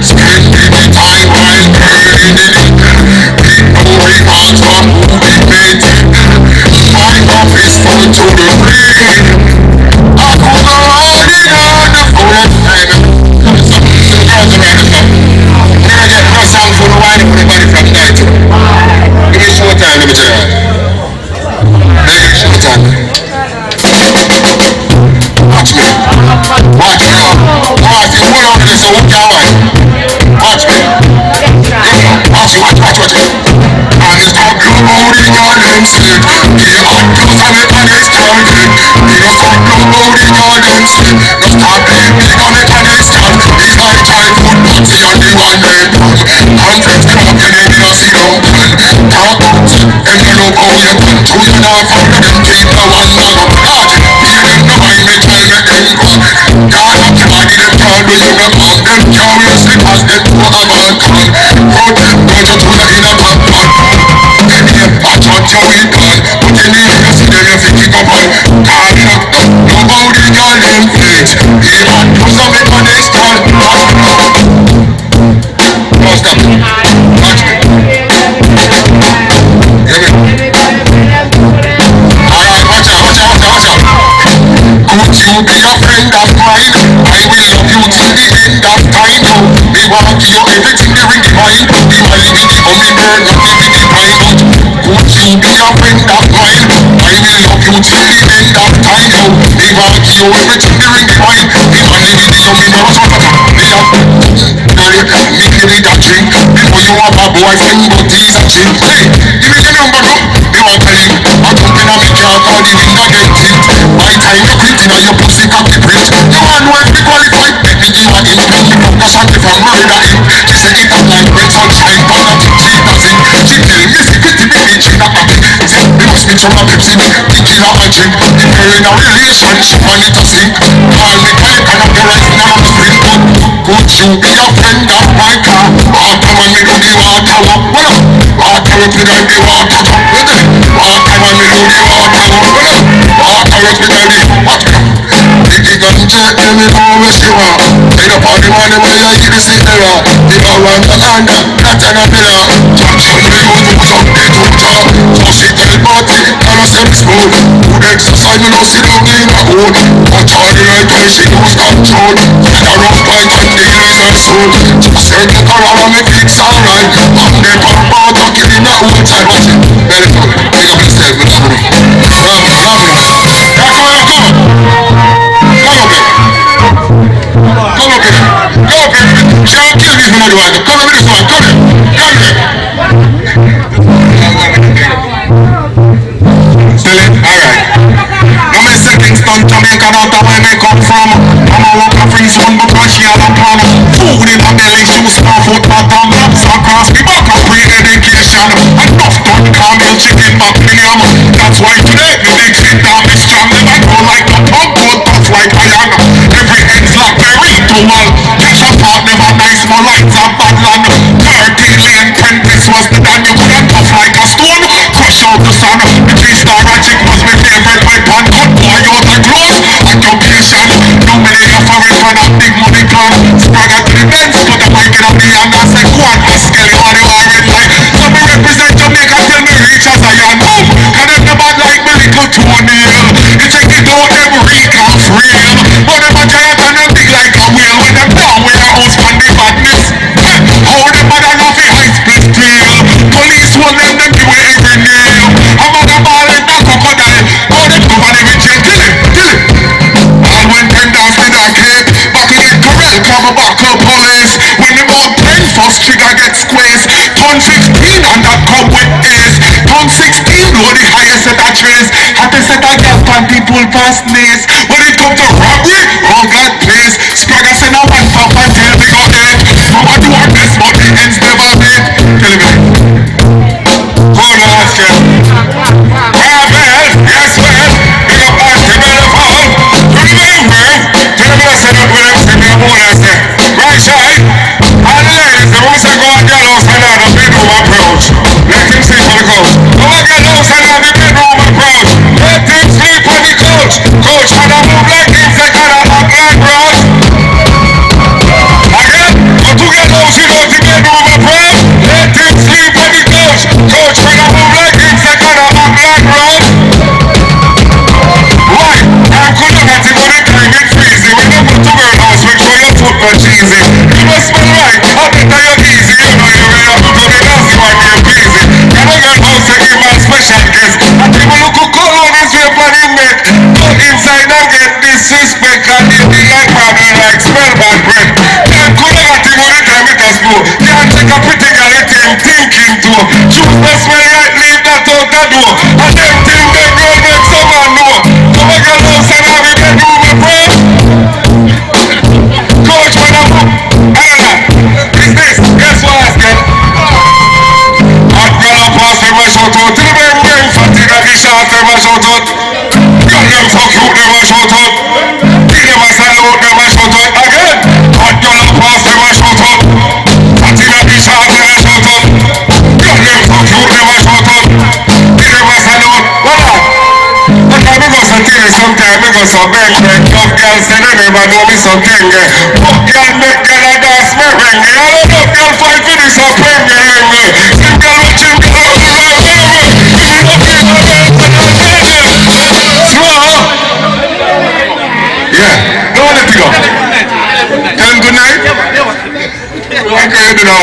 Spending the time while burning it. Ignoring hearts from who we made it. My cup is full to the brim. I could go on the full time. Some girls around the top. Never get no song for the wine for the body from night. Give me short time, let me tell you. Short time. Watch me. Watch me. Watch me. Hold on to this so who can wine. Watch me. Watch me. And it's not blue out in your landscape. The hot clothes are make an instant. It's not blue out in your landscape. No stop blame me, gonna make an instant. It's like childhood party and the one night fun. Hundreds clapping in a sit down pan. Talk out, them you look how you pan. Two you not follow them keep the one man up hard. Hear them no mind me tell me them go. God up your body them can't do you no harm. Them can't wear slippers them to a man can. Put them down to the in a top pan. Watch out your weed pan. But anyway you see them you fi kick up on. God up, nobody can them flex. He had to some make an instant. No stop. Watch me. Alright, watch out. Could you be a friend of mine? I will love you till the end of time. Me want you everything the ring divine. The money in the only burn, not the big divine. Could you be a friend of mine? I will love you till the end of time. Me want you everything the ring divine. The money in the only burn, not the big divine. Me give me that drink before you have a boyfriend, but he's a drink. Hey, give me the number now. Me want to link. I jump in and me can't call the thing again. My time you quit in your pussy cocky print. You want work to qualify. Let me give her in. She broke the shot from murder in. She said it up like when sunshine but not she doesn't. She tell me secretly baby she not happy. Tell me must mix some of Pepsi. The killer a drink. If you're in a relationship and it a sink. Call me connect and I'm the right now I'm spring. Could you be a friend of my car? Water when me do the water walk. Water with me like the water top. Water when me do the water walk. Water with me like the water. Biggie gun check them in all where she want. Say the party money where you hear the signal. The power on the under, not an umbrella. Jackson the youth who's up the tutor. So she tell party, tell us every school. Who the exercise me no sit down in a hole. But Charlie like her she lose control. Get a rough point Circle around me fix alright. I'm there for about to kill in the whole time. Watch it. Better do it. Big up yourself, man. Come up here. Come up here. Can't kill this man. Come up with this one. Come here. Still it? Alright. No me say Kingston, Jamaica, not where me come from. Mama walk a free zone because she had a plan. Food in her belly, shoes, no foot, bottom, laps across the back of pre-education. Enough done camel chicken back million. That's why today me big shit down this jam. Never go like the pump, but tough like iron. Every end's like very dual. Catch a part, never nice, more lines and bad land. 30 lane Prentice was the damn you could have tough like a stone. Crush out the sun. The G-Star Magic was my favorite weapon. Good boy, you're the close. Occupation. No many of our friend of big money clan. Spragger to the dance, put the mic in on the hand and say, go on, Pascal, you are the orange light. So me represent Jamaica till me reach as I am. Boom! Can them the bad like me little toenail. You check it out, them recalls real. But them a giant and them big like a whale. When them down with a house from the badness. How them mother love the high split tail. Police hold them give away every nail. A mother ball like that crocodile. How them cover them in jail, kill it. And when them dance with a cake, buckle get correct, come a buckle police. When them all pen first trigger get squeezed. Ton 15 and that come with ace. Ton 16 blow the highest set of trace. Happy set of gas pan people past knees. When it come to robbery, oh God please. Spragger send a one pop and tell me go dead. Mama do her best but the ends never meet. Tell me. Go on ask you. Well, yes well. Big up on the belly fall. Tell me I said that when I see me a boy I say. Right shy. All the ladies, the ones that go and get lost and out the bedroom approach. Let him sleep on the couch. Go and get lost and out the bedroom approach. Let him sleep on the couch. Coach, and I move like him second and I'm like bros. Again, go to get lost in out the bedroom approach. Let him sleep on the couch. Coach, and I move like him second and I'm like bros. Why? I'm cool at it when it time it's freezing. When you go to girl house, make sure your foot not cheesy. You must smell right, I bet that you're easy. You know you will have to go to the nasty one, you're busy. Can I girl house to give my special guest? And people look who call on his way for him neck. Go inside and get disrespect. And they be like problem like smell bad breath. I'm cool at it when it time it has blow. Can't take a pretty girl at him thinking too. Choose the smell right, leave that out the door. And them thing they girl make someone know. So I get lost and have it bedroom my friend. Coach, when I'm up, is this? Guess what I said? Hot girl and pass them a shout out. Till them wearing fatty that the shot them a shout out. Girl them so cute them a shout out. Till them a salute them a shout out. Again, hot girl and pass them a shout out. Fatty that the shot them a shout out. Girl them so cute them a shout out. Till them a salute. Voila. Sometimes I go so bang bang. Tough girls say they never know me so tenge. Fuck girl make girl a dance me rengue. All of them girl fight for this so penge rengue. Some girl watch him go slow. Yeah, don't let it go. Tell them good night. Okay, you know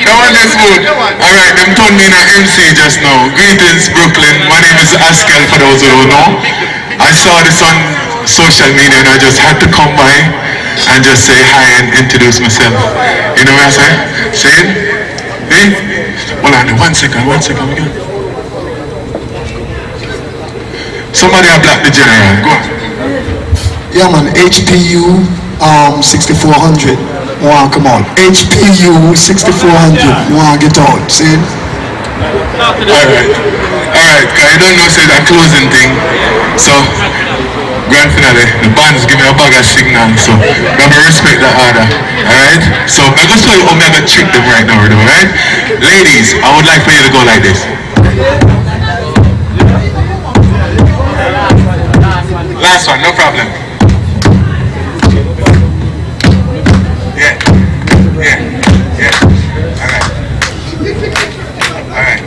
that one is good. Alright, them turned me in an MC just now. Greetings Brooklyn, my name is Askel for those who don't know. I saw this on social media and I just had to come by and just say hi and introduce myself. You know what I say? Say it? Hey? Hold on, 1 second again. Somebody have blocked the general, go on.
Yeah man, HPU 6400. Wow, come on. HPU 6400. Wow, get out. See it?
Alright, cause I don't know say that closing thing. So grand finale, the bands give me a bag of signal, so I gotta respect that order. Alright? So I'm gonna show you how I'm gonna trick them right now, alright? Ladies, I would like for you to go like this. Last one, no problem. Yeah. Alright.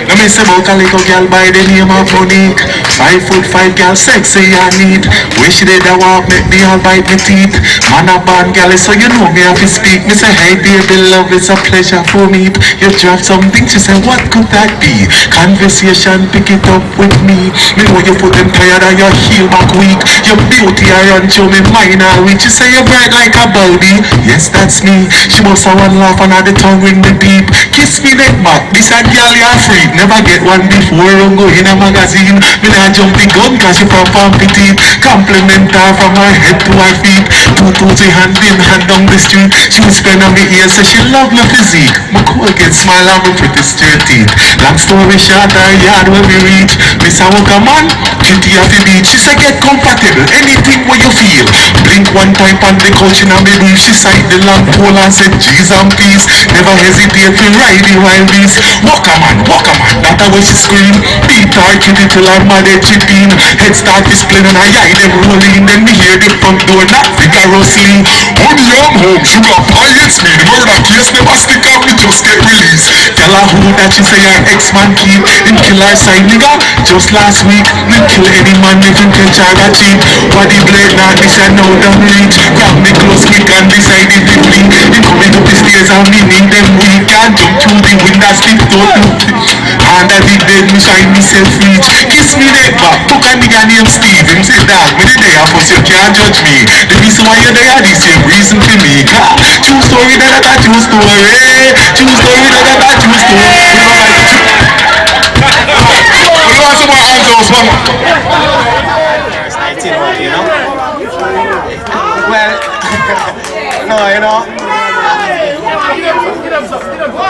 Let me say about a little girl by the name of Monique. 5'5" girl, sexy and neat. Wish she did a walk, make me all bite me teeth. Man a band girl, so you know me have to speak. Me say, hey baby love, it's a pleasure for me. You drop something, she say, what could that be? Conversation, pick it up with me. Me know you put them tired and your heel back weak. Your beauty I run through me mind all week. She say you bright like a bulby. Yes, that's me. She must have one laugh and had the tongue ring me deep. Kiss me neck back, this a girl you're free. Never get one before, don't go in a magazine. Me not jump the gun cause she pop on petite. Compliment her from her head to her feet. Two hand in hand down the street. She whisper on me ear, say she love my physique. My cool get smile and me pretty straight teeth. Long story short, her yard when we reach. Miss a walk a man, kitty at the beach. She say get comfortable, anything what you feel. Blink one time on the couch in a me brief. She sight the long pole and said jeez and peace. Never hesitate to ride the wild beast. Walk a man, that's how she scream. Beat her kitty till her mother chipping. Head start displaying and her eye them rolling. Then me hear the front door knock vigorously. Honey, I'm home, sugar pie, it's me. The murder case never stick out, me just get released. Tell her who that she say her ex-man keep. Him kill her side nigga, just last week. Me kill any man if him catch her a cheat. Body blade now, this and now down reach. Grab me close quick and decide if it blink. Him coming up the stairs and me need them weak. Can't jump through the window, slip don't. Under the bed, me find myself reach. Kiss me neck back, book a nigga named Steve. Him say dog, me the day for you can't judge me. The reason why you're there, the same reason for me. True story, that true story. True story, that true story. We want some more hands on mama.
First night in, you know? Well, no, you know?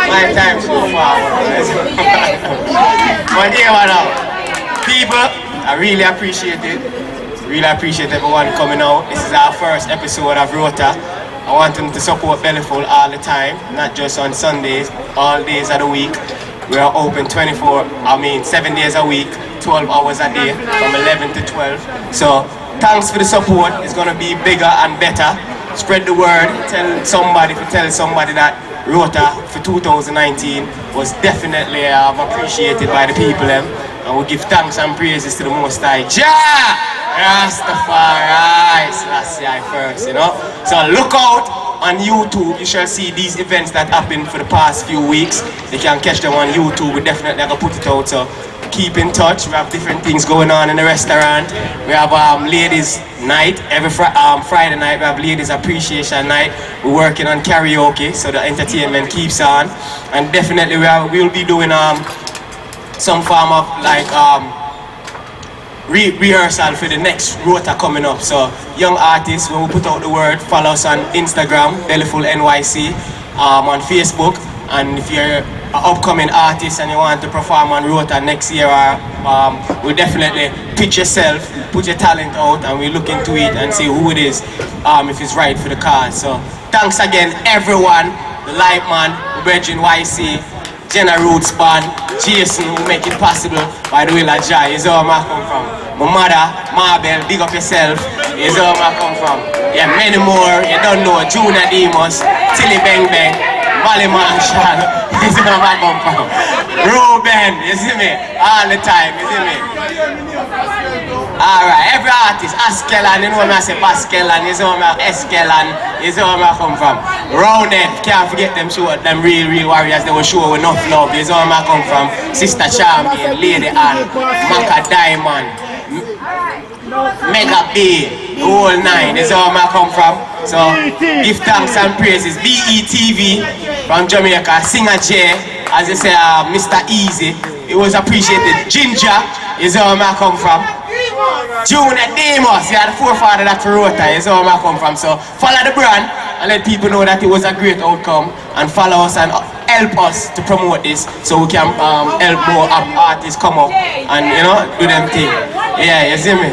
My time so far. But yeah, now, people, I really appreciate it. Really appreciate everyone coming out. This is our first episode of R.O.T.A. I want them to support Bellyful all the time, not just on Sundays, all days of the week. We are open 7 days a week, 12 hours a day, from 11 to 12. So, thanks for the support. It's going to be bigger and better. Spread the word. Tell somebody that R.O.T.A. for 2019 was definitely appreciated by the people. And we give thanks and praises to the Most High. Jah! Rastafari, Selassie first, you know. So look out on YouTube. You shall see these events that happened for the past few weeks. You can catch them on YouTube. We definitely are gonna put it out. So keep in touch. We have different things going on in the restaurant. We have ladies' night every Friday night. We have ladies' appreciation night. We're working on karaoke, so the entertainment keeps on. And definitely we'll be doing some form of like rehearsal for the next R.O.T.A. coming up. So young artists, when we put out the word, follow us on Instagram, Bellyful NYC, on Facebook. And if you're an upcoming artist and you want to perform on R.O.T.A. next year, we definitely pitch yourself, put your talent out, and we look into it and see who it is, if it's right for the cause. So thanks again, everyone, the Light Man, Reggae YC, Jenna Roots Band, Jason, who make it possible by the will of Jah. Is where I come from. My mother, Marbel, big up yourself. Is where I come from. Yeah, many more. You don't know. Junior Demos, Tilly Bang Bang, Molly Marshall. Is where I come from. Ruben, you see me? All the time, you see me? Alright, every artist, Askelan, you know what I say, Paskelan, you know what I Eskelan, you know where I come from. Rounded, can't forget them show, them real warriors, they will show with enough love, you know where I come from. Sister Champion, Lady Ann, Maka Diamond, Mega B, the whole nine, you know where I come from. So, give thanks and praises. BETV from Jamaica, Singer J, as you say, Mr. Easy, it was appreciated. Ginger, is where I come from. Junior Demos, you are the forefather that R.O.T.A. is where I come from. So follow the brand and let people know that it was a great outcome, and follow us and help us to promote this so we can help more artists come up and do them thing. Yeah, you see me?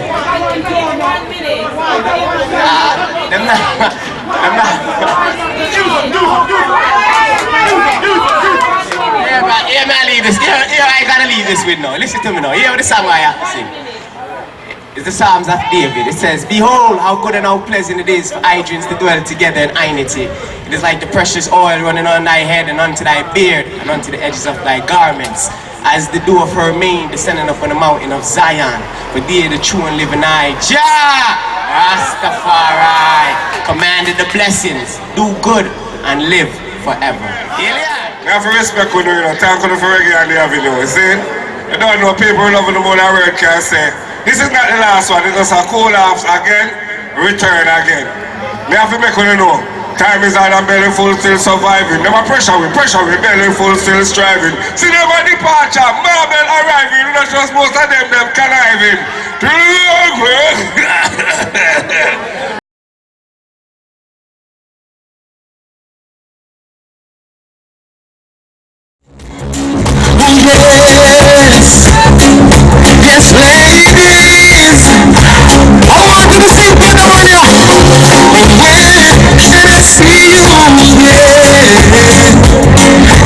Yeah, man, leave this. Here I gotta leave this with now. Listen to me now. Hear the song I have to sing. It's the Psalms of David. It says, behold, how good and how pleasant it is for Idrins to dwell together in unity. It is like the precious oil running on thy head and unto thy beard and unto the edges of thy garments. as the dew of her mane descending upon the mountain of Zion. For thee the true and living eye, Jah Rastafari, commanded the blessings, do good and live forever.
I have to respect you, thank you for Reggae on the avenue, you see? You don't know people loving the more than word can say. This is not the last one, it's just a cool offs again, return again. I have to make you know, time is hard and belly full still surviving. Never pressure we, belly full still striving. See them at departure, Marble arriving, not just most of them conniving.
Yes, ladies, I want you to sing for the one you. When can I see you? Yeah,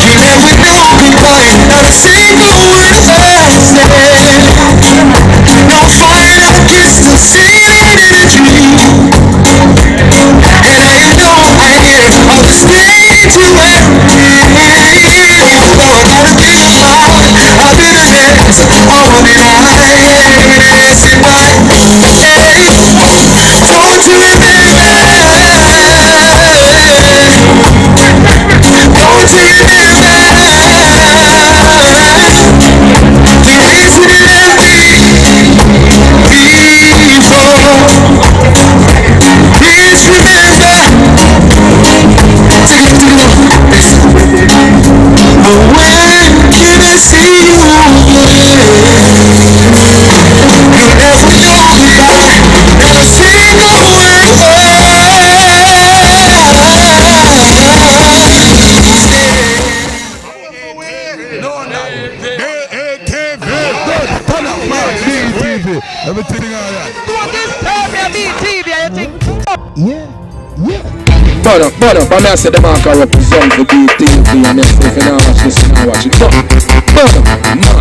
you never know goodbye. Not a single word I said. No final kiss to see it in a dream. And I know I hear all the stage you went. So I gotta be alone. I'll be the next. Oh, did I say why? Hey, don't you remember? Don't you remember the ways you left me before? Please remember. Take it to the when can I see you? You never know goodbye, not a single word.
BETV, everything alright.
But up, I'm going to say the mark I represent the BETV and if you don't watch this, you don't watch it. But up, man.